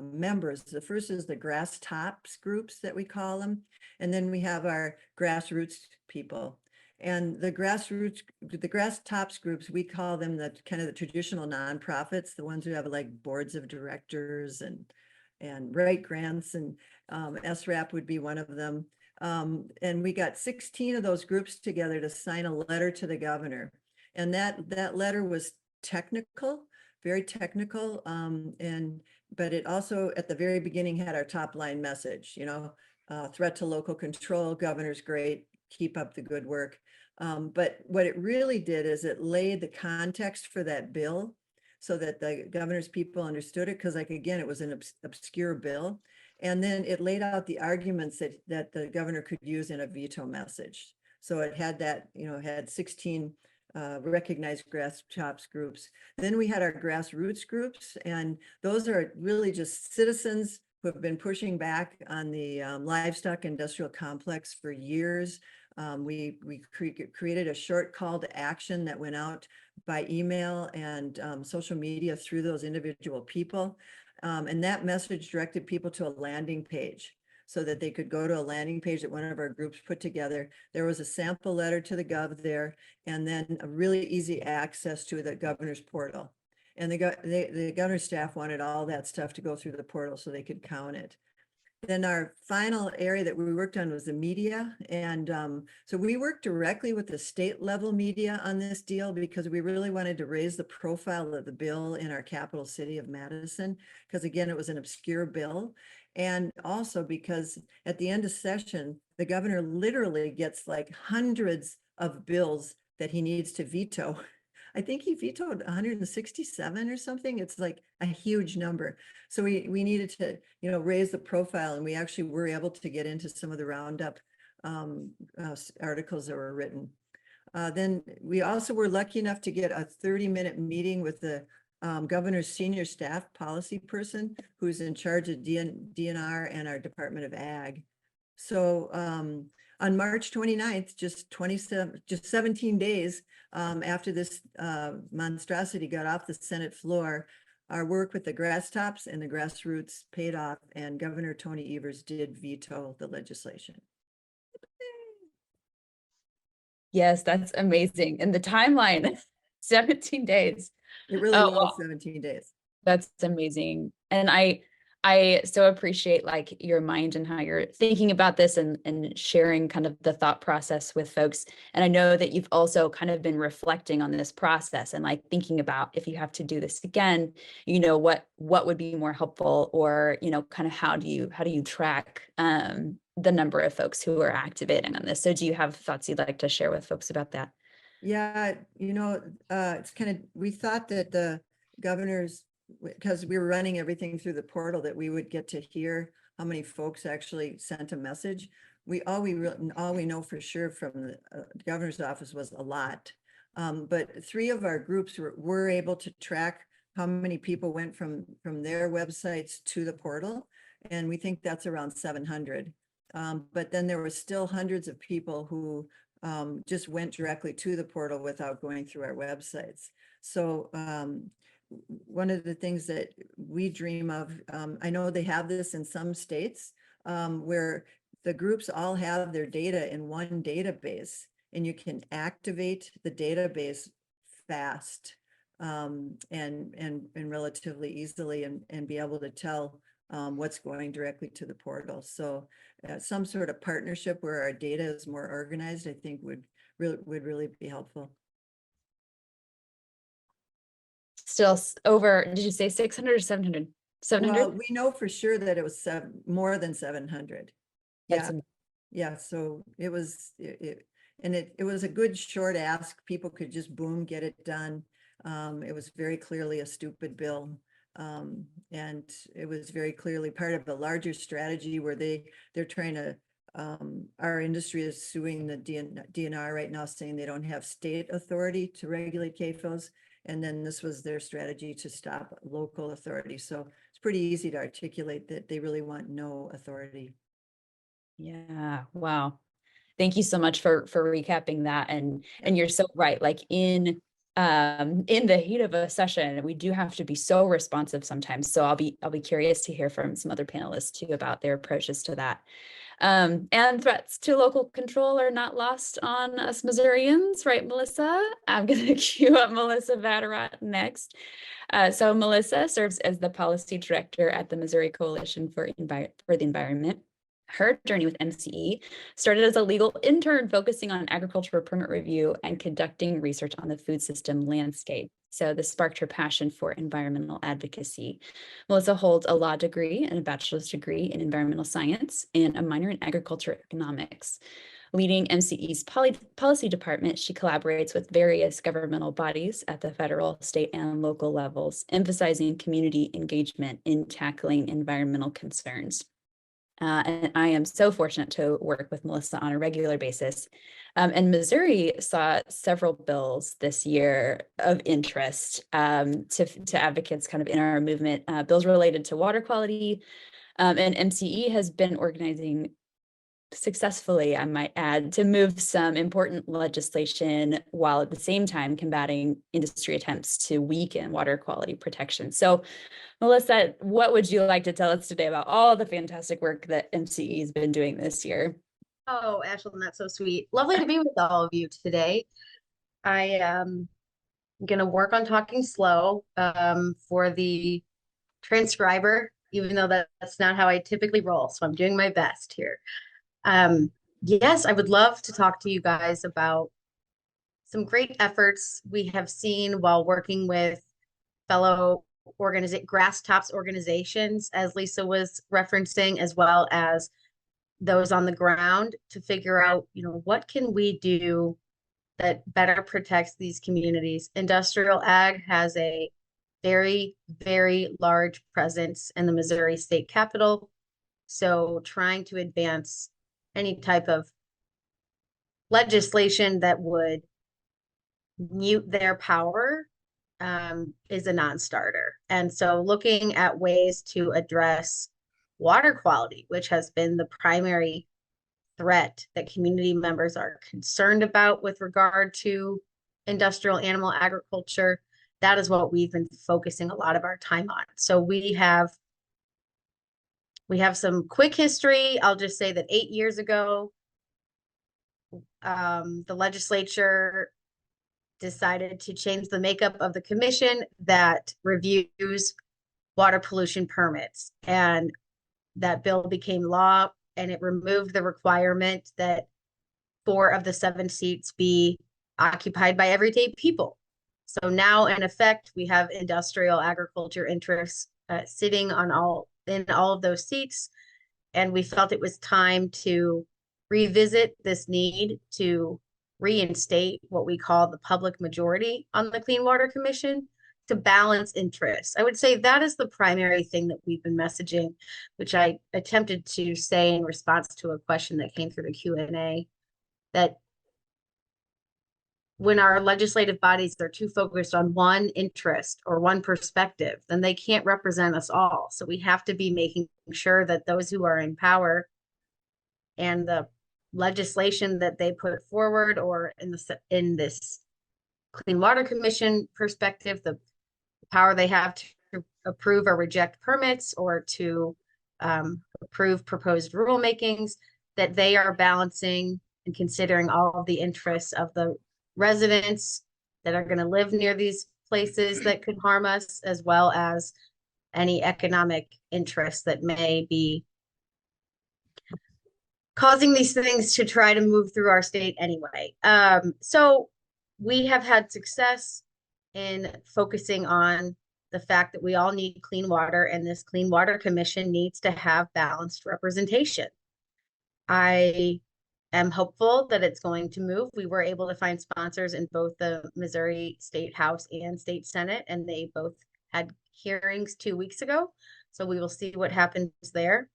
S11: members. The first is the grass tops groups that we call them. And then we have our grassroots people. And the grass tops groups, we call them the kind of the traditional nonprofits, the ones who have like boards of directors and write grants, and SRAP would be one of them. And we got 16 of those groups together to sign a letter to the governor. And that letter was technical, very technical. But it also at the very beginning had our top line message, threat to local control, governor's great, keep up the good work. But what it really did is it laid the context for that bill so that the governor's people understood it. Because again, it was an obscure bill. And then it laid out the arguments that the governor could use in a veto message. So it had that, had 16 recognized grass tops groups. Then we had our grassroots groups, and those are really just citizens who have been pushing back on the livestock industrial complex for years. We created a short call to action that went out by email and social media through those individual people. And that message directed people to a landing page so that they could go to a landing page that one of our groups put together. There was a sample letter to the gov there, and then a really easy access to the governor's portal. And the governor's staff wanted all that stuff to go through the portal so they could count it. Then our final area that we worked on was the media. And so we worked directly with the state level media on this deal because we really wanted to raise the profile of the bill in our capital city of Madison, because again, it was an obscure bill. And also because at the end of session, the governor literally gets like hundreds of bills that he needs to veto. I think he vetoed 167 or something. It's like a huge number. So we needed to, raise the profile, and we actually were able to get into some of the roundup articles that were written. Then we also were lucky enough to get a 30-minute meeting with the governor's senior staff policy person who's in charge of DNR and our Department of Ag. So on March 29th, just 17 days after this monstrosity got off the Senate floor, our work with the grass tops and the grassroots paid off, and Governor Tony Evers did veto the legislation.
S9: Yes, that's amazing. And the timeline, 17 days.
S11: It really
S9: Oh,
S11: was
S9: wow.
S11: 17 days.
S9: That's amazing. And I so appreciate like your mind and how you're thinking about this and sharing kind of the thought process with folks. And I know that you've also kind of been reflecting on this process and like thinking about if you have to do this again, what would be more helpful, or, kind of how do you track the number of folks who are activating on this. So do you have thoughts you'd like to share with folks about that?
S11: Yeah, it's kind of, we thought that the governors, because we were running everything through the portal, that we would get to hear how many folks actually sent a message. All we know for sure from the governor's office was a lot. But 3 of our groups were able to track how many people went from their websites to the portal. And we think that's around 700. But then there were still hundreds of people who just went directly to the portal without going through our websites. So one of the things that we dream of, I know they have this in some states where the groups all have their data in one database, and you can activate the database fast and relatively easily, and be able to tell what's going directly to the portal. So some sort of partnership where our data is more organized, I think would really be helpful.
S9: Still over, did you say 600 or 700? 700?
S11: Well, we know for sure that it was more than 700.
S9: That's
S11: Yeah. So it was, it was a good short ask. People could just boom, get it done. It was very clearly a stupid bill. And it was very clearly part of a larger strategy where they're trying to, our industry is suing the DNR right now, saying they don't have state authority to regulate CAFOs. And then this was their strategy to stop local authority. So it's pretty easy to articulate that they really want no authority.
S9: Yeah. Wow. Thank you so much for recapping that. And you're so right. Like in the heat of a session, we do have to be so responsive sometimes. So I'll be curious to hear from some other panelists too about their approaches to that. And threats to local control are not lost on us Missourians, right, Melissa? I'm going to queue up Melissa Vatterott next. So Melissa serves as the policy director at the Missouri Coalition for the Environment. Her journey with MCE started as a legal intern focusing on agricultural permit review and conducting research on the food system landscape. So this sparked her passion for environmental advocacy. Melissa holds a law degree and a bachelor's degree in environmental science and a minor in agriculture economics. Leading MCE's policy department, she collaborates with various governmental bodies at the federal, state, and local levels, emphasizing community engagement in tackling environmental concerns. And I am so fortunate to work with Melissa on a regular basis. And Missouri saw several bills this year of interest to advocates kind of in our movement, bills related to water quality. And MCE has been organizing successfully, I might add, to move some important legislation while at the same time combating industry attempts to weaken water quality protection. So Melissa, what would you like to tell us today about all the fantastic work that MCE has been doing this year?
S12: Oh, Ashlyn, that's so sweet. Lovely to be with all of you today. I I'm gonna work on talking slow for the transcriber, even though that's not how I typically roll. So I'm doing my best here. Yes, I would love to talk to you guys about some great efforts we have seen while working with fellow grass tops organizations, as Lisa was referencing, as well as those on the ground, to figure out, what can we do that better protects these communities. Industrial ag has a very, very large presence in the Missouri state capitol. So trying to advance any type of legislation that would mute their power is a non-starter. And so looking at ways to address water quality, which has been the primary threat that community members are concerned about with regard to industrial animal agriculture, that is what we've been focusing a lot of our time on. So we have some quick history. I'll just say that 8 years ago, the legislature decided to change the makeup of the commission that reviews water pollution permits. And that bill became law, and it removed the requirement that 4 of the 7 seats be occupied by everyday people. So now, in effect, we have industrial agriculture interests sitting in all of those seats. And we felt it was time to revisit this need to reinstate what we call the public majority on the Clean Water Commission to balance interests. I would say that is the primary thing that we've been messaging, which I attempted to say in response to a question that came through the Q&A, that when our legislative bodies are too focused on one interest or one perspective, then they can't represent us all. So we have to be making sure that those who are in power and the legislation that they put forward, or in this Clean Water Commission perspective, the power they have to approve or reject permits or to approve proposed rulemakings, that they are balancing and considering all of the interests of the residents that are going to live near these places that could harm us, as well as any economic interests that may be causing these things to try to move through our state anyway. So we have had success in focusing on the fact that we all need clean water, and this Clean Water Commission needs to have balanced representation. I am hopeful that it's going to move. We were able to find sponsors in both the Missouri State House and State Senate, and they both had hearings 2 weeks ago. So we will see what happens there.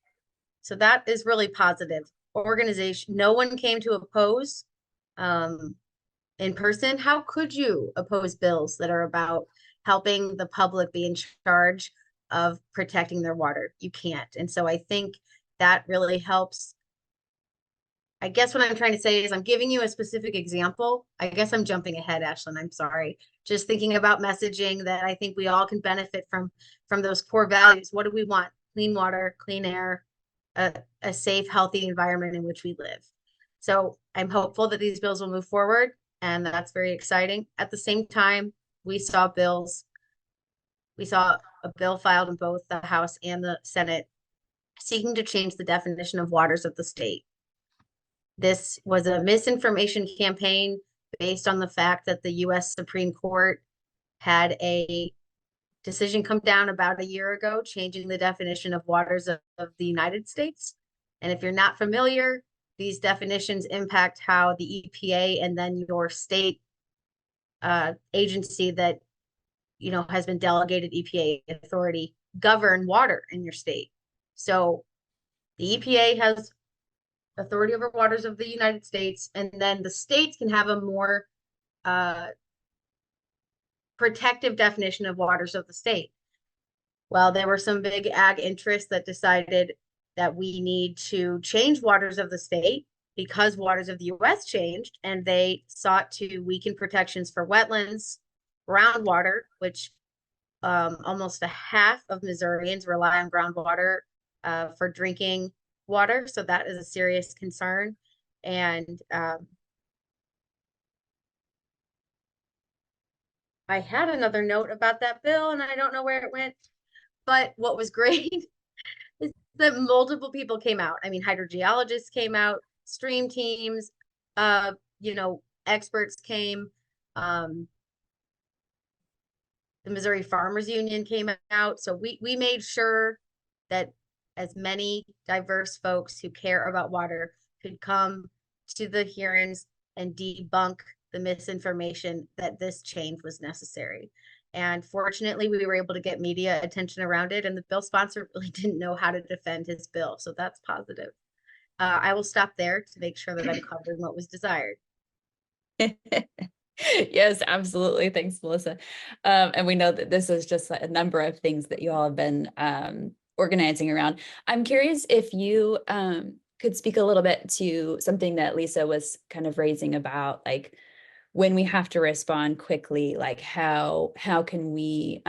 S12: So that is really positive. Organization, no one came to oppose in person. How could you oppose bills that are about helping the public be in charge of protecting their water? You can't. And so I think that really helps. I guess what I'm trying to say is I'm giving you a specific example. I guess I'm jumping ahead, Ashlyn. I'm sorry. Just thinking about messaging that I think we all can benefit from those core values. What do we want? Clean water, clean air, a safe, healthy environment in which we live. So I'm hopeful that these bills will move forward, and that's very exciting. At the same time, we saw a bill filed in both the House and the Senate seeking to change the definition of waters of the state. This was a misinformation campaign based on the fact that the U.S. Supreme Court had a decision come down about a year ago, changing the definition of waters of the United States. And if you're not familiar, these definitions impact how the EPA and then your state agency that has been delegated EPA authority govern water in your state. So the EPA has authority over waters of the United States, and then the states can have a more protective definition of waters of the state. Well, there were some big ag interests that decided that we need to change waters of the state because waters of the U.S. changed, and they sought to weaken protections for wetlands, groundwater, which almost a half of Missourians rely on groundwater for drinking water. So that is a serious concern. And I had another note about that bill and I don't know where it went. But what was great is that multiple people came out. I mean, hydrogeologists came out, stream teams, you know, experts came. The Missouri Farmers Union came out. So we made sure that as many diverse folks who care about water could come to the hearings and debunk the misinformation that this change was necessary. And fortunately, we were able to get media attention around it, and the bill sponsor really didn't know how to defend his bill. So that's positive. I will stop there to make sure that I'm covering what was desired.
S9: Yes, absolutely. Thanks, Melissa. And we know that this is just a number of things that you all have been organizing around. I'm curious if you could speak a little bit to something that Lisa was kind of raising about, like, when we have to respond quickly, like how can we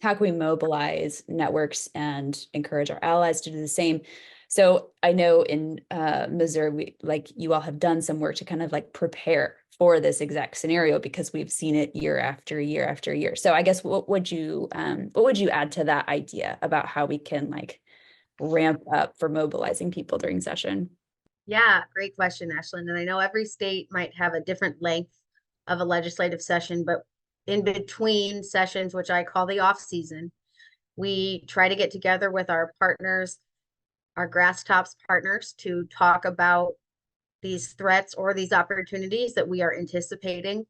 S9: mobilize networks and encourage our allies to do the same? So I know in Missouri, you all have done some work to kind of like prepare for this exact scenario, because we've seen it year after year after year. So I guess what would you add to that idea about how we can like ramp up for mobilizing people during session?
S12: Yeah, great question, Ashlyn. And I know every state might have a different length of a legislative session, but in between sessions, which I call the off season, we try to get together with our partners, our grass tops partners, to talk about these threats or these opportunities that we are anticipating,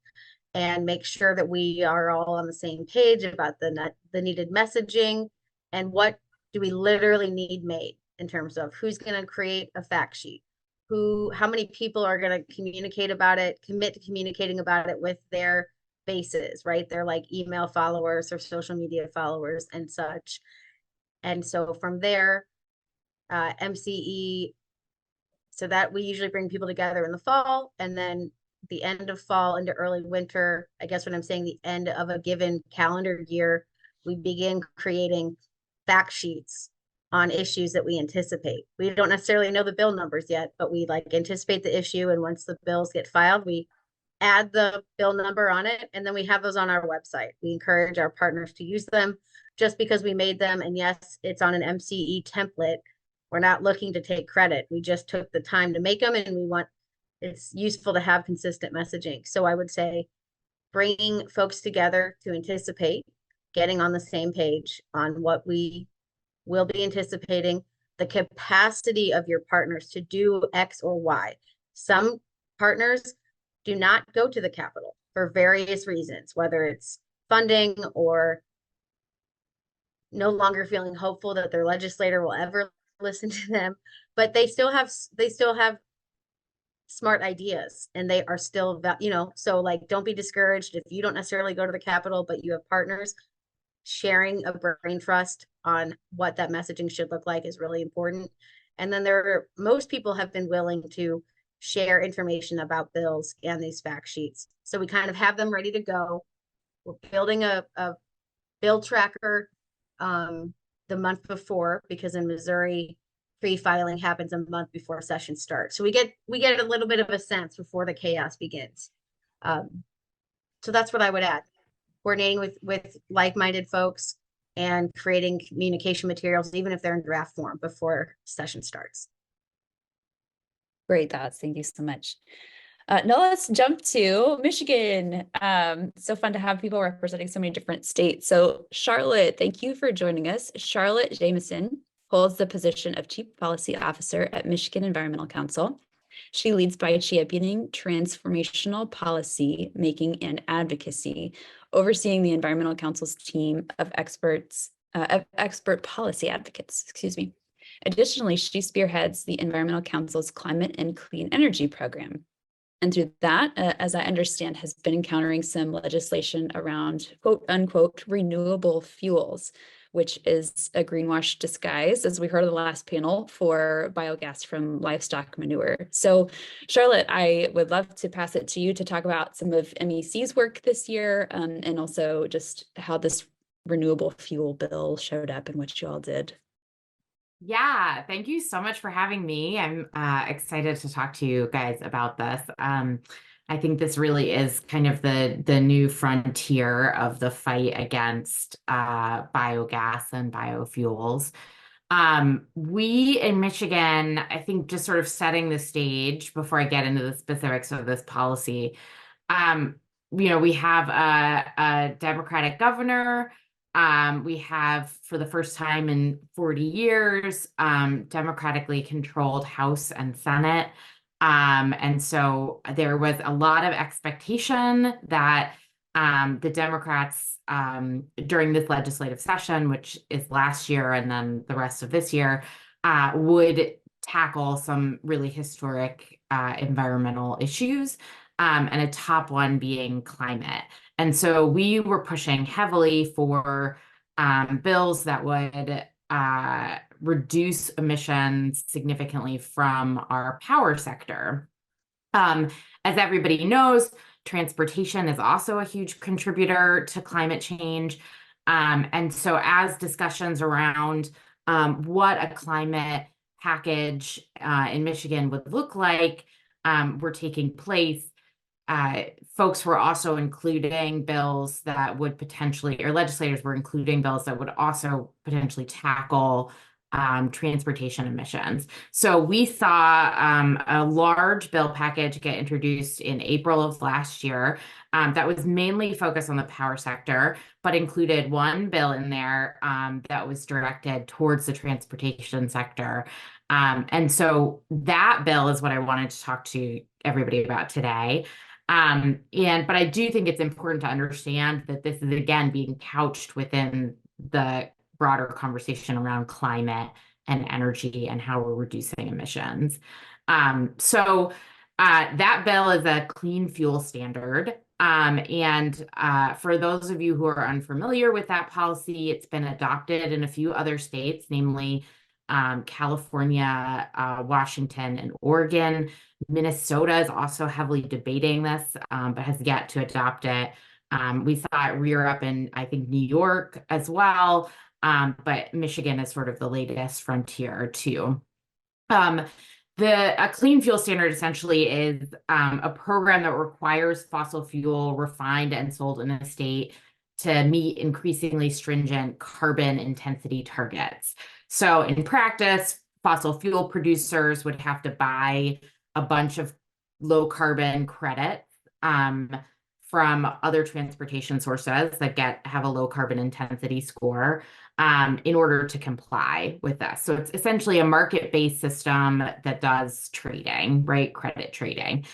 S12: and make sure that we are all on the same page about the needed messaging and what do we literally need made in terms of who's going to create a fact sheet, how many people are going to communicate about it, commit to communicating about it with their bases, right? They're like email followers or social media followers and such. And so from there, MCE, so that we usually bring people together in the fall, and then the end of fall into early winter, I guess when I'm saying the end of a given calendar year, we begin creating fact sheets on issues that we anticipate. We don't necessarily know the bill numbers yet, but we like anticipate the issue. And once the bills get filed, we add the bill number on it, and then we have those on our website. We encourage our partners to use them just because we made them. And yes, it's on an MCE template. We're not looking to take credit. We just took the time to make them, and it's useful to have consistent messaging. So I would say bringing folks together to anticipate, getting on the same page on what we will be anticipating, the capacity of your partners to do X or Y. Some partners do not go to the Capitol for various reasons, whether it's funding or no longer feeling hopeful that their legislator will ever listen to them, but they still have smart ideas, and they are still, so like, don't be discouraged if you don't necessarily go to the Capitol, but you have partners. Sharing a brain trust on what that messaging should look like is really important. And then most people have been willing to share information about bills and these fact sheets. So we kind of have them ready to go. We're building a bill tracker the month before, because in Missouri, pre-filing happens a month before session starts. So we get a little bit of a sense before the chaos begins. So that's what I would add. Coordinating with like-minded folks and creating communication materials, even if they're in draft form, before session starts.
S9: Great thoughts. Thank you so much. Now let's jump to Michigan. So fun to have people representing so many different states. So Charlotte, thank you for joining us. Charlotte Jameson holds the position of Chief Policy Officer at Michigan Environmental Council. She leads by championing transformational policy making and advocacy, overseeing the Environmental Council's team of expert policy advocates, Additionally, she spearheads the Environmental Council's Climate and Clean Energy program. And through that, as I understand, has been encountering some legislation around quote unquote renewable fuels, which is a greenwash disguise, as we heard in the last panel, for biogas from livestock manure. So Charlotte, I would love to pass it to you to talk about some of MEC's work this year, and also just how this renewable fuel bill showed up and what you all did.
S13: Yeah, thank you so much for having me. I'm excited to talk to you guys about this. I think this really is kind of the new frontier of the fight against biogas and biofuels. We in Michigan, I think just sort of setting the stage before I get into the specifics of this policy, we have a Democratic governor. We have, for the first time in 40 years, democratically controlled House and Senate. And so there was a lot of expectation that the Democrats during this legislative session, which is last year and then the rest of this year, would tackle some really historic environmental issues, and a top one being climate. And so we were pushing heavily for bills that would reduce emissions significantly from our power sector. As everybody knows, transportation is also a huge contributor to climate change. And so as discussions around what a climate package in Michigan would look like were taking place, folks were also including bills that would potentially, or legislators were including bills that would also potentially tackle transportation emissions. So we saw a large bill package get introduced in April of last year that was mainly focused on the power sector, but included one bill in there that was directed towards the transportation sector. And so that bill is what I wanted to talk to everybody about today. But I do think it's important to understand that this is, again, being couched within the broader conversation around climate and energy and how we're reducing emissions. So that bill is a clean fuel standard. For those of you who are unfamiliar with that policy, it's been adopted in a few other states, namely California, Washington, and Oregon. Minnesota is also heavily debating this, but has yet to adopt it. We saw it rear up in, I think, New York as well, but Michigan is sort of the latest frontier too. A clean fuel standard essentially is a program that requires fossil fuel refined and sold in a state to meet increasingly stringent carbon intensity targets. So in practice, fossil fuel producers would have to buy a bunch of low carbon credits from other transportation sources that have a low carbon intensity score in order to comply with this. So it's essentially a market-based system that does trading, right? Credit trading.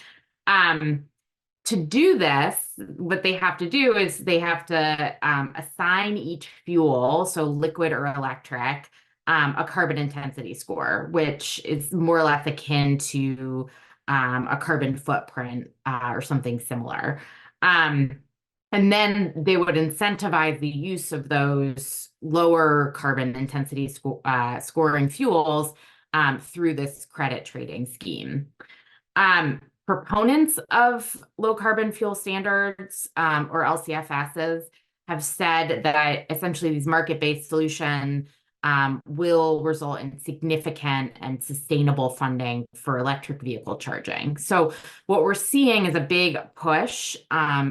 S13: To do this, what they have to do is they have to assign each fuel, so liquid or electric, a carbon intensity score, which is more or less akin to a carbon footprint or something similar. And then they would incentivize the use of those lower carbon intensity scoring fuels through this credit trading scheme. Proponents of low carbon fuel standards or LCFSs have said that essentially these market-based solutions will result in significant and sustainable funding for electric vehicle charging. So what we're seeing is a big push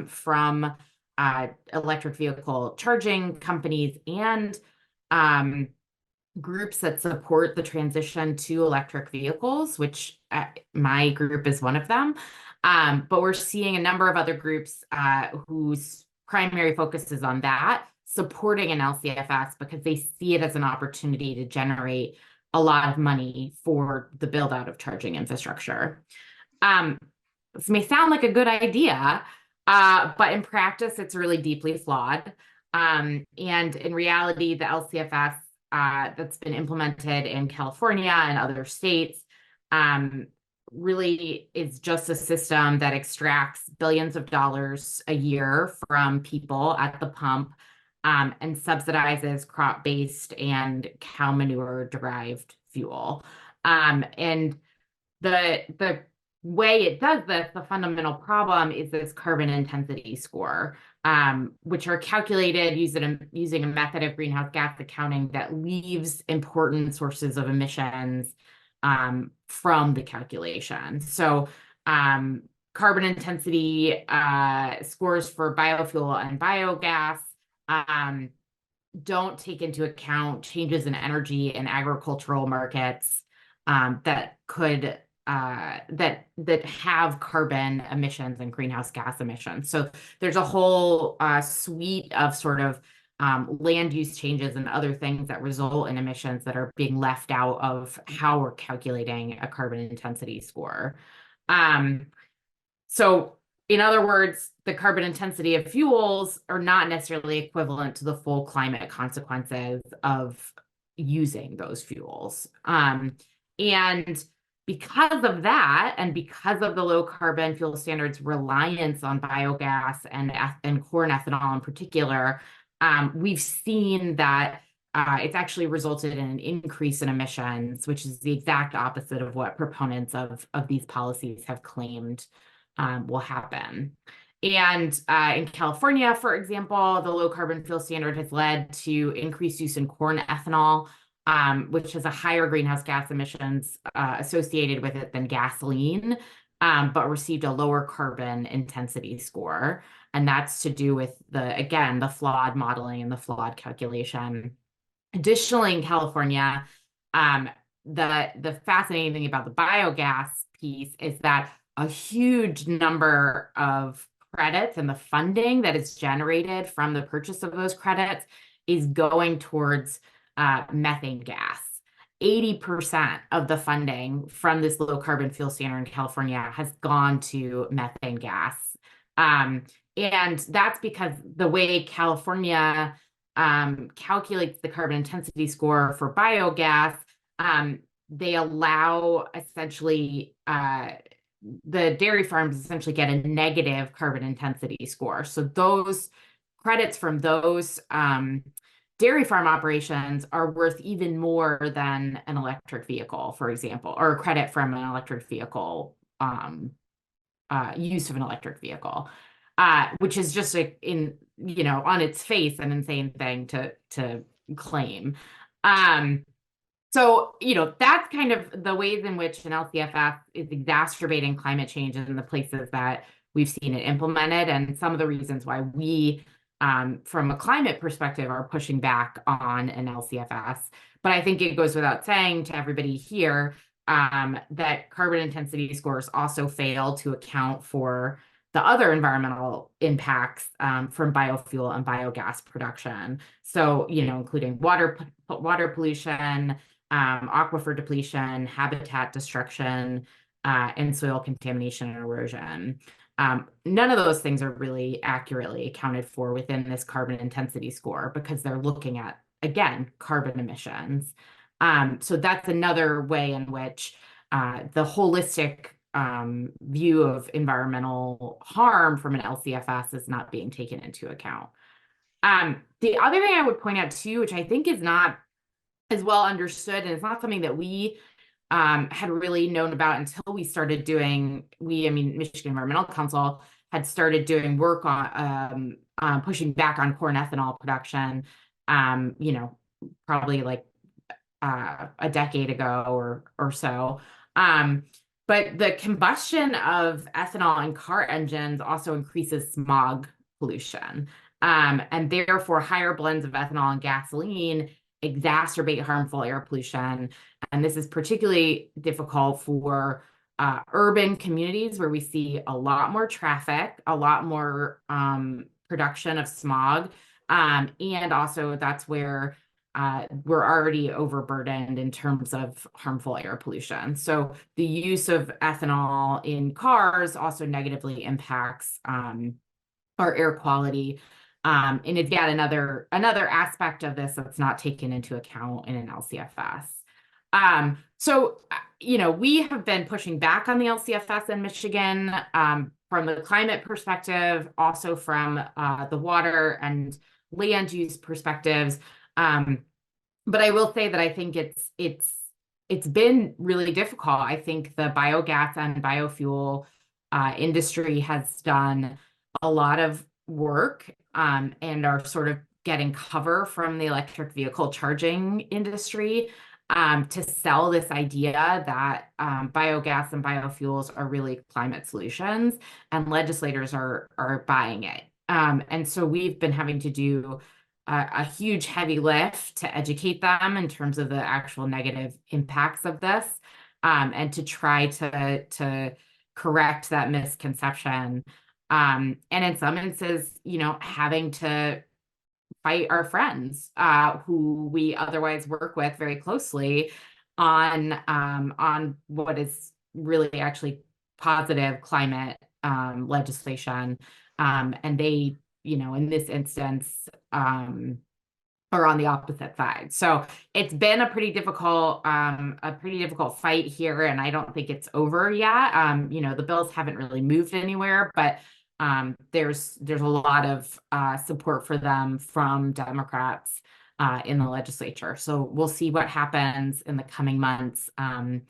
S13: from electric vehicle charging companies and groups that support the transition to electric vehicles, which my group is one of them. But we're seeing a number of other groups whose primary focus is on that, supporting an LCFS because they see it as an opportunity to generate a lot of money for the build out of charging infrastructure. This may sound like a good idea, but in practice, it's really deeply flawed. And in reality, the LCFS that's been implemented in California and other states really is just a system that extracts billions of dollars a year from people at the pump and subsidizes crop-based and cow manure-derived fuel. And the way it does this, the fundamental problem is this carbon intensity score, which are calculated using a method of greenhouse gas accounting that leaves important sources of emissions from the calculation. So carbon intensity scores for biofuel and biogas don't take into account changes in energy and agricultural markets that could that have carbon emissions and greenhouse gas emissions. So there's a whole suite of sort of land use changes and other things that result in emissions that are being left out of how we're calculating a carbon intensity score. So in other words, the carbon intensity of fuels are not necessarily equivalent to the full climate consequences of using those fuels. And because of that, and because of the low carbon fuel standards reliance on biogas and corn ethanol in particular, we've seen that it's actually resulted in an increase in emissions, which is the exact opposite of what proponents of these policies have claimed will happen. And in California, for example, the low carbon fuel standard has led to increased use in corn ethanol, which has a higher greenhouse gas emissions associated with it than gasoline, but received a lower carbon intensity score. And that's to do with the flawed modeling and the flawed calculation. Additionally, in California, the fascinating thing about the biogas piece is that a huge number of credits and the funding that is generated from the purchase of those credits is going towards methane gas. 80% of the funding from this low carbon fuel standard in California has gone to methane gas. And that's because the way California calculates the carbon intensity score for biogas, they allow essentially the dairy farms essentially get a negative carbon intensity score. So those credits from those dairy farm operations are worth even more than an electric vehicle, for example, or a credit from an electric vehicle use of an electric vehicle, which is just on its face an insane thing to claim. So, that's kind of the ways in which an LCFS is exacerbating climate change in the places that we've seen it implemented, and some of the reasons why we, from a climate perspective, are pushing back on an LCFS. But I think it goes without saying to everybody here that carbon intensity scores also fail to account for the other environmental impacts from biofuel and biogas production. So, including water pollution, aquifer depletion, habitat destruction, and soil contamination and erosion. None of those things are really accurately accounted for within this carbon intensity score because they're looking at, again, carbon emissions. So that's another way in which the holistic view of environmental harm from an LCFS is not being taken into account. The other thing I would point out too, which I think is not as well understood, and it's not something that we had really known about until we started doing, Michigan Environmental Council had started doing work on pushing back on corn ethanol production, probably like a decade ago or so. But the combustion of ethanol in car engines also increases smog pollution. And therefore, higher blends of ethanol and gasoline exacerbate harmful air pollution. And this is particularly difficult for urban communities where we see a lot more traffic, a lot more production of smog. And also that's where we're already overburdened in terms of harmful air pollution. So the use of ethanol in cars also negatively impacts our air quality. And it's yet another aspect of this that's not taken into account in an LCFS. So, we have been pushing back on the LCFS in Michigan from the climate perspective, also from the water and land use perspectives. But I will say that I think it's been really difficult. I think the biogas and biofuel industry has done a lot of work and are sort of getting cover from the electric vehicle charging industry. to sell this idea that biogas and biofuels are really climate solutions, and legislators are buying it. And so we've been having to do a huge heavy lift to educate them in terms of the actual negative impacts of this, and to try to correct that misconception. And in some instances, having to fight our friends who we otherwise work with very closely on what is really actually positive climate legislation. And they, in this instance, are on the opposite side. So it's been a pretty difficult fight here, and I don't think it's over yet. The bills haven't really moved anywhere, but there's a lot of support for them from Democrats in the legislature. So we'll see what happens in the coming months, and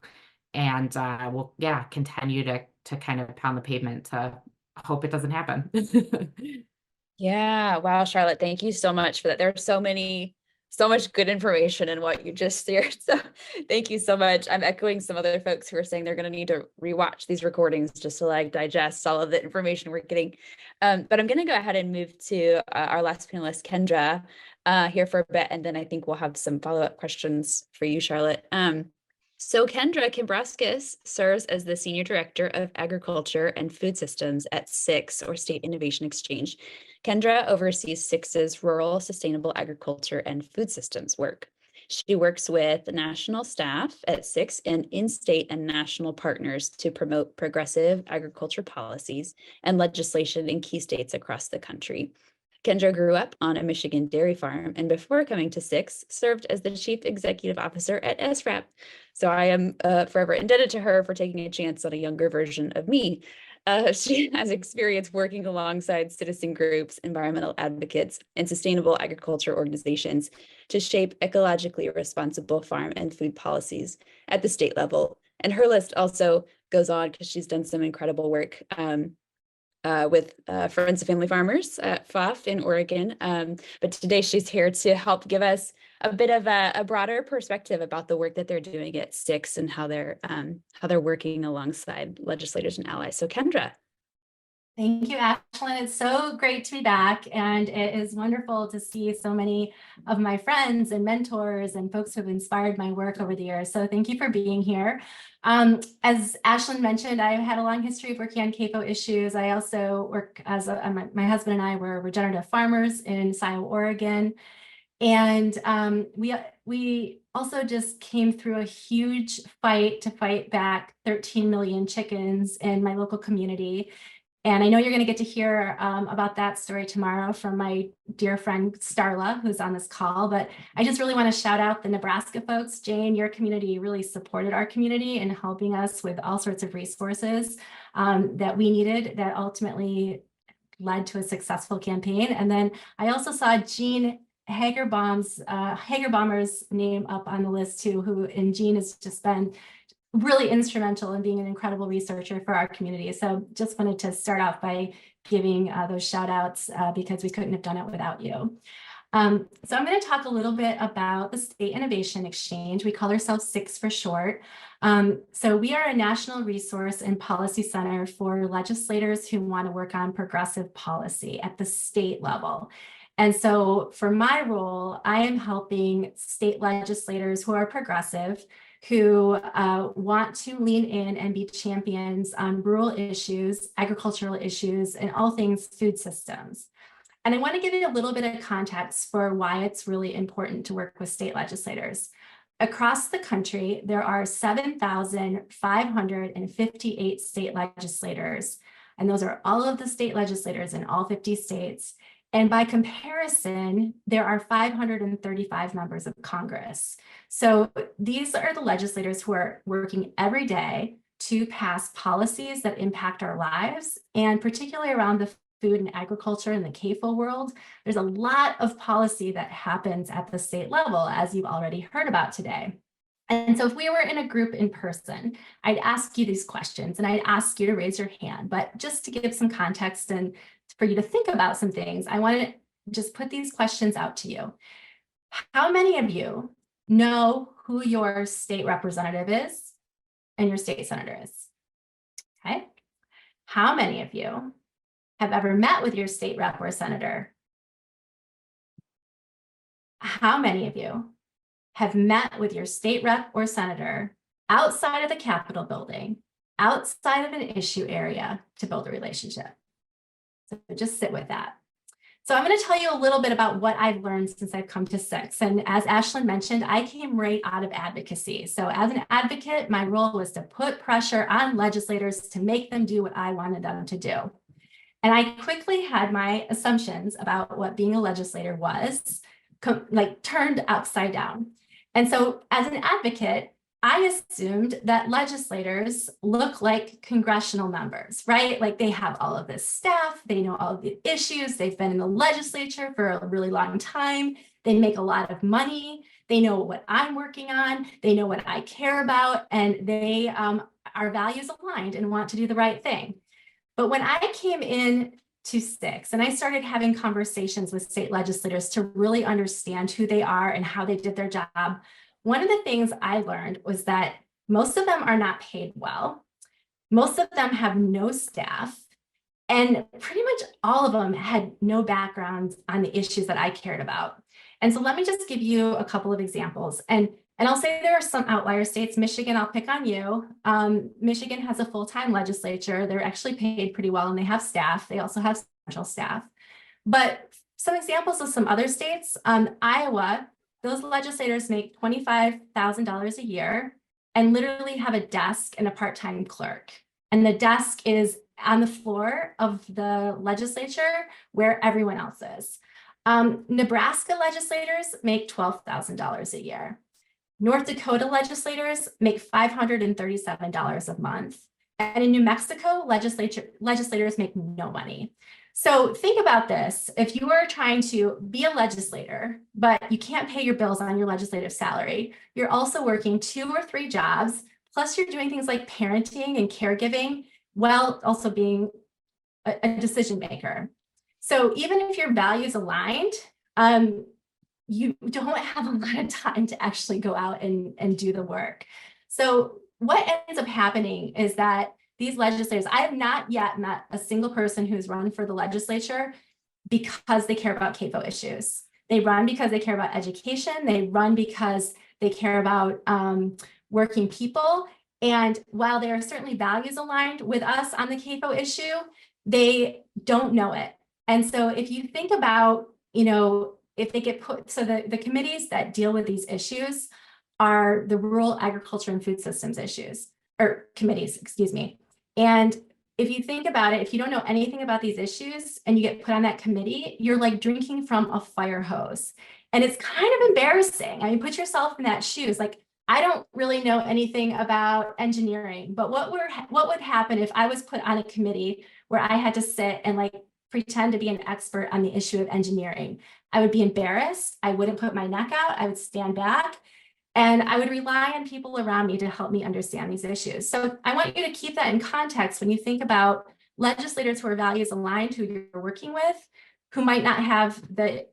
S13: we'll continue to kind of pound the pavement to hope it doesn't happen.
S9: Yeah. Wow, Charlotte, thank you so much for that. There's so much good information in what you just shared. So thank you so much. I'm echoing some other folks who are saying they're going to need to rewatch these recordings just to digest all of the information we're getting. But I'm going to go ahead and move to our last panelist, Kendra, here for a bit. And then I think we'll have some follow-up questions for you, Charlotte. So Kendra Kimbraskis serves as the Senior Director of Agriculture and Food Systems at SIX, or State Innovation Exchange. Kendra oversees SIX's rural sustainable agriculture and food systems work. She works with the national staff at SIX and in-state and national partners to promote progressive agriculture policies and legislation in key states across the country. Kendra grew up on a Michigan dairy farm, and before coming to SIX, served as the Chief Executive Officer at SRAP. So I am forever indebted to her for taking a chance on a younger version of me. She has experience working alongside citizen groups, environmental advocates, and sustainable agriculture organizations to shape ecologically responsible farm and food policies at the state level. And her list also goes on because she's done some incredible work with Friends of Family Farmers at FOF in Oregon. But today she's here to help give us a bit of a broader perspective about the work that they're doing at SIX and how they're working alongside legislators and allies. So Kendra.
S14: Thank you, Ashlyn. It's so great to be back, and it is wonderful to see so many of my friends and mentors and folks who have inspired my work over the years. So thank you for being here. As Ashlyn mentioned, I've had a long history of working on CAFO issues. I also work as my husband and I were regenerative farmers in Scioto, Oregon. And we also just came through a huge fight to fight back 13 million chickens in my local community. And I know you're going to get to hear about that story tomorrow from my dear friend Starla, who's on this call. But I just really want to shout out the Nebraska folks. Jane, your community really supported our community in helping us with all sorts of resources that we needed that ultimately led to a successful campaign. And then I also saw Jean Hagerbaum's Hagerbaumer's name up on the list too, and Jean has just been really instrumental in being an incredible researcher for our community. So just wanted to start off by giving those shout outs because we couldn't have done it without you. So I'm going to talk a little bit about the State Innovation Exchange. We call ourselves SIX for short. So we are a national resource and policy center for legislators who want to work on progressive policy at the state level. And so for my role, I am helping state legislators who are progressive, who want to lean in and be champions on rural issues, agricultural issues, and all things food systems. And I want to give you a little bit of context for why it's really important to work with state legislators. Across the country, there are 7,558 state legislators, and those are all of the state legislators in all 50 states. And by comparison, there are 535 members of Congress. So these are the legislators who are working every day to pass policies that impact our lives, and particularly around the food and agriculture in the CAFO world. There's a lot of policy that happens at the state level, as you've already heard about today. And so if we were in a group in person, I'd ask you these questions and I'd ask you to raise your hand, but just to give some context and for you to think about some things, I want to just put these questions out to you. How many of you know who your state representative is and your state senator is. Okay. How many of you have ever met with your state rep or senator? How many of you have met with your state rep or senator outside of the Capitol building, outside of an issue area to build a relationship? So just sit with that. So I'm going to tell you a little bit about what I've learned since I've come to SIX. And as Ashlyn mentioned, I came right out of advocacy. So as an advocate, my role was to put pressure on legislators to make them do what I wanted them to do. And I quickly had my assumptions about what being a legislator was, like turned upside down. And so as an advocate, I assumed that legislators look like congressional members, right? Like they have all of this staff, they know all of the issues, they've been in the legislature for a really long time, they make a lot of money, they know what I'm working on, they know what I care about, and they are values aligned and want to do the right thing. But when I came in to SIX and I started having conversations with state legislators to really understand who they are and how they did their job, one of the things I learned was that most of them are not paid well. Most of them have no staff, and pretty much all of them had no backgrounds on the issues that I cared about. And so let me just give you a couple of examples. And I'll say there are some outlier states. Michigan, I'll pick on you. Michigan has a full-time legislature. They're actually paid pretty well and they have staff. They also have special staff. But some examples of some other states, Iowa, those legislators make $25,000 a year and literally have a desk and a part-time clerk. And the desk is on the floor of the legislature where everyone else is. Nebraska legislators make $12,000 a year. North Dakota legislators make $537 a month. And in New Mexico, legislators make no money. So think about this. If you are trying to be a legislator, but you can't pay your bills on your legislative salary, you're also working 2 or 3 jobs, plus you're doing things like parenting and caregiving, while also being a decision maker. So even if your values aligned, you don't have a lot of time to actually go out and do the work. So what ends up happening is that these legislators, I have not yet met a single person who's run for the legislature because they care about CAFO issues. They run because they care about education. They run because they care about working people. And while they are certainly values aligned with us on the CAFO issue, they don't know it. And so if you think about, if they get put, so the committees that deal with these issues are the rural agriculture and food systems issues, or committees, excuse me. And if you think about it, if you don't know anything about these issues and you get put on that committee, you're like drinking from a fire hose. And it's kind of embarrassing. I mean, put yourself in that shoes. Like, I don't really know anything about engineering, but what would happen if I was put on a committee where I had to sit and like pretend to be an expert on the issue of engineering? I would be embarrassed. I wouldn't put my neck out. I would stand back. And I would rely on people around me to help me understand these issues. So I want you to keep that in context when you think about legislators who are values aligned, who you're working with, who might not have the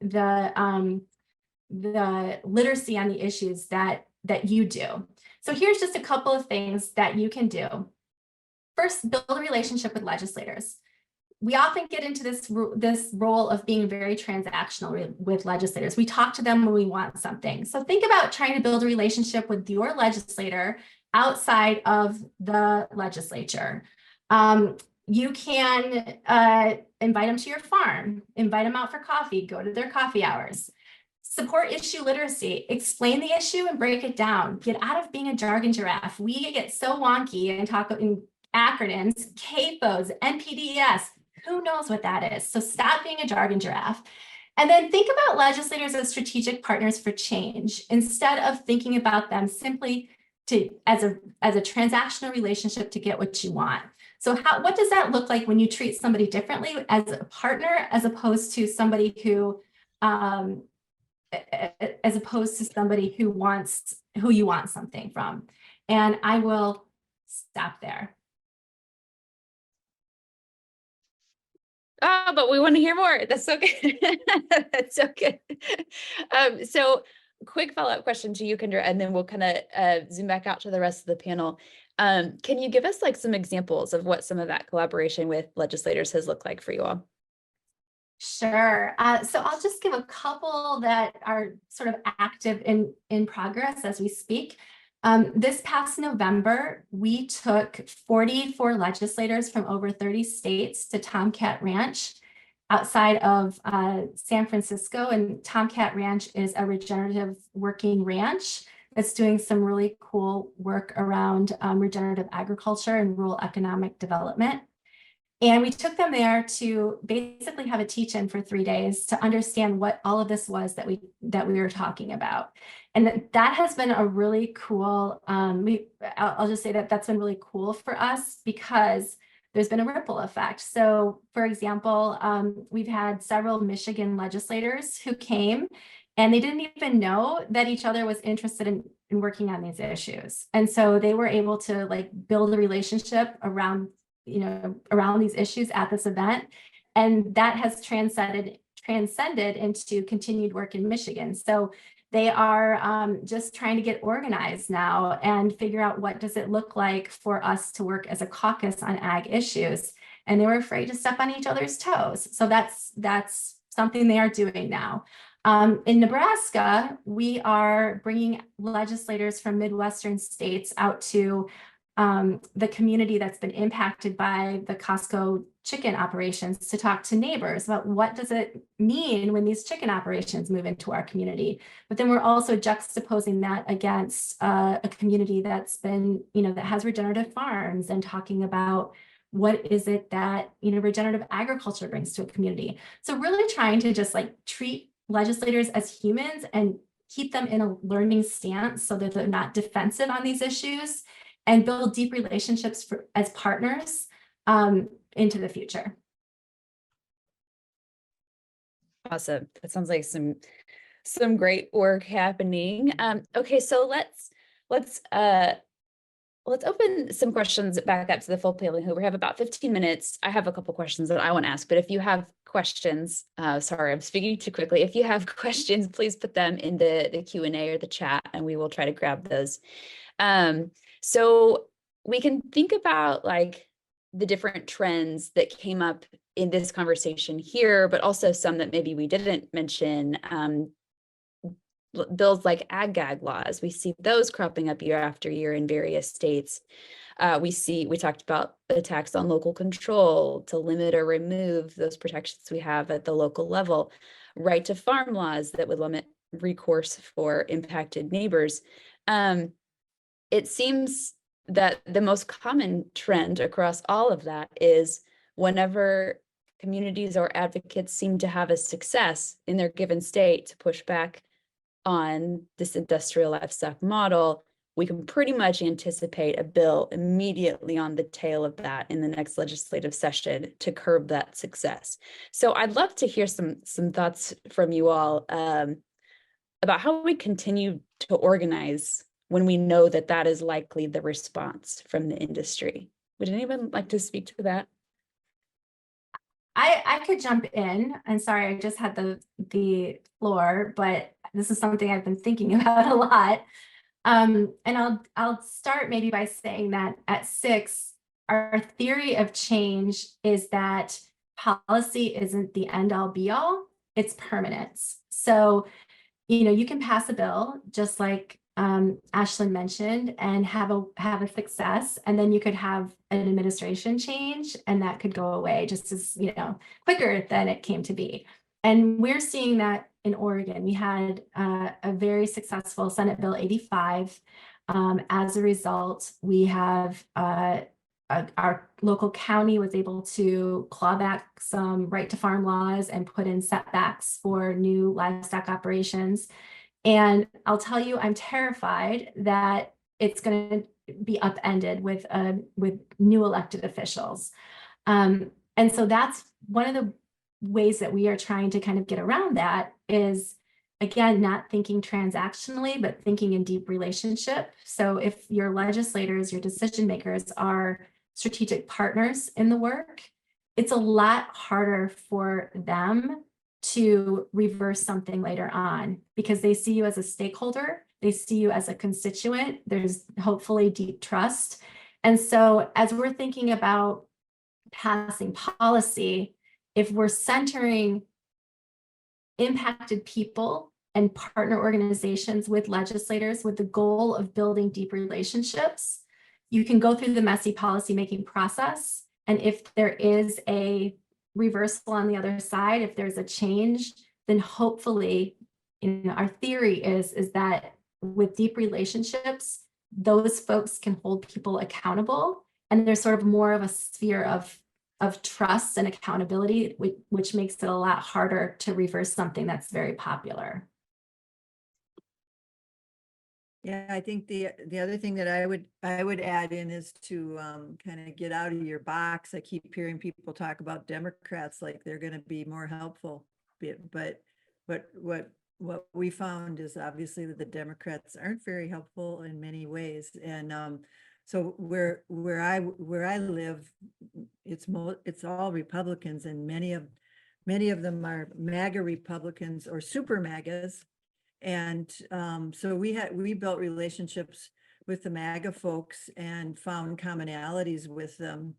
S14: literacy on the issues that you do. So here's just a couple of things that you can do. First, build a relationship with legislators. We often get into this role of being very transactional with legislators. We talk to them when we want something. So think about trying to build a relationship with your legislator outside of the legislature. You can invite them to your farm, invite them out for coffee, go to their coffee hours. Support issue literacy, explain the issue and break it down. Get out of being a jargon giraffe. We get so wonky and talk in acronyms, CAFOs, NPDES. Who knows what that is? So stop being a jargon giraffe. And then think about legislators as strategic partners for change, instead of thinking about them simply as a transactional relationship to get what you want. So what does that look like when you treat somebody differently as a partner, as opposed to somebody who you want something from? And I will stop there.
S9: Oh, but we want to hear more. That's so good. That's so good. So quick follow-up question to you, Kendra, and then we'll kind of zoom back out to the rest of the panel. Can you give us like some examples of what some of that collaboration with legislators has looked like for you all?
S14: Sure. So I'll just give a couple that are sort of active in progress as we speak. This past November, we took 44 legislators from over 30 states to Tomcat Ranch outside of San Francisco. And Tomcat Ranch is a regenerative working ranch that's doing some really cool work around regenerative agriculture and rural economic development. And we took them there to basically have a teach-in for 3 days to understand what all of this was that we were talking about. And that has been a really cool, I'll just say that that's been really cool for us because there's been a ripple effect. So for example, we've had several Michigan legislators who came and they didn't even know that each other was interested in working on these issues. And so they were able to like build a relationship around these issues at this event. And that has transcended into continued work in Michigan. So they are just trying to get organized now and figure out what does it look like for us to work as a caucus on ag issues. And they were afraid to step on each other's toes. So that's something they are doing now. In Nebraska, we are bringing legislators from Midwestern states out to the community that's been impacted by the Costco chicken operations to talk to neighbors about what does it mean when these chicken operations move into our community. But then we're also juxtaposing that against a community that's been, that has regenerative farms and talking about what is it that, regenerative agriculture brings to a community. So really trying to just like treat legislators as humans and keep them in a learning stance so that they're not defensive on these issues and build deep relationships as partners into the future.
S9: Awesome. That sounds like some great work happening. Okay, so let's open some questions back up to the full panel. We have about 15 minutes. I have a couple questions that I want to ask, but if you have questions, sorry, I'm speaking too quickly. If you have questions, please put them in the Q&A or the chat, and we will try to grab those. So we can think about like the different trends that came up in this conversation here, but also some that maybe we didn't mention. Bills like ag-gag laws, we see those cropping up year after year in various states. We talked about the tax on local control to limit or remove those protections we have at the local level, right to farm laws that would limit recourse for impacted neighbors. It seems that the most common trend across all of that is whenever communities or advocates seem to have a success in their given state to push back on this industrial livestock model, we can pretty much anticipate a bill immediately on the tail of that in the next legislative session to curb that success. So I'd love to hear some thoughts from you all about how we continue to organize when we know that that is likely the response from the industry. Would anyone like to speak to that?
S14: I could jump in, and sorry, I just had the floor, but this is something I've been thinking about a lot. And I'll start maybe by saying that at SIX, our theory of change is that policy isn't the end all be all, it's permanence. So, you can pass a bill just like Ashlyn mentioned and have a success, and then you could have an administration change and that could go away just as quicker than it came to be. And we're seeing that in Oregon. We had a very successful Senate Bill 85. As a result, we have our local county was able to claw back some right to farm laws and put in setbacks for new livestock operations. And I'll tell you, I'm terrified that it's going to be upended with new elected officials. And so that's one of the ways that we are trying to kind of get around that is, again, not thinking transactionally, but thinking in deep relationship. So if your legislators, your decision makers are strategic partners in the work, it's a lot harder for them to reverse something later on, because they see you as a stakeholder, they see you as a constituent, there's hopefully deep trust. And so as we're thinking about passing policy, if we're centering impacted people and partner organizations with legislators with the goal of building deep relationships, you can go through the messy policymaking process. And if there is a reversal on the other side, if there's a change, then hopefully, our theory is that with deep relationships, those folks can hold people accountable. And there's sort of more of a sphere of trust and accountability, which makes it a lot harder to reverse something that's very popular.
S11: Yeah, I think the other thing that I would add in is to kind of get out of your box. I keep hearing people talk about Democrats like they're going to be more helpful, but what we found is obviously that the Democrats aren't very helpful in many ways. And so where I live, it's all Republicans, and many of them are MAGA Republicans or super MAGAs. And so we built relationships with the MAGA folks and found commonalities with them,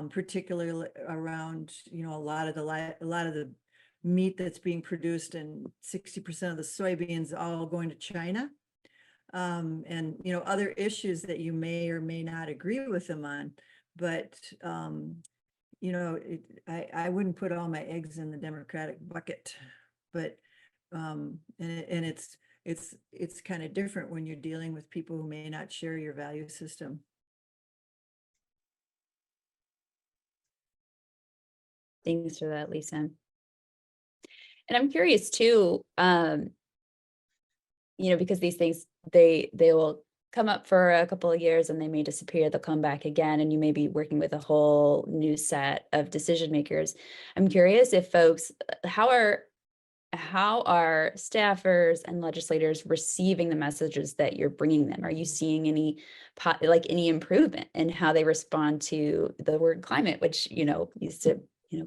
S11: particularly around, a lot of the meat that's being produced, and 60% of the soybeans all going to China. And other issues that you may or may not agree with them on, but I wouldn't put all my eggs in the Democratic bucket, but and it's kind of different when you're dealing with people who may not share your value system.
S9: Thanks for that, Lisa. And I'm curious too, because these things, they will come up for a couple of years and they may disappear, they'll come back again, and you may be working with a whole new set of decision makers. I'm curious if folks, how are staffers and legislators receiving the messages that you're bringing them? Are you seeing any improvement in how they respond to the word climate, which,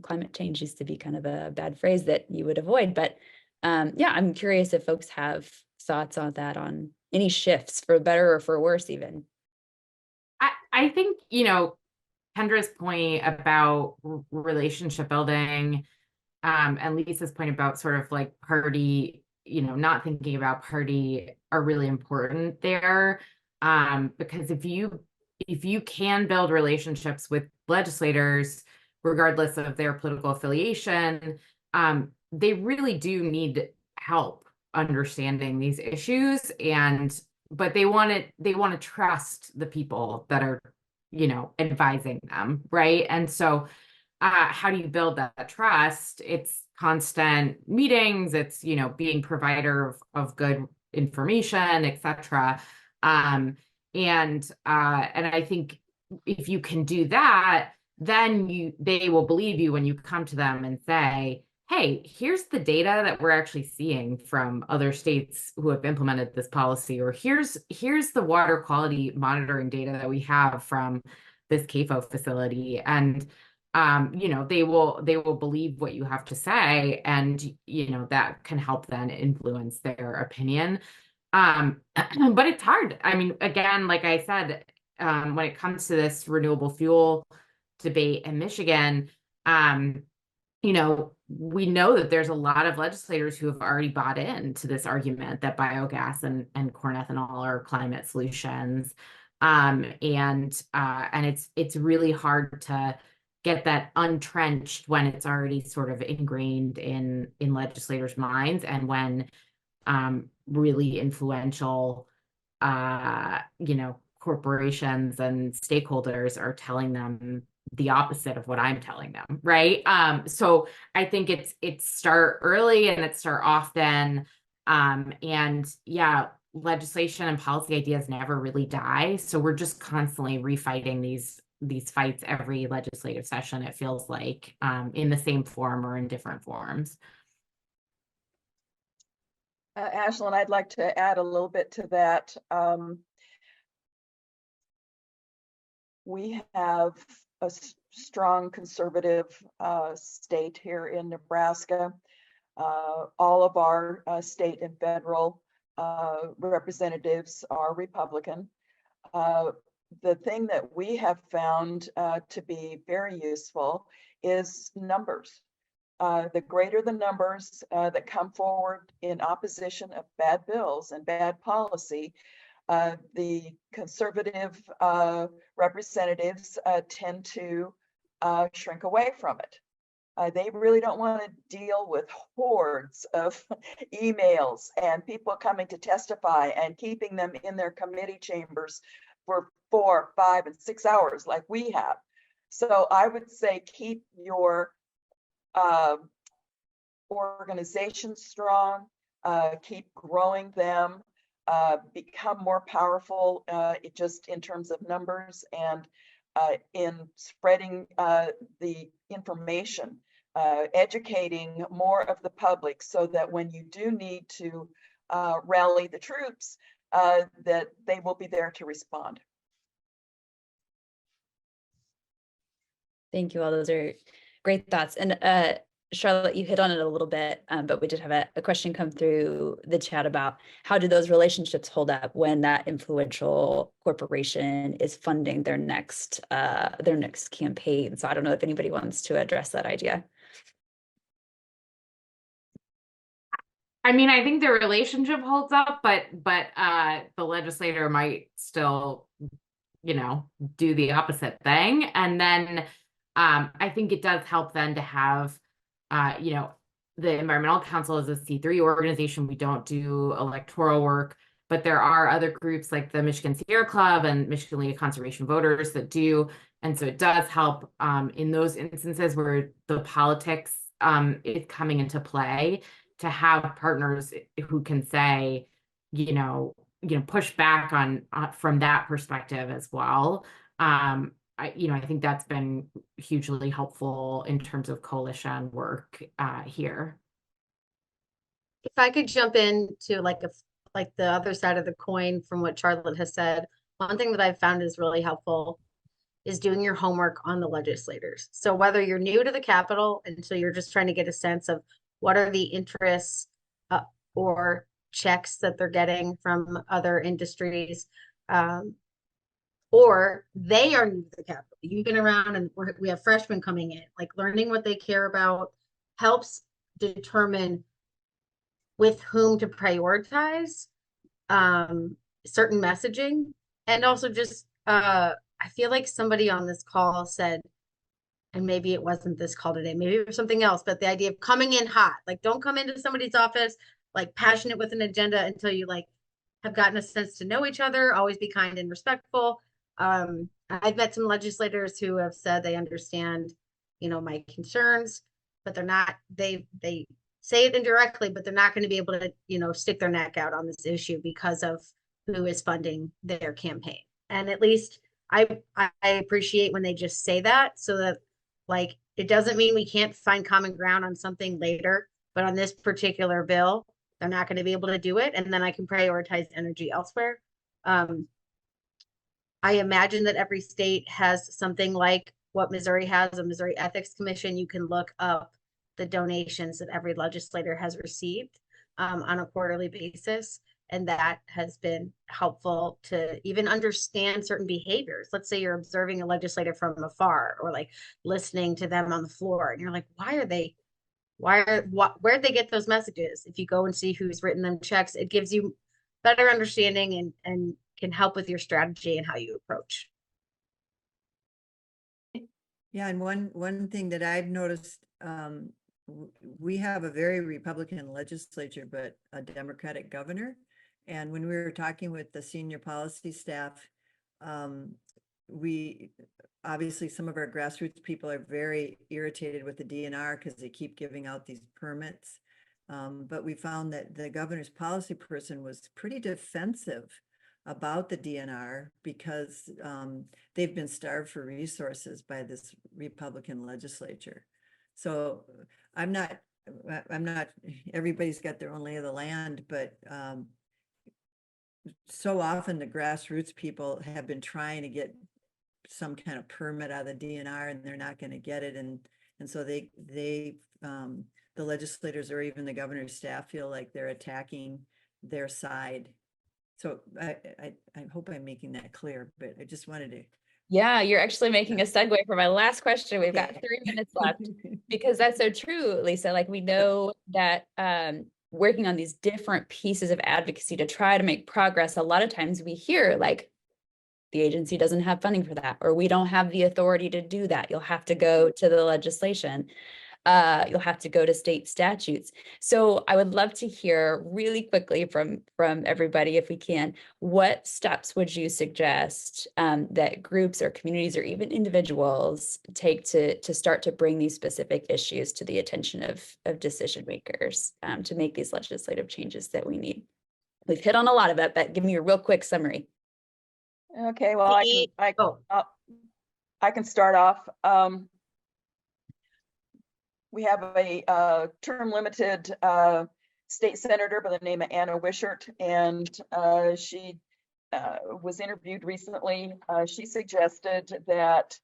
S9: climate change used to be kind of a bad phrase that you would avoid. But I'm curious if folks have thoughts on that, on any shifts for better or for worse even.
S13: I think, Kendra's point about relationship building, and Lisa's point about sort of like party, not thinking about party, are really important there. Because if you can build relationships with legislators, regardless of their political affiliation, they really do need help understanding these issues, but they want to trust the people that are, advising them, right? And so how do you build that trust? It's constant meetings, it's, being provider of good information, etc. And I think if you can do that, then they will believe you when you come to them and say, hey, here's the data that we're actually seeing from other states who have implemented this policy, or here's the water quality monitoring data that we have from this CAFO facility. And they will believe what you have to say, and that can help then influence their opinion. But it's hard. I mean, again, like I said, when it comes to this renewable fuel debate in Michigan, we know that there's a lot of legislators who have already bought into this argument that biogas and corn ethanol are climate solutions. And it's really hard to get that untrenched when it's already sort of ingrained in legislators' minds, and when really influential corporations and stakeholders are telling them the opposite of what I'm telling them, right? So I think it's start early and it's start often. And yeah, legislation and policy ideas never really die. So we're just constantly refighting these fights every legislative session, it feels like, in the same form or in different forms.
S10: Ashlyn, I'd like to add a little bit to that. We have a strong conservative state here in Nebraska. All of our state and federal representatives are Republican. The thing that we have found to be very useful is numbers. The greater the numbers that come forward in opposition of bad bills and bad policy, the conservative representatives tend to shrink away from it. They really don't want to deal with hordes of emails and people coming to testify and keeping them in their committee chambers for 4, 5, and 6 hours like we have. So I would say keep your organizations strong, keep growing them, become more powerful just in terms of numbers and in spreading the information, educating more of the public so that when you do need to rally the troops, that they will be there to respond.
S9: Thank you all. Those are great thoughts. And Charlotte, you hit on it a little bit, but we did have a question come through the chat about how do those relationships hold up when that influential corporation is funding their next campaign. So I don't know if anybody wants to address that idea.
S13: I mean, I think the relationship holds up, but the legislator might still, you know, do the opposite thing. And then I think it does help then to have, you know, the Environmental Council is a C3 organization. We don't do electoral work, but there are other groups like the Michigan Sierra Club and Michigan League of Conservation Voters that do. And so it does help in those instances where the politics is coming into play to have partners who can say, you know, push back on from that perspective as well. I think that's been hugely helpful in terms of coalition work here.
S12: If I could jump in to like the other side of the coin from what Charlotte has said, one thing that I've found is really helpful is doing your homework on the legislators. So whether you're new to the Capitol and so you're just trying to get a sense of what are the interests or checks that they're getting from other industries, or they are new to the Capitol. You've been around and we have freshmen coming in, like learning what they care about helps determine with whom to prioritize certain messaging. And also just, I feel like somebody on this call said, and maybe it wasn't this call today, maybe it was something else, but the idea of coming in hot, like don't come into somebody's office, like passionate with an agenda until you like have gotten a sense to know each other, always be kind and respectful. I've met some legislators who have said they understand, you know, my concerns, but they're not, they say it indirectly, but they're not going to be able to, you know, stick their neck out on this issue because of who is funding their campaign. And at least I appreciate when they just say that, so that like, it doesn't mean we can't find common ground on something later, but on this particular bill, they're not going to be able to do it. And then I can prioritize energy elsewhere. I imagine that every state has something like what Missouri has, a Missouri Ethics Commission. You can look up the donations that every legislator has received on a quarterly basis. And that has been helpful to even understand certain behaviors. Let's say you're observing a legislator from afar or like listening to them on the floor. And you're like, where'd they get those messages? If you go and see who's written them checks, it gives you better understanding and can help with your strategy and how you approach.
S11: Yeah, and one thing that I've noticed, we have a very Republican legislature, but a Democratic governor. And when we were talking with the senior policy staff, we obviously some of our grassroots people are very irritated with the DNR because they keep giving out these permits. But we found that the governor's policy person was pretty defensive about the DNR because they've been starved for resources by this Republican legislature. So I'm not, everybody's got their own lay of the land, but so often the grassroots people have been trying to get some kind of permit out of the DNR and they're not going to get it. And so the the legislators or even the governor's staff feel like they're attacking their side. So I hope I'm making that clear, but I just wanted to.
S9: Yeah, you're actually making a segue for my last question. We've got
S11: Okay.
S9: 3 minutes left because that's so true, Lisa. Like we know that working on these different pieces of advocacy to try to make progress, a lot of times we hear like the agency doesn't have funding for that, or we don't have the authority to do that. You'll have to go to the legislation. You'll have to go to state statutes. So I would love to hear really quickly from everybody, if we can, what steps would you suggest that groups or communities or even individuals take to start to bring these specific issues to the attention of decision makers to make these legislative changes that we need? We've hit on a lot of it, but give me a real quick summary.
S10: Okay, well, I can start off. We have a term limited state senator by the name of Anna Wishart, and she was interviewed recently. She suggested that,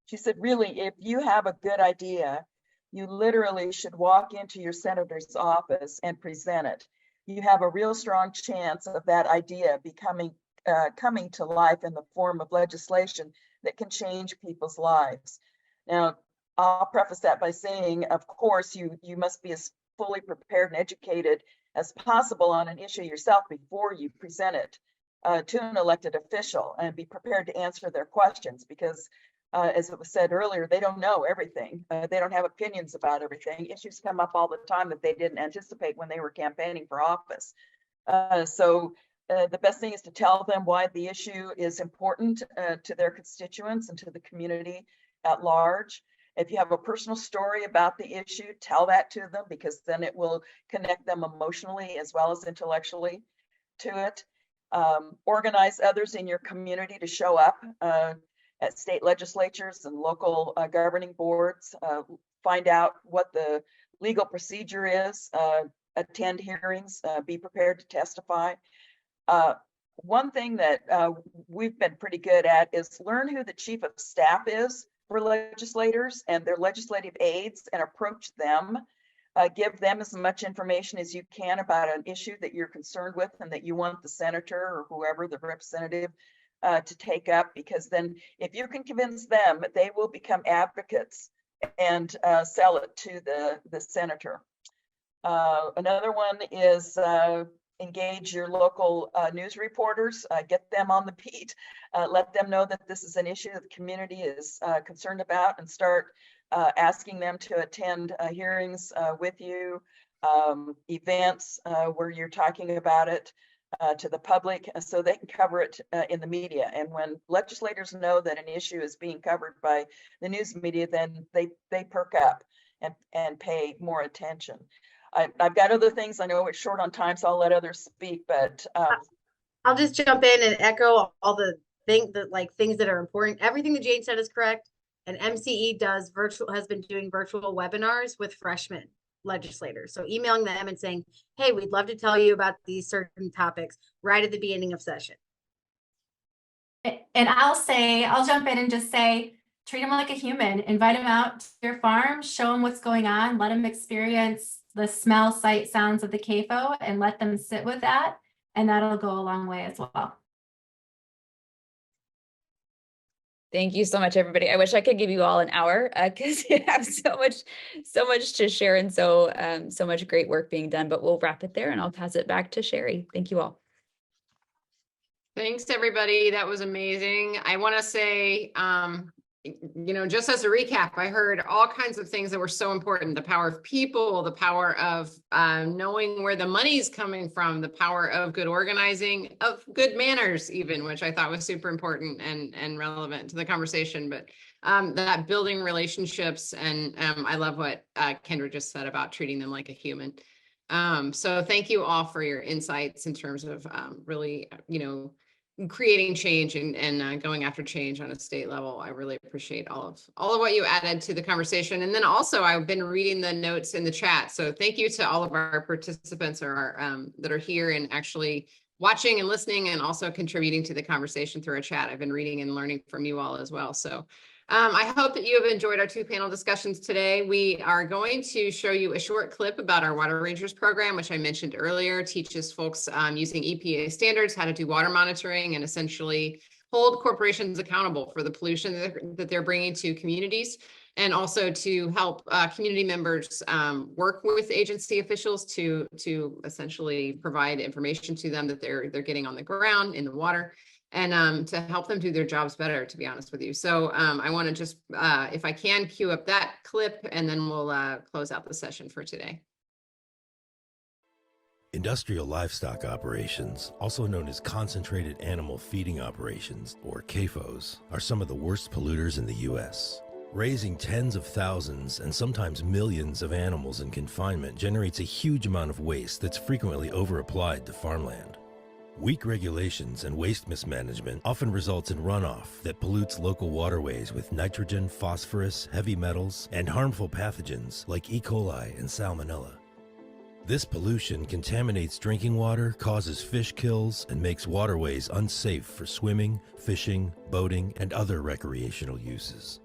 S10: she said, really, if you have a good idea, you literally should walk into your senator's office and present it. You have a real strong chance of that idea becoming coming to life in the form of legislation that can change people's lives. Now, I'll preface that by saying, of course, you must be as fully prepared and educated as possible on an issue yourself before you present it to an elected official, and be prepared to answer their questions, because as it was said earlier, they don't know everything. They don't have opinions about everything. Issues come up all the time that they didn't anticipate when they were campaigning for office. So the best thing is to tell them why the issue is important to their constituents and to the community at large. If you have a personal story about the issue, tell that to them, because then it will connect them emotionally as well as intellectually to it. Organize others in your community to show up at state legislatures and local governing boards. Find out what the legal procedure is, attend hearings, be prepared to testify. One thing that we've been pretty good at is learn who the chief of staff is for legislators and their legislative aides, and approach them. Give them as much information as you can about an issue that you're concerned with and that you want the senator or whoever, the representative, to take up, because then if you can convince them, they will become advocates and sell it to the senator. Another one is engage your local news reporters, get them on the beat, let them know that this is an issue that the community is concerned about, and start asking them to attend hearings with you, events where you're talking about it to the public, so they can cover it in the media. And when legislators know that an issue is being covered by the news media, then they perk up and pay more attention. I've got other things. I know it's short on time, so I'll let others speak, but
S12: I'll just jump in and echo all the things that are important. Everything that Jane said is correct. And MCE has been doing virtual webinars with freshman legislators. So emailing them and saying, hey, we'd love to tell you about these certain topics right at the beginning of session.
S14: And I'll jump in and just say, treat them like a human, invite them out to your farm, show them what's going on, let them experience the smell, sight, sounds of the CAFO, and let them sit with that. And that'll go a long way as well.
S9: Thank you so much, everybody. I wish I could give you all an hour because you have so much to share, and so much great work being done, but we'll wrap it there and I'll pass it back to Sherry. Thank you all.
S2: Thanks, everybody. That was amazing. I want to say, just as a recap, I heard all kinds of things that were so important. The power of people, the power of knowing where the money's coming from, the power of good organizing, of good manners even, which I thought was super important and relevant to the conversation. But that building relationships, and I love what Kendra just said about treating them like a human. So thank you all for your insights in terms of really, creating change and going after change on a state level. I really appreciate all of what you added to the conversation. And then also I've been reading the notes in the chat. So thank you to all of our participants or that are here and actually watching and listening and also contributing to the conversation through our chat. I've been reading and learning from you all as well. So I hope that you have enjoyed our 2 panel discussions today. We are going to show you a short clip about our Water Rangers program, which I mentioned earlier, teaches folks using EPA standards how to do water monitoring and essentially hold corporations accountable for the pollution that they're bringing to communities, and also to help community members work with agency officials to essentially provide information to them that they're getting on the ground in the water, and to help them do their jobs better, to be honest with you. So I want to just, if I can, cue up that clip, and then we'll close out the session for today.
S15: Industrial livestock operations, also known as concentrated animal feeding operations, or CAFOs, are some of the worst polluters in the U.S. Raising tens of thousands and sometimes millions of animals in confinement generates a huge amount of waste that's frequently over-applied to farmland. Weak regulations and waste mismanagement often results in runoff that pollutes local waterways with nitrogen, phosphorus, heavy metals, and harmful pathogens like E. coli and Salmonella. This pollution contaminates drinking water, causes fish kills, and makes waterways unsafe for swimming, fishing, boating, and other recreational uses.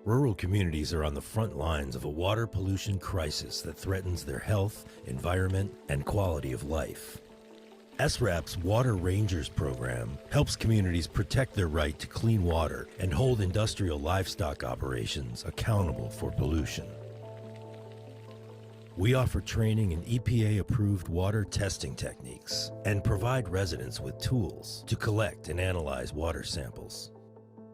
S15: Rural communities are on the front lines of a water pollution crisis that threatens their health, environment, and quality of life. SRAP's Water Rangers program helps communities protect their right to clean water and hold industrial livestock operations accountable for pollution. We offer training in EPA-approved water testing techniques and provide residents with tools to collect and analyze water samples.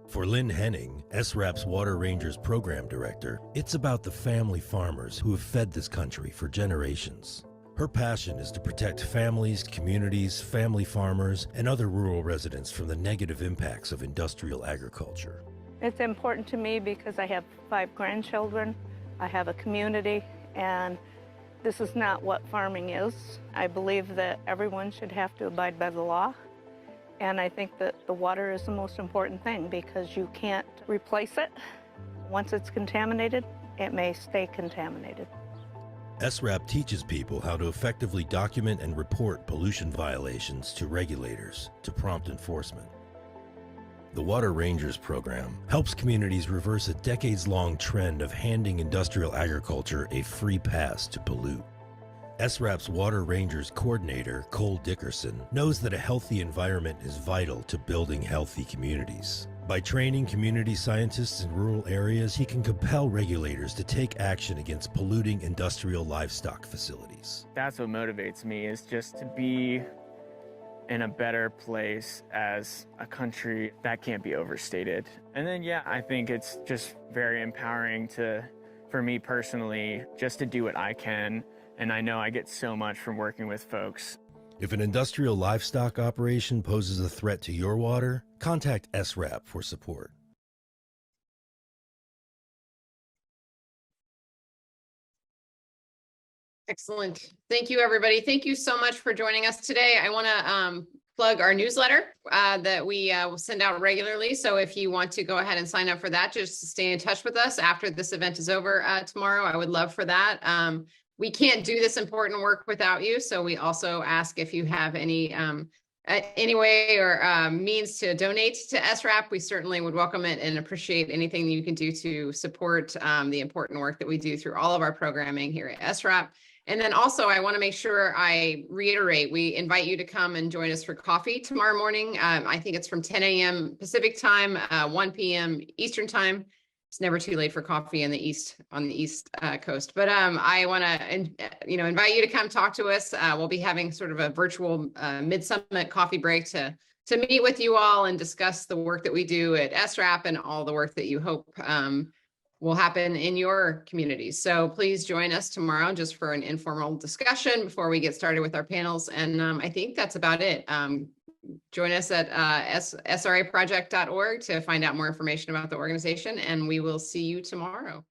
S15: For Lynn Henning, SRAP's Water Rangers program director, it's about the family farmers who have fed this country for generations. Her passion is to protect families, communities, family farmers, and other rural residents from the negative impacts of industrial agriculture.
S16: It's important to me because I have 5 grandchildren, I have a community, and this is not what farming is. I believe that everyone should have to abide by the law, and I think that the water is the most important thing because you can't replace it. Once it's contaminated, it may stay contaminated.
S15: SRAP teaches people how to effectively document and report pollution violations to regulators to prompt enforcement. The Water Rangers program helps communities reverse a decades-long trend of handing industrial agriculture a free pass to pollute. SRAP's Water Rangers coordinator, Cole Dickerson, knows that a healthy environment is vital to building healthy communities. By training community scientists in rural areas, he can compel regulators to take action against polluting industrial livestock facilities.
S17: That's what motivates me, is just to be in a better place as a country. That can't be overstated. And then, yeah, I think it's just very empowering for me personally, just to do what I can. And I know I get so much from working with folks.
S15: If an industrial livestock operation poses a threat to your water, contact SRAP for support.
S2: Excellent. Thank you, everybody. Thank you so much for joining us today. I want to plug our newsletter that we will send out regularly. So if you want to go ahead and sign up for that, just stay in touch with us after this event is over tomorrow. I would love for that. We can't do this important work without you. So we also ask if you have any way or means to donate to SRAP. We certainly would welcome it and appreciate anything you can do to support the important work that we do through all of our programming here at SRAP. And then also, I want to make sure I reiterate, we invite you to come and join us for coffee tomorrow morning. I think it's from 10 a.m. Pacific time, 1 p.m. Eastern time. It's never too late for coffee on the East Coast. But I want to, invite you to come talk to us. We'll be having sort of a virtual mid-summit coffee break to meet with you all and discuss the work that we do at SRAP and all the work that you hope will happen in your communities. So please join us tomorrow just for an informal discussion before we get started with our panels. And I think that's about it. Join us at sraproject.org to find out more information about the organization, and we will see you tomorrow.